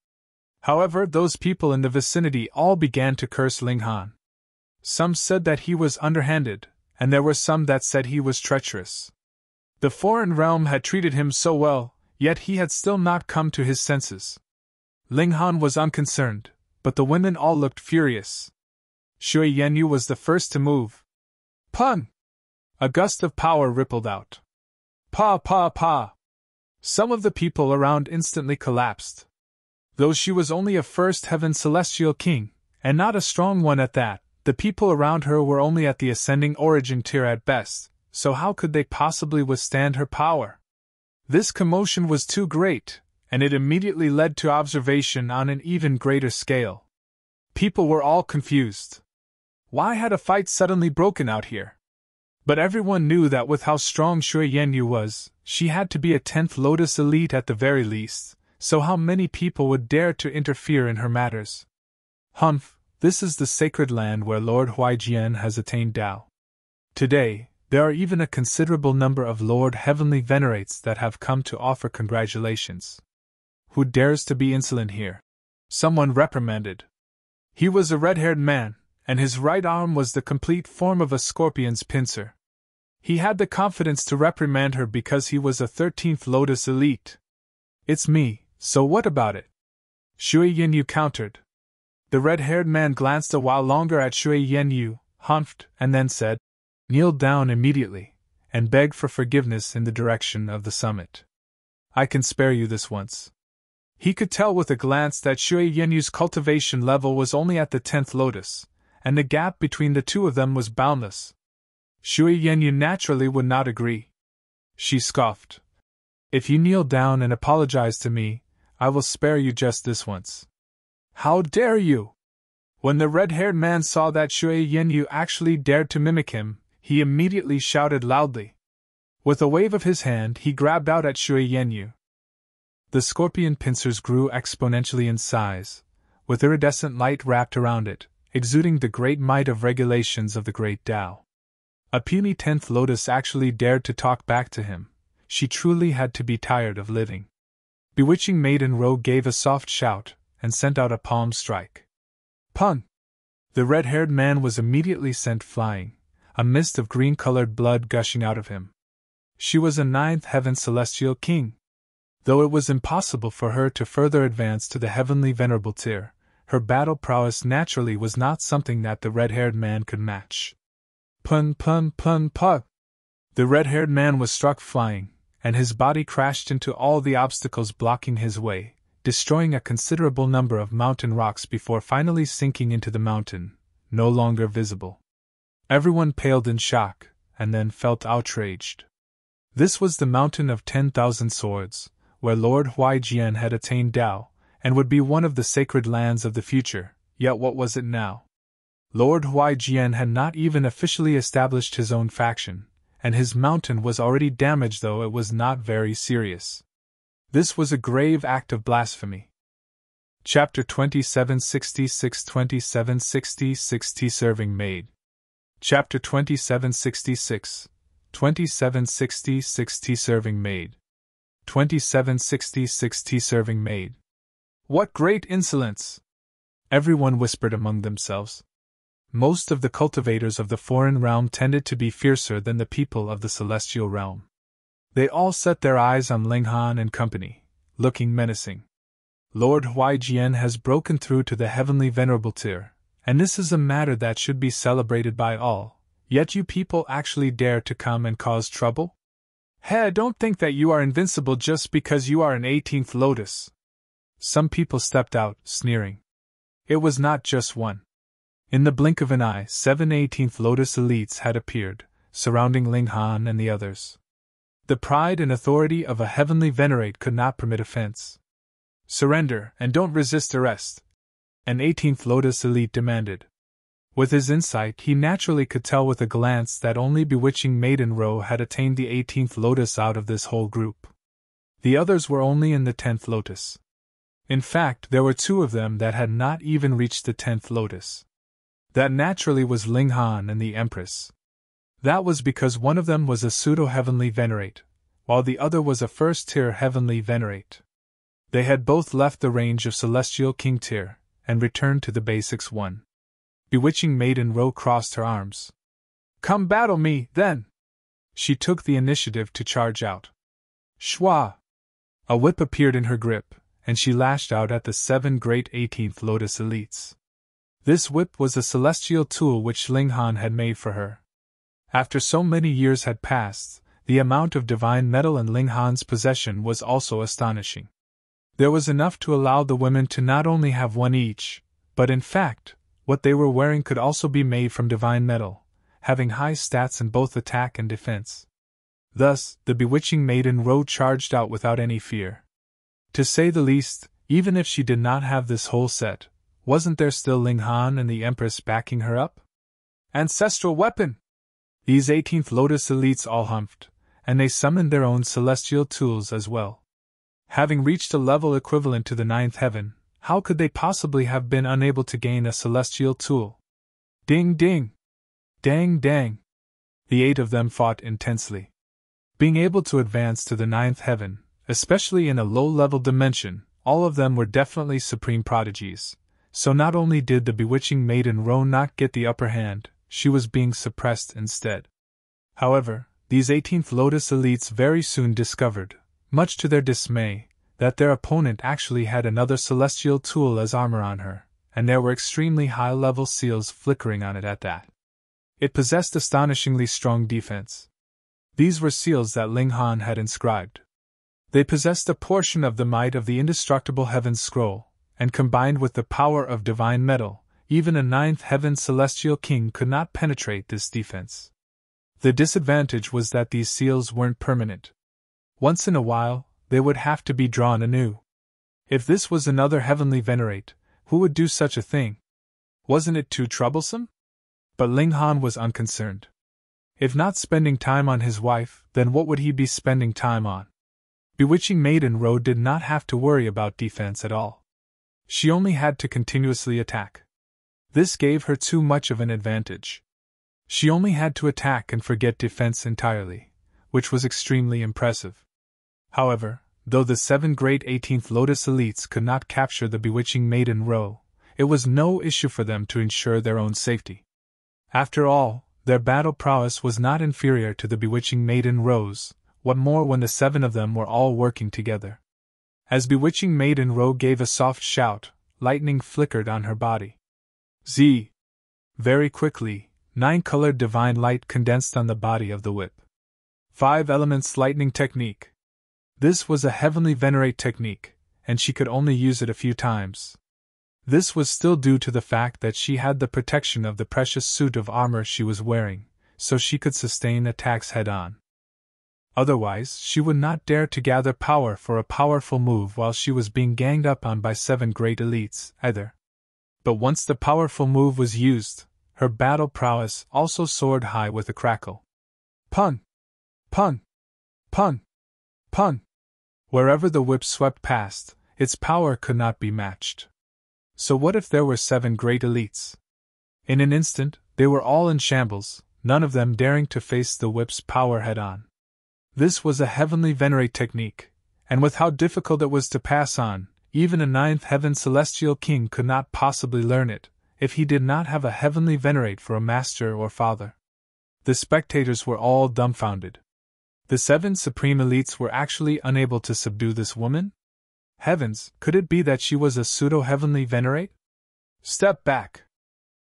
However, those people in the vicinity all began to curse Ling Han. Some said that he was underhanded, and there were some that said he was treacherous. The foreign realm had treated him so well, yet he had still not come to his senses. Ling Han was unconcerned, but the women all looked furious. Shui Yanyu was the first to move. Pun! A gust of power rippled out. Pa pa pa! Some of the people around instantly collapsed. Though she was only a first heaven celestial king, and not a strong one at that, the people around her were only at the ascending origin tier at best, so how could they possibly withstand her power? This commotion was too great, and it immediately led to observation on an even greater scale. People were all confused. Why had a fight suddenly broken out here? But everyone knew that with how strong Shui Yanyu was, she had to be a 10th Lotus elite at the very least, so how many people would dare to interfere in her matters? Humph, this is the sacred land where Lord Huai Jian has attained Tao. Today, there are even a considerable number of Lord Heavenly Venerates that have come to offer congratulations. Who dares to be insolent here? Someone reprimanded. He was a red-haired man, and his right arm was the complete form of a scorpion's pincer. He had the confidence to reprimand her because he was a 13th Lotus elite. It's me, so what about it? Shui Yanyu countered. The red-haired man glanced a while longer at Shui Yanyu, humphed, and then said, "Kneel down immediately, and beg for forgiveness in the direction of the summit. I can spare you this once." He could tell with a glance that Shui Yenyu's cultivation level was only at the 10th Lotus, and the gap between the two of them was boundless. Shui Yanyu naturally would not agree. She scoffed. "If you kneel down and apologize to me, I will spare you just this once." "How dare you!" When the red-haired man saw that Shui Yanyu actually dared to mimic him, he immediately shouted loudly. With a wave of his hand, he grabbed out at Shui Yanyu. The scorpion pincers grew exponentially in size, with iridescent light wrapped around it, exuding the great might of regulations of the great Tao. A puny 10th Lotus actually dared to talk back to him. She truly had to be tired of living. Bewitching Maiden Rogue gave a soft shout, and sent out a palm strike. Pun! The red-haired man was immediately sent flying, a mist of green-colored blood gushing out of him. She was a 9th heaven celestial king. Though it was impossible for her to further advance to the heavenly Venerable tier, her battle prowess naturally was not something that the red-haired man could match. Pun pun pun pun! The red-haired man was struck flying, and his body crashed into all the obstacles blocking his way, destroying a considerable number of mountain rocks before finally sinking into the mountain, no longer visible. Everyone paled in shock, and then felt outraged. This was the Mountain of 10,000 Swords, where Lord Huai Jian had attained Tao, and would be one of the sacred lands of the future, yet what was it now? Lord Huai Jian had not even officially established his own faction, and his mountain was already damaged, though it was not very serious. This was a grave act of blasphemy. Chapter 2766 2766 Tea Serving Maid. Chapter 2766 2766 Tea Serving Maid. 2766 Tea Serving Maid. What great insolence! Everyone whispered among themselves. most of the cultivators of the foreign realm tended to be fiercer than the people of the celestial realm. They all set their eyes on Ling Han and company, looking menacing. Lord Huai Jian has broken through to the heavenly venerable tier, and this is a matter that should be celebrated by all, yet you people actually dare to come and cause trouble? Hey, don't think that you are invincible just because you are an 18th lotus. Some people stepped out, sneering. It was not just one. In the blink of an eye, 7 18th lotus elites had appeared, surrounding Ling Han and the others. The pride and authority of a heavenly venerate could not permit offense. Surrender, and don't resist arrest, an 18th lotus elite demanded. With his insight, he naturally could tell with a glance that only bewitching Maiden Row had attained the 18th lotus out of this whole group. The others were only in the 10th lotus. In fact, there were 2 of them that had not even reached the 10th lotus. That naturally was Ling Han and the Empress. That was because one of them was a pseudo-heavenly venerate, while the other was a first-tier heavenly venerate. They had both left the range of celestial king tier, and returned to the basics 1. Bewitching Maiden Row crossed her arms. Come battle me, then! She took the initiative to charge out. Shwa! A whip appeared in her grip, and she lashed out at the 7 great 18th lotus elites. This whip was a celestial tool which Ling Han had made for her. After so many years had passed, the amount of divine metal in Ling Han's possession was also astonishing. There was enough to allow the women to not only have one each, but in fact, what they were wearing could also be made from divine metal, having high stats in both attack and defense. Thus, the bewitching Maiden Row charged out without any fear. To say the least, even if she did not have this whole set, wasn't there still Ling Han and the Empress backing her up? Ancestral weapon! These 18th lotus elites all humphed, and they summoned their own celestial tools as well. Having reached a level equivalent to the 9th heaven, how could they possibly have been unable to gain a celestial tool? Ding ding! Dang dang! The 8 of them fought intensely. Being able to advance to the 9th heaven, especially in a low-level dimension, all of them were definitely supreme prodigies. So not only did the bewitching Maiden Row not get the upper hand, she was being suppressed instead. However, these 18th lotus elites very soon discovered, much to their dismay, that their opponent actually had another celestial tool as armor on her, and there were extremely high-level seals flickering on it at that. It possessed astonishingly strong defense. These were seals that Ling Han had inscribed. They possessed a portion of the might of the indestructible Heaven's Scroll, and combined with the power of divine metal, even a 9th heaven celestial king could not penetrate this defense. The disadvantage was that these seals weren't permanent. Once in a while, they would have to be drawn anew. If this was another heavenly venerate, who would do such a thing? Wasn't it too troublesome? But Ling Han was unconcerned. If not spending time on his wife, then what would he be spending time on? Bewitching Maiden Row did not have to worry about defense at all. She only had to continuously attack. This gave her too much of an advantage. She only had to attack and forget defense entirely, which was extremely impressive. However, though the 7 great 18th lotus elites could not capture the bewitching Maiden Row, it was no issue for them to ensure their own safety. After all, their battle prowess was not inferior to the bewitching Maiden Row's, what more when the 7 of them were all working together. As bewitching Maiden Row gave a soft shout, lightning flickered on her body. Z! Very quickly, 9-colored divine light condensed on the body of the whip. 5 elements lightning technique. This was a heavenly venerate technique, and she could only use it a few times. This was still due to the fact that she had the protection of the precious suit of armor she was wearing, so she could sustain attacks head-on. Otherwise, she would not dare to gather power for a powerful move while she was being ganged up on by 7 great elites, either. But once the powerful move was used, her battle prowess also soared high with a crackle. Pun! Pun! Pun! Pun! Wherever the whip swept past, its power could not be matched. So what if there were 7 great elites? In an instant, they were all in shambles, none of them daring to face the whip's power head-on. This was a heavenly venerate technique, and with how difficult it was to pass on, even a 9th heaven celestial king could not possibly learn it, if he did not have a heavenly Venerate for a master or father. The spectators were all dumbfounded. The 7 supreme elites were actually unable to subdue this woman? Heavens, could it be that she was a pseudo-heavenly Venerate? Step back!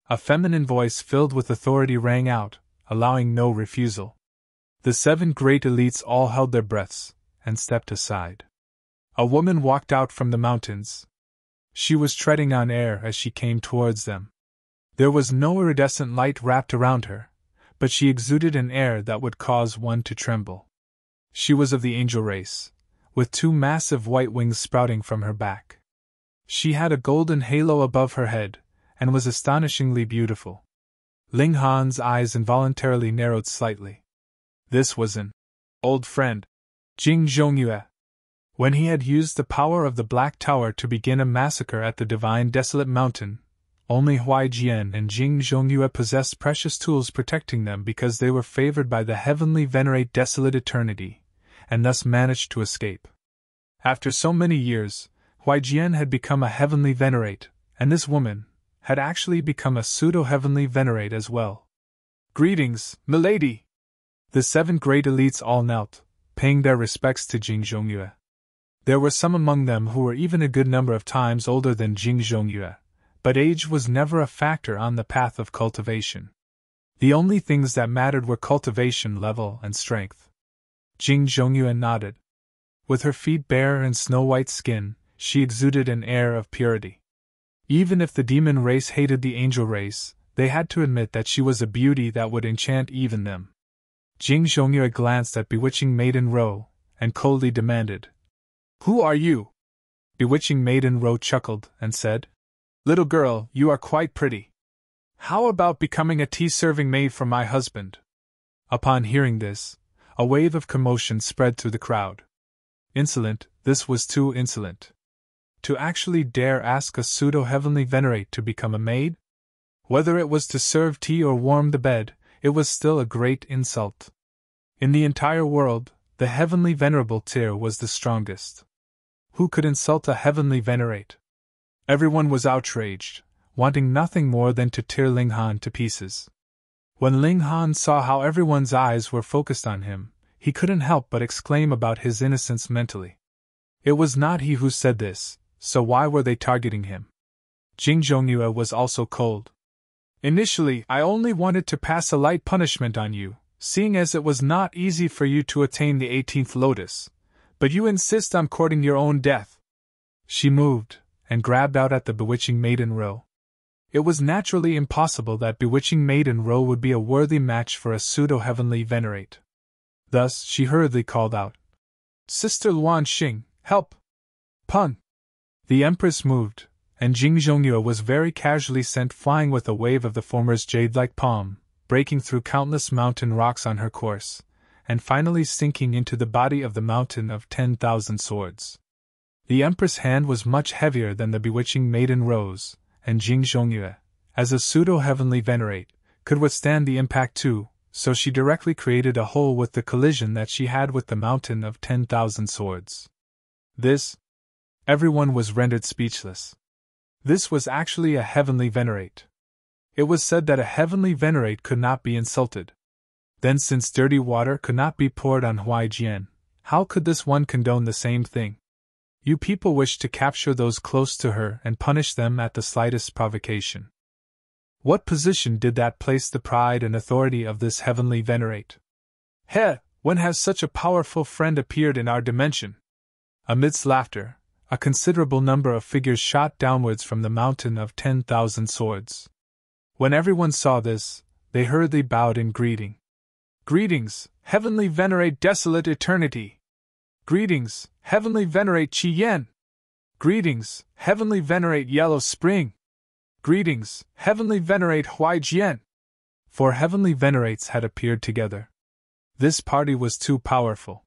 A feminine voice filled with authority rang out, allowing no refusal. The 7 great elites all held their breaths, and stepped aside. A woman walked out from the mountains. She was treading on air as she came towards them. There was no iridescent light wrapped around her, but she exuded an air that would cause one to tremble. She was of the angel race, with 2 massive white wings sprouting from her back. She had a golden halo above her head, and was astonishingly beautiful. Ling Han's eyes involuntarily narrowed slightly. This was an old friend, Jing Zhongyue. When he had used the power of the Black Tower to begin a massacre at the Divine Desolate Mountain, only Huai Jian and Jing Zhongyue possessed precious tools protecting them because they were favored by the heavenly Venerate Desolate Eternity, and thus managed to escape. After so many years, Huai Jian had become a heavenly Venerate, and this woman had actually become a pseudo-heavenly Venerate as well. Greetings, milady! The 7 great elites all knelt, paying their respects to Jing Zhongyue. There were some among them who were even a good number of times older than Jing Zhongyue, but age was never a factor on the path of cultivation. The only things that mattered were cultivation level and strength. Jing Zhongyue nodded. With her feet bare and snow-white skin, she exuded an air of purity. Even if the demon race hated the angel race, they had to admit that she was a beauty that would enchant even them. Jing Zhongyue glanced at Bewitching Maiden Ro, and coldly demanded, "Who are you?" Bewitching Maiden Ro chuckled and said, "Little girl, you are quite pretty. How about becoming a tea-serving maid for my husband?" Upon hearing this, a wave of commotion spread through the crowd. Insolent, this was too insolent. To actually dare ask a pseudo-heavenly Venerate to become a maid? Whether it was to serve tea or warm the bed, it was still a great insult. In the entire world, the heavenly Venerable tier was the strongest. Who could insult a heavenly Venerate? Everyone was outraged, wanting nothing more than to tear Ling Han to pieces. When Ling Han saw how everyone's eyes were focused on him, he couldn't help but exclaim about his innocence mentally. It was not he who said this, so why were they targeting him? Jing Zhongyue was also cold. "Initially, I only wanted to pass a light punishment on you, seeing as it was not easy for you to attain the 18th lotus, but you insist on courting your own death." She moved, and grabbed out at the Bewitching Maiden Ro. It was naturally impossible that Bewitching Maiden Ro would be a worthy match for a pseudo-heavenly Venerate. Thus, she hurriedly called out, "Sister Luan Xing, help!" Pun! The Empress moved, and Jing Zhongyue was very casually sent flying with a wave of the former's jade-like palm, breaking through countless mountain rocks on her course, and finally sinking into the body of the mountain of 10,000 swords. The Empress' hand was much heavier than the Bewitching Maiden Ro's, and Jing Zhongyue, as a pseudo-heavenly Venerate, could withstand the impact too, so she directly created a hole with the collision that she had with the mountain of 10,000 swords. This? Everyone was rendered speechless. This was actually a heavenly Venerate. It was said that a heavenly Venerate could not be insulted. Then since dirty water could not be poured on Huai Jian, how could this one condone the same thing? You people wished to capture those close to her and punish them at the slightest provocation. What position did that place the pride and authority of this heavenly Venerate? Heh, when has such a powerful friend appeared in our dimension? Amidst laughter, a considerable number of figures shot downwards from the mountain of 10,000 swords. When everyone saw this, they hurriedly bowed in greeting. "Greetings, heavenly Venerate Desolate Eternity! Greetings, heavenly Venerate Jian! Greetings, heavenly Venerate Yellow Spring! Greetings, heavenly Venerate Huai Jian!" 4 heavenly Venerates had appeared together. This party was too powerful.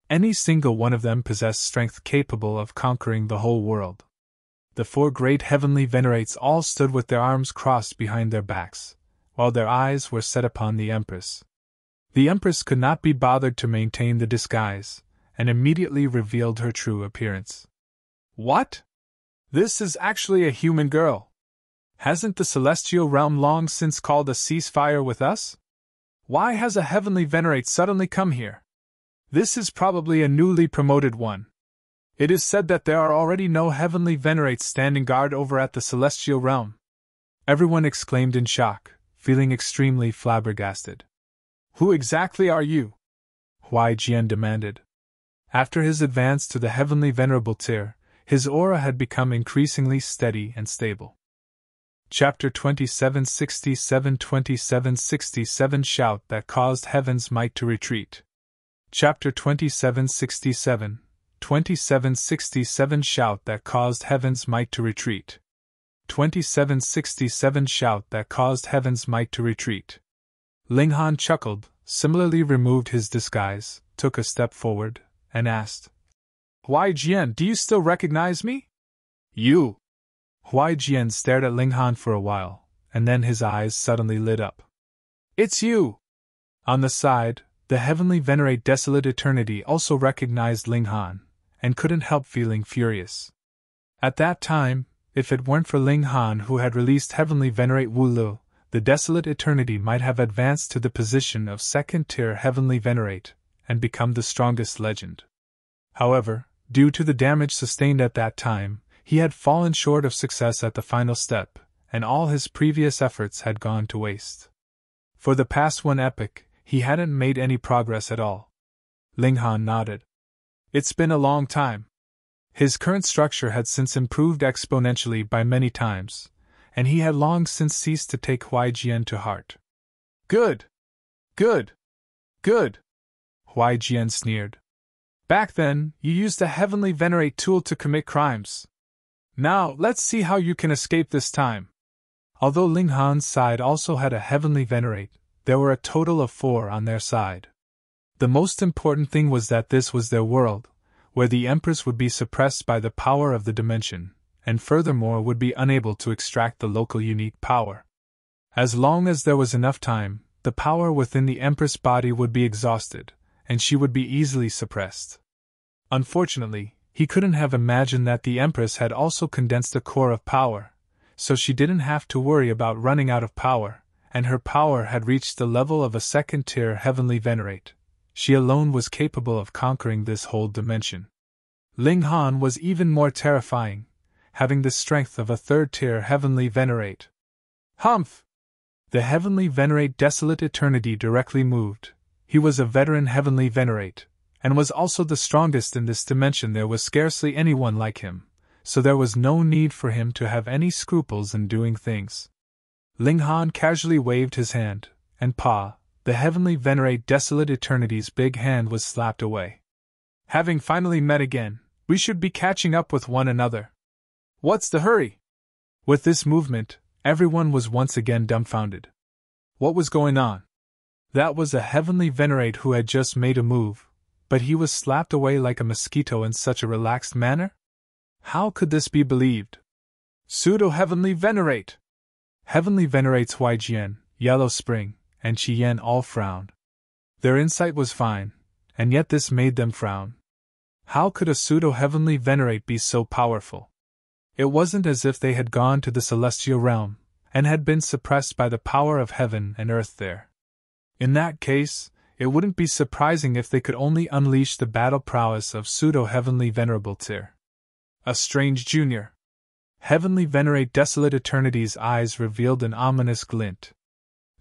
Any single one of them possessed strength capable of conquering the whole world. The 4 great heavenly Venerates all stood with their arms crossed behind their backs, while their eyes were set upon the Empress. The Empress could not be bothered to maintain the disguise, and immediately revealed her true appearance. "What? This is actually a human girl. Hasn't the celestial realm long since called a ceasefire with us? Why has a heavenly Venerate suddenly come here? This is probably a newly promoted one. It is said that there are already no heavenly Venerates standing guard over at the celestial realm. Everyone exclaimed in shock, feeling extremely flabbergasted. Who exactly are you? Huai Jian demanded. After his advance to the heavenly Venerable tier, his aura had become increasingly steady and stable. Chapter 2767 Shout that caused heaven's might to retreat. Chapter 2767 Shout that caused heaven's might to retreat. 2767 Shout that caused heaven's might to retreat. Ling Han chuckled, similarly removed his disguise, took a step forward, and asked, Huai Jian, do you still recognize me? You! Huai Jian stared at Ling Han for a while, and then his eyes suddenly lit up. It's you! On the side, the heavenly Venerate Desolate Eternity also recognized Ling Han, and couldn't help feeling furious. At that time, if it weren't for Ling Han who had released heavenly Venerate Wu Lu, the Desolate Eternity might have advanced to the position of second-tier heavenly Venerate, and become the strongest legend. However, due to the damage sustained at that time, he had fallen short of success at the final step, and all his previous efforts had gone to waste. For the past one epoch, he hadn't made any progress at all. Ling Han nodded. It's been a long time. His current structure had since improved exponentially by many times, and he had long since ceased to take Huai Jian to heart. Good! Good! Good! Huai Jian sneered. Back then, you used a heavenly Venerate tool to commit crimes. Now, let's see how you can escape this time. Although Ling Han's side also had a heavenly Venerate, there were a total of 4 on their side. The most important thing was that this was their world, where the Empress would be suppressed by the power of the dimension, and furthermore would be unable to extract the local unique power. As long as there was enough time, the power within the Empress body would be exhausted, and she would be easily suppressed. Unfortunately, he couldn't have imagined that the Empress had also condensed a core of power, so she didn't have to worry about running out of power, and her power had reached the level of a second-tier heavenly Venerate. She alone was capable of conquering this whole dimension. Ling Han was even more terrifying, having the strength of a third-tier heavenly Venerate. Humph! The heavenly Venerate Desolate Eternity directly moved. He was a veteran heavenly Venerate, and was also the strongest in this dimension. There was scarcely anyone like him, so there was no need for him to have any scruples in doing things. Ling Han casually waved his hand, and Pa, the heavenly Venerate Desolate Eternity's big hand was slapped away. Having finally met again, we should be catching up with one another. What's the hurry? With this movement, everyone was once again dumbfounded. What was going on? That was a heavenly Venerate who had just made a move, but he was slapped away like a mosquito in such a relaxed manner? How could this be believed? Pseudo-heavenly Venerate! Heavenly Venerates Huai Jian, Yellow Spring, and Jian all frowned. Their insight was fine, and yet this made them frown. How could a pseudo-heavenly Venerate be so powerful? It wasn't as if they had gone to the celestial realm, and had been suppressed by the power of heaven and earth there. In that case, it wouldn't be surprising if they could only unleash the battle prowess of pseudo-heavenly Venerable tier. A strange junior. Heavenly Venerate Desolate Eternity's eyes revealed an ominous glint.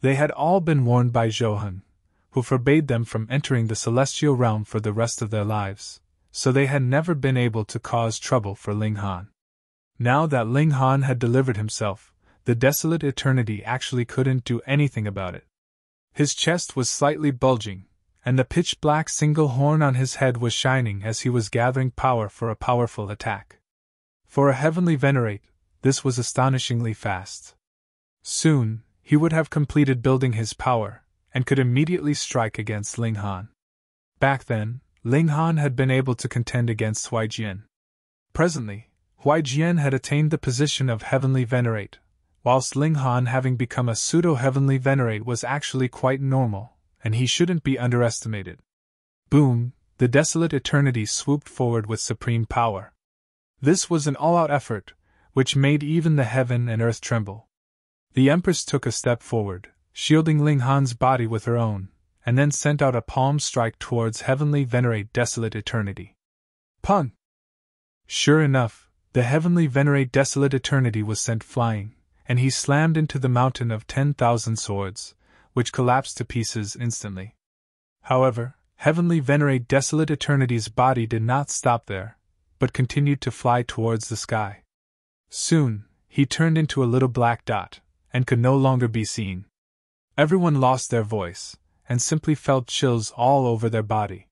They had all been warned by Zhouhan, who forbade them from entering the celestial realm for the rest of their lives, so they had never been able to cause trouble for Ling Han. Now that Ling Han had delivered himself, the Desolate Eternity actually couldn't do anything about it. His chest was slightly bulging, and the pitch-black single horn on his head was shining as he was gathering power for a powerful attack. For a heavenly Venerate, this was astonishingly fast. Soon, he would have completed building his power, and could immediately strike against Ling Han. Back then, Ling Han had been able to contend against Huai Jian. Presently, Huai Jian had attained the position of heavenly Venerate, whilst Ling Han, having become a pseudo-heavenly Venerate, was actually quite normal, and he shouldn't be underestimated. Boom! The Desolate Eternity swooped forward with supreme power. This was an all-out effort, which made even the heaven and earth tremble. The Empress took a step forward, shielding Ling Han's body with her own, and then sent out a palm strike towards Heavenly Venerate Desolate Eternity. Pun! Sure enough, the Heavenly Venerate Desolate Eternity was sent flying, and he slammed into the mountain of 10,000 swords, which collapsed to pieces instantly. However, Heavenly Venerate Desolate Eternity's body did not stop there, but continued to fly towards the sky. Soon, he turned into a little black dot, and could no longer be seen. Everyone lost their voice, and simply felt chills all over their body.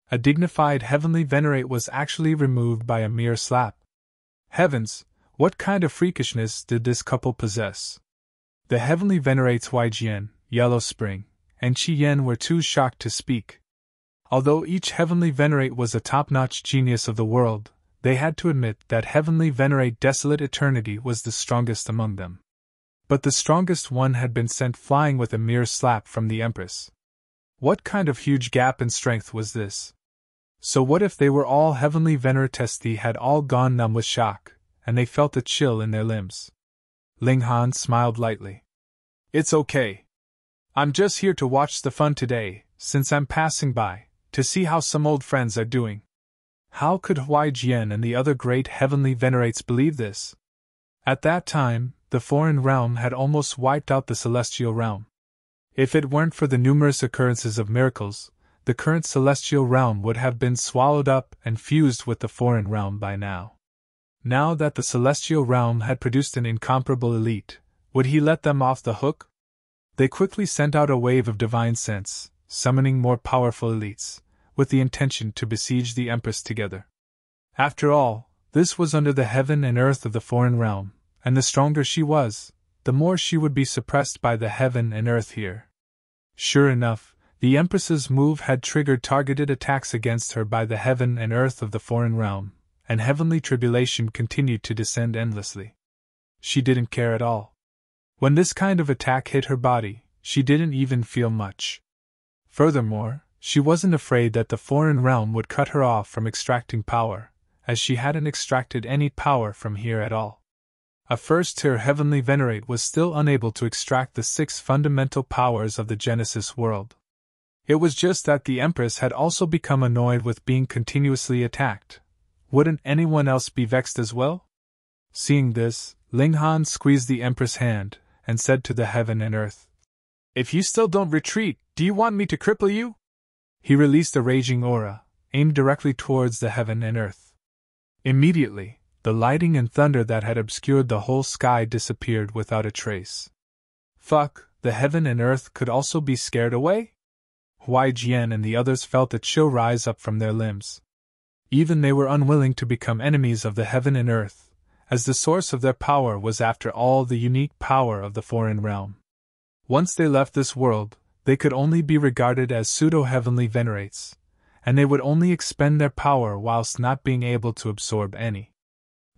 A dignified Heavenly Venerate was actually removed by a mere slap. Heavens, what kind of freakishness did this couple possess? The Heavenly Venerates Huai Jian, Yellow Spring, and Qi Yan were too shocked to speak. Although each Heavenly Venerate was a top-notch genius of the world, they had to admit that Heavenly Venerate Desolate Eternity was the strongest among them. But the strongest one had been sent flying with a mere slap from the Empress. What kind of huge gap in strength was this? So what if they were all Heavenly Venerates? They had all gone numb with shock, and they felt a chill in their limbs. Ling Han smiled lightly. It's okay. I'm just here to watch the fun today, since I'm passing by, to see how some old friends are doing. How could Huai Jian and the other great Heavenly Venerates believe this? At that time, the foreign realm had almost wiped out the celestial realm. If it weren't for the numerous occurrences of miracles, the current celestial realm would have been swallowed up and fused with the foreign realm by now. Now that the celestial realm had produced an incomparable elite, would he let them off the hook? They quickly sent out a wave of divine sense, summoning more powerful elites, with the intention to besiege the Empress together. After all, this was under the heaven and earth of the foreign realm, and the stronger she was, the more she would be suppressed by the heaven and earth here. Sure enough, the Empress's move had triggered targeted attacks against her by the heaven and earth of the foreign realm, and heavenly tribulation continued to descend endlessly. She didn't care at all. When this kind of attack hit her body, she didn't even feel much. Furthermore, she wasn't afraid that the foreign realm would cut her off from extracting power, as she hadn't extracted any power from here at all. A first-tier Heavenly Venerate was still unable to extract the 6 fundamental powers of the Genesis world. It was just that the Empress had also become annoyed with being continuously attacked. Wouldn't anyone else be vexed as well? Seeing this, Ling Han squeezed the Empress' hand, and said to the heaven and earth, "If you still don't retreat, do you want me to cripple you?" He released a raging aura, aimed directly towards the heaven and earth. Immediately, the lightning and thunder that had obscured the whole sky disappeared without a trace. Fuck, the heaven and earth could also be scared away? Huai Jian and the others felt a chill rise up from their limbs. Even they were unwilling to become enemies of the heaven and earth, as the source of their power was after all the unique power of the foreign realm. Once they left this world, they could only be regarded as pseudo-heavenly venerates, and they would only expend their power whilst not being able to absorb any.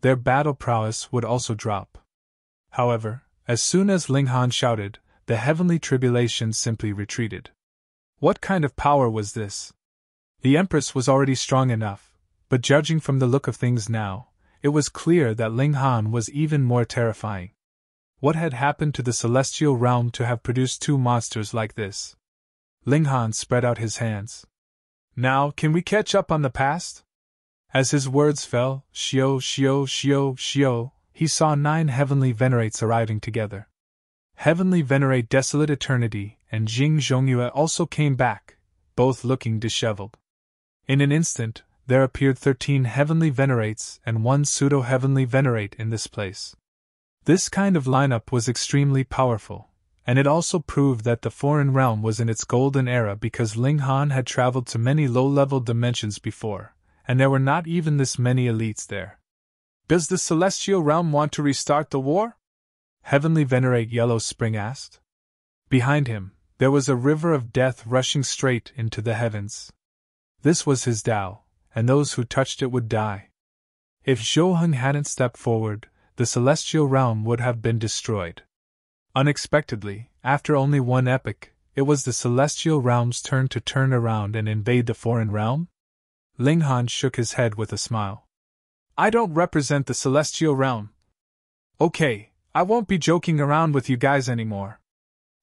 Their battle prowess would also drop. However, as soon as Ling Han shouted, the heavenly tribulation simply retreated. What kind of power was this? The Empress was already strong enough, but judging from the look of things now, it was clear that Ling Han was even more terrifying. What had happened to the celestial realm to have produced 2 monsters like this? Ling Han spread out his hands. Now, can we catch up on the past? As his words fell, shio, shio, shio, shio, he saw 9 heavenly venerates arriving together. Heavenly Venerate Desolate Eternity and Jing Zhongyue also came back, both looking disheveled. In an instant, there appeared 13 heavenly venerates and 1 pseudo-heavenly venerate in this place. This kind of lineup was extremely powerful, and it also proved that the foreign realm was in its golden era because Ling Han had traveled to many low-level dimensions before, and there were not even this many elites there. Does the celestial realm want to restart the war? Heavenly Venerate Yellow Spring asked. Behind him, there was a river of death rushing straight into the heavens. This was his Tao, and those who touched it would die. If Zhou Heng hadn't stepped forward, the celestial realm would have been destroyed. Unexpectedly, after only 1 epoch, it was the celestial realm's turn to turn around and invade the foreign realm? Ling Han shook his head with a smile. I don't represent the celestial realm. Okay, I won't be joking around with you guys anymore.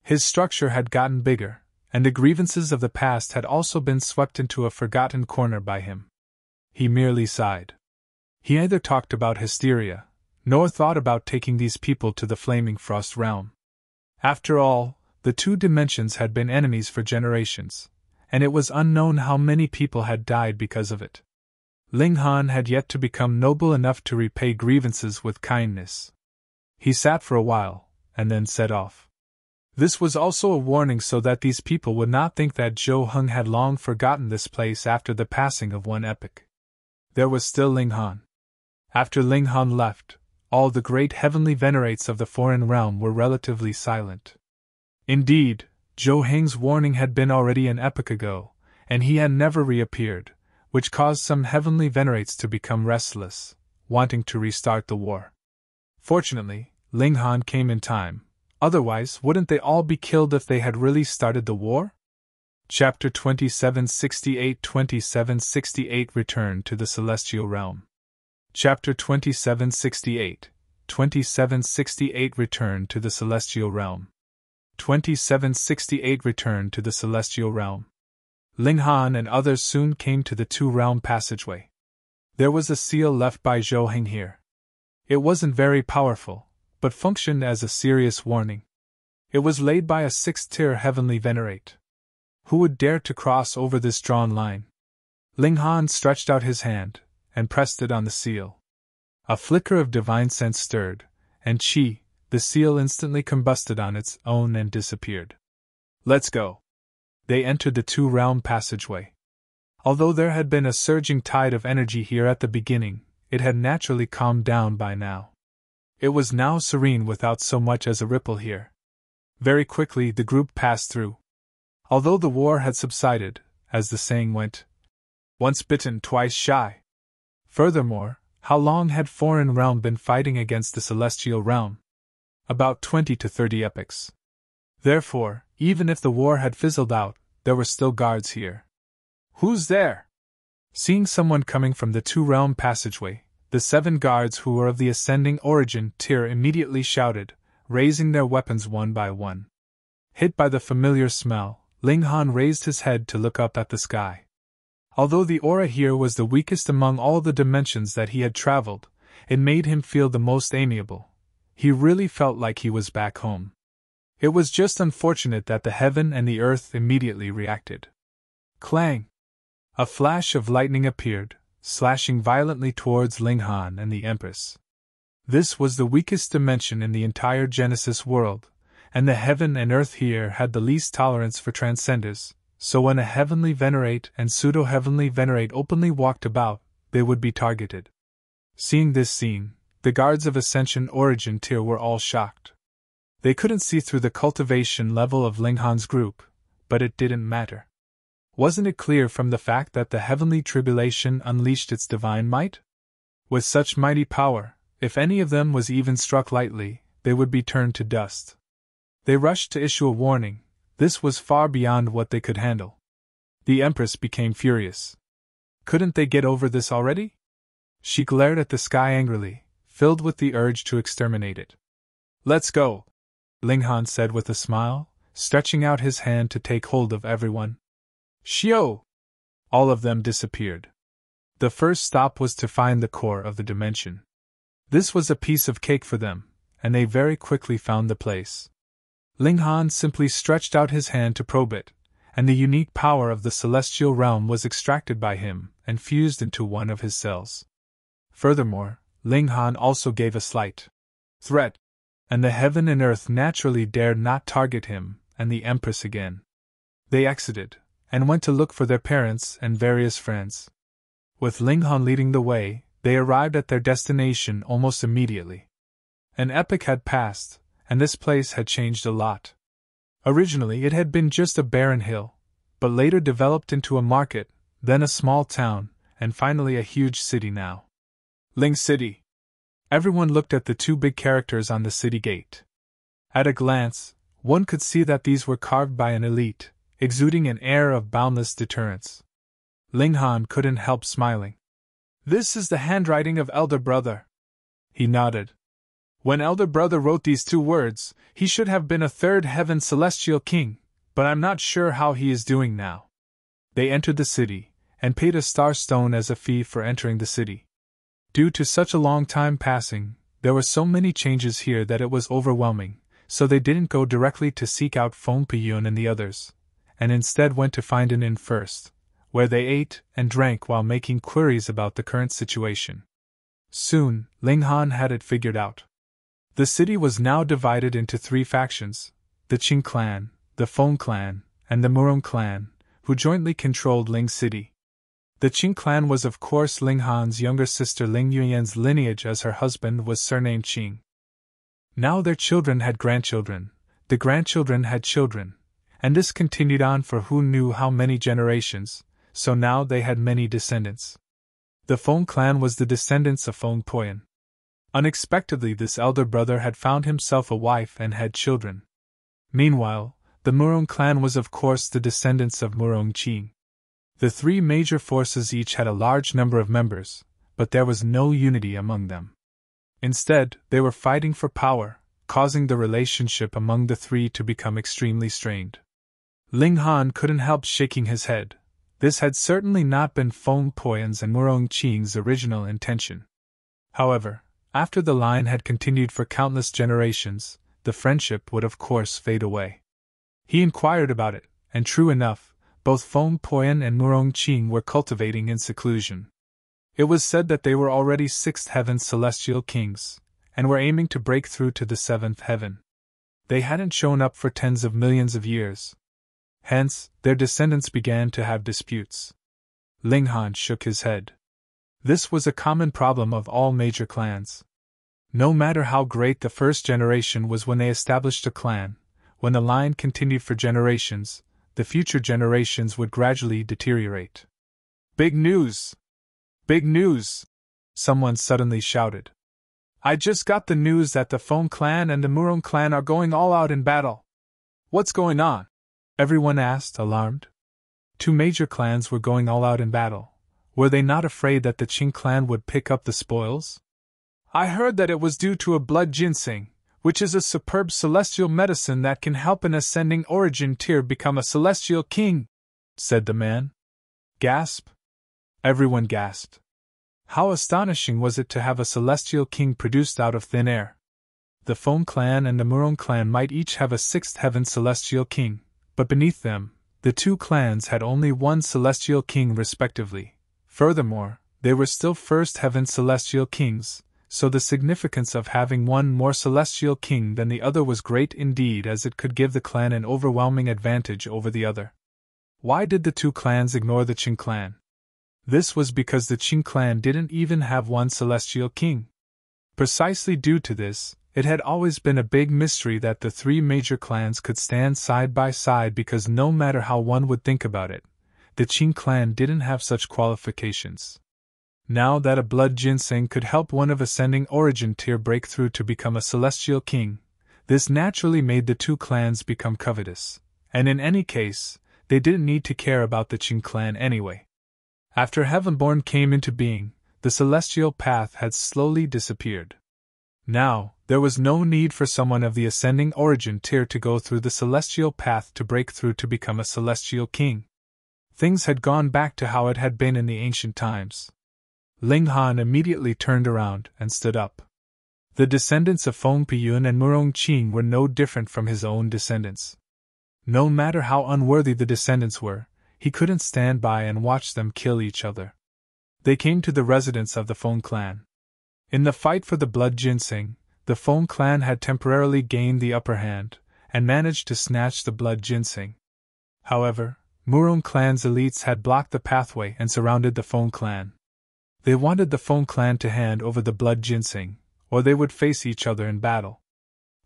His structure had gotten bigger, and the grievances of the past had also been swept into a forgotten corner by him. He merely sighed. He neither talked about hysteria, nor thought about taking these people to the Flaming Frost realm. After all, the two dimensions had been enemies for generations, and it was unknown how many people had died because of it. Ling Han had yet to become noble enough to repay grievances with kindness. He sat for a while, and then set off. This was also a warning so that these people would not think that Zhou Heng had long forgotten this place after the passing of one epoch. There was still Ling Han. After Ling Han left, all the great heavenly venerates of the foreign realm were relatively silent. Indeed, Zhou Heng's warning had been already an epoch ago, and he had never reappeared, which caused some heavenly venerates to become restless, wanting to restart the war. Fortunately, Ling Han came in time, otherwise wouldn't they all be killed if they had really started the war? Chapter 2768 Return to the Celestial Realm. Chapter 2768 Return to the Celestial Realm. 2768 Return to the Celestial Realm. Ling Han and others soon came to the two-realm passageway. There was a seal left by Zhou Heng here. It wasn't very powerful, but functioned as a serious warning. It was laid by a 6th-tier heavenly venerate. Who would dare to cross over this drawn line? Ling Han stretched out his hand, and pressed it on the seal. A flicker of divine sense stirred, and the seal instantly combusted on its own and disappeared. Let's go. They entered the two-realm passageway. Although there had been a surging tide of energy here at the beginning, it had naturally calmed down by now. It was now serene without so much as a ripple here. Very quickly the group passed through. Although the war had subsided, as the saying went, once bitten, twice shy. Furthermore, how long had foreign realm been fighting against the celestial realm? About 20 to 30 epochs. Therefore, even if the war had fizzled out, there were still guards here. Who's there? Seeing someone coming from the two-realm passageway, the 7 guards who were of the ascending origin tier immediately shouted, raising their weapons one by one. Hit by the familiar smell, Ling Han raised his head to look up at the sky. Although the aura here was the weakest among all the dimensions that he had traveled, it made him feel the most amiable. He really felt like he was back home. It was just unfortunate that the heaven and the earth immediately reacted. Clang! A flash of lightning appeared, slashing violently towards Ling Han and the Empress. This was the weakest dimension in the entire Genesis world, and the heaven and earth here had the least tolerance for transcenders, so when a heavenly venerate and pseudo-heavenly venerate openly walked about, they would be targeted. Seeing this scene, the guards of Ascension Origin tier were all shocked. They couldn't see through the cultivation level of Ling Han's group, but it didn't matter. Wasn't it clear from the fact that the heavenly tribulation unleashed its divine might? With such mighty power, if any of them was even struck lightly, they would be turned to dust. They rushed to issue a warning. This was far beyond what they could handle. The Empress became furious. Couldn't they get over this already? She glared at the sky angrily, filled with the urge to exterminate it. Let's go, Ling Han said with a smile, stretching out his hand to take hold of everyone. Xiao! All of them disappeared. The first stop was to find the core of the dimension. This was a piece of cake for them, and they very quickly found the place. Ling Han simply stretched out his hand to probe it, and the unique power of the celestial realm was extracted by him and fused into one of his cells. Furthermore, Ling Han also gave a slight threat, and the heaven and earth naturally dared not target him and the Empress again. They exited, and went to look for their parents and various friends. With Ling Han leading the way, they arrived at their destination almost immediately. An epoch had passed, and this place had changed a lot. Originally it had been just a barren hill, but later developed into a market, then a small town, and finally a huge city now. Ling City. Everyone looked at the 2 big characters on the city gate. At a glance, one could see that these were carved by an elite, exuding an air of boundless deterrence. Ling Han couldn't help smiling. This is the handwriting of Elder Brother. He nodded. When elder brother wrote these 2 words, he should have been a 3rd heaven celestial king, but I'm not sure how he is doing now. They entered the city, and paid a star stone as a fee for entering the city. Due to such a long time passing, there were so many changes here that it was overwhelming, so they didn't go directly to seek out Feng Piyun and the others, and instead went to find an inn first, where they ate and drank while making queries about the current situation. Soon, Ling Han had it figured out. The city was now divided into 3 factions: the Qing clan, the Feng clan, and the Murong clan, who jointly controlled Ling City. The Qing clan was of course Ling Han's younger sister Ling Yuyan's lineage, as her husband was surnamed Qing. Now their children had grandchildren, the grandchildren had children, and this continued on for who knew how many generations, so now they had many descendants. The Feng clan was the descendants of Feng Poyan. Unexpectedly, this elder brother had found himself a wife and had children. Meanwhile, the Murong clan was of course the descendants of Murong Qing. The 3 major forces each had a large number of members, but there was no unity among them. Instead, they were fighting for power, causing the relationship among the 3 to become extremely strained. Ling Han couldn't help shaking his head. This had certainly not been Feng Poyan's and Murong Qing's original intention. However, after the line had continued for countless generations, the friendship would of course fade away. He inquired about it, and true enough, both Feng Poyan and Murong Qing were cultivating in seclusion. It was said that they were already 6th heaven celestial kings, and were aiming to break through to the 7th heaven. They hadn't shown up for tens of millions of years. Hence, their descendants began to have disputes. Ling Han shook his head. This was a common problem of all major clans. No matter how great the first generation was when they established a clan, when the line continued for generations, the future generations would gradually deteriorate. Big news! Big news! Someone suddenly shouted. I just got the news that the Feng clan and the Murong clan are going all out in battle. What's going on? Everyone asked, alarmed. 2 major clans were going all out in battle. Were they not afraid that the Qing clan would pick up the spoils? I heard that it was due to a blood ginseng, which is a superb celestial medicine that can help an ascending origin tier become a celestial king, said the man. Gasp! Everyone gasped. How astonishing was it to have a celestial king produced out of thin air. The Feng clan and the Murong clan might each have a 6th heaven celestial king, but beneath them, the 2 clans had only 1 celestial king respectively. Furthermore, they were still 1st heaven celestial kings, so the significance of having one more celestial king than the other was great indeed, as it could give the clan an overwhelming advantage over the other. Why did the 2 clans ignore the Qing clan? This was because the Qing clan didn't even have 1 celestial king. Precisely due to this, it had always been a big mystery that the 3 major clans could stand side by side, because no matter how one would think about it, the Qing clan didn't have such qualifications. Now that a blood ginseng could help one of ascending origin tier break through to become a celestial king, this naturally made the 2 clans become covetous, and in any case, they didn't need to care about the Qing clan anyway. After Heavenborn came into being, the celestial path had slowly disappeared. Now, there was no need for someone of the ascending origin tier to go through the celestial path to break through to become a celestial king. Things had gone back to how it had been in the ancient times. Ling Han immediately turned around and stood up. The descendants of Feng Piyun and Murong Qing were no different from his own descendants. No matter how unworthy the descendants were, he couldn't stand by and watch them kill each other. They came to the residence of the Feng clan. In the fight for the blood ginseng, the Feng clan had temporarily gained the upper hand, and managed to snatch the blood ginseng. However, Murong clan's elites had blocked the pathway and surrounded the Feng clan. They wanted the Feng clan to hand over the blood ginseng, or they would face each other in battle.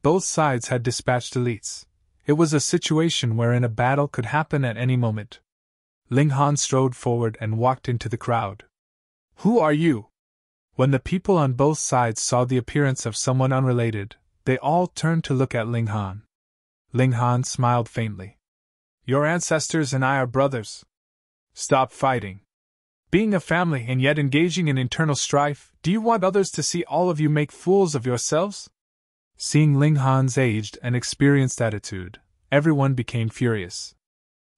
Both sides had dispatched elites. It was a situation wherein a battle could happen at any moment. Ling Han strode forward and walked into the crowd. Who are you? When the people on both sides saw the appearance of someone unrelated, they all turned to look at Ling Han. Ling Han smiled faintly. Your ancestors and I are brothers. Stop fighting. Being a family and yet engaging in internal strife, do you want others to see all of you make fools of yourselves? Seeing Ling Han's aged and experienced attitude, everyone became furious.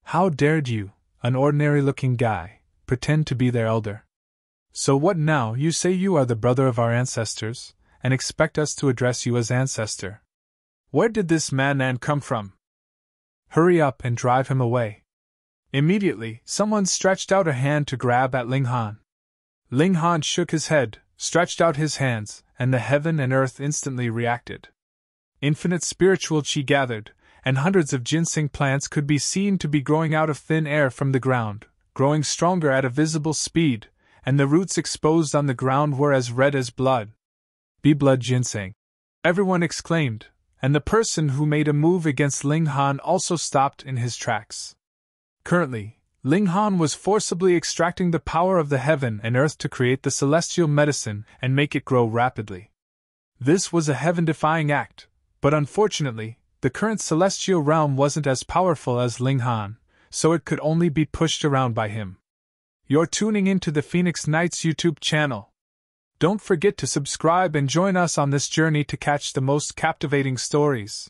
How dared you, an ordinary-looking guy, pretend to be their elder? So what now? You say you are the brother of our ancestors, and expect us to address you as ancestor. Where did this madman come from? Hurry up and drive him away. Immediately, someone stretched out a hand to grab at Ling Han. Ling Han shook his head, stretched out his hands, and the heaven and earth instantly reacted. Infinite spiritual chi gathered, and hundreds of ginseng plants could be seen to be growing out of thin air from the ground, growing stronger at a visible speed, and the roots exposed on the ground were as red as blood. Be blood ginseng! Everyone exclaimed, and the person who made a move against Ling Han also stopped in his tracks. Currently, Ling Han was forcibly extracting the power of the heaven and earth to create the celestial medicine and make it grow rapidly. This was a heaven-defying act, but unfortunately, the current celestial realm wasn't as powerful as Ling Han, so it could only be pushed around by him. You're tuning into the Phoenix Knights YouTube channel. Don't forget to subscribe and join us on this journey to catch the most captivating stories.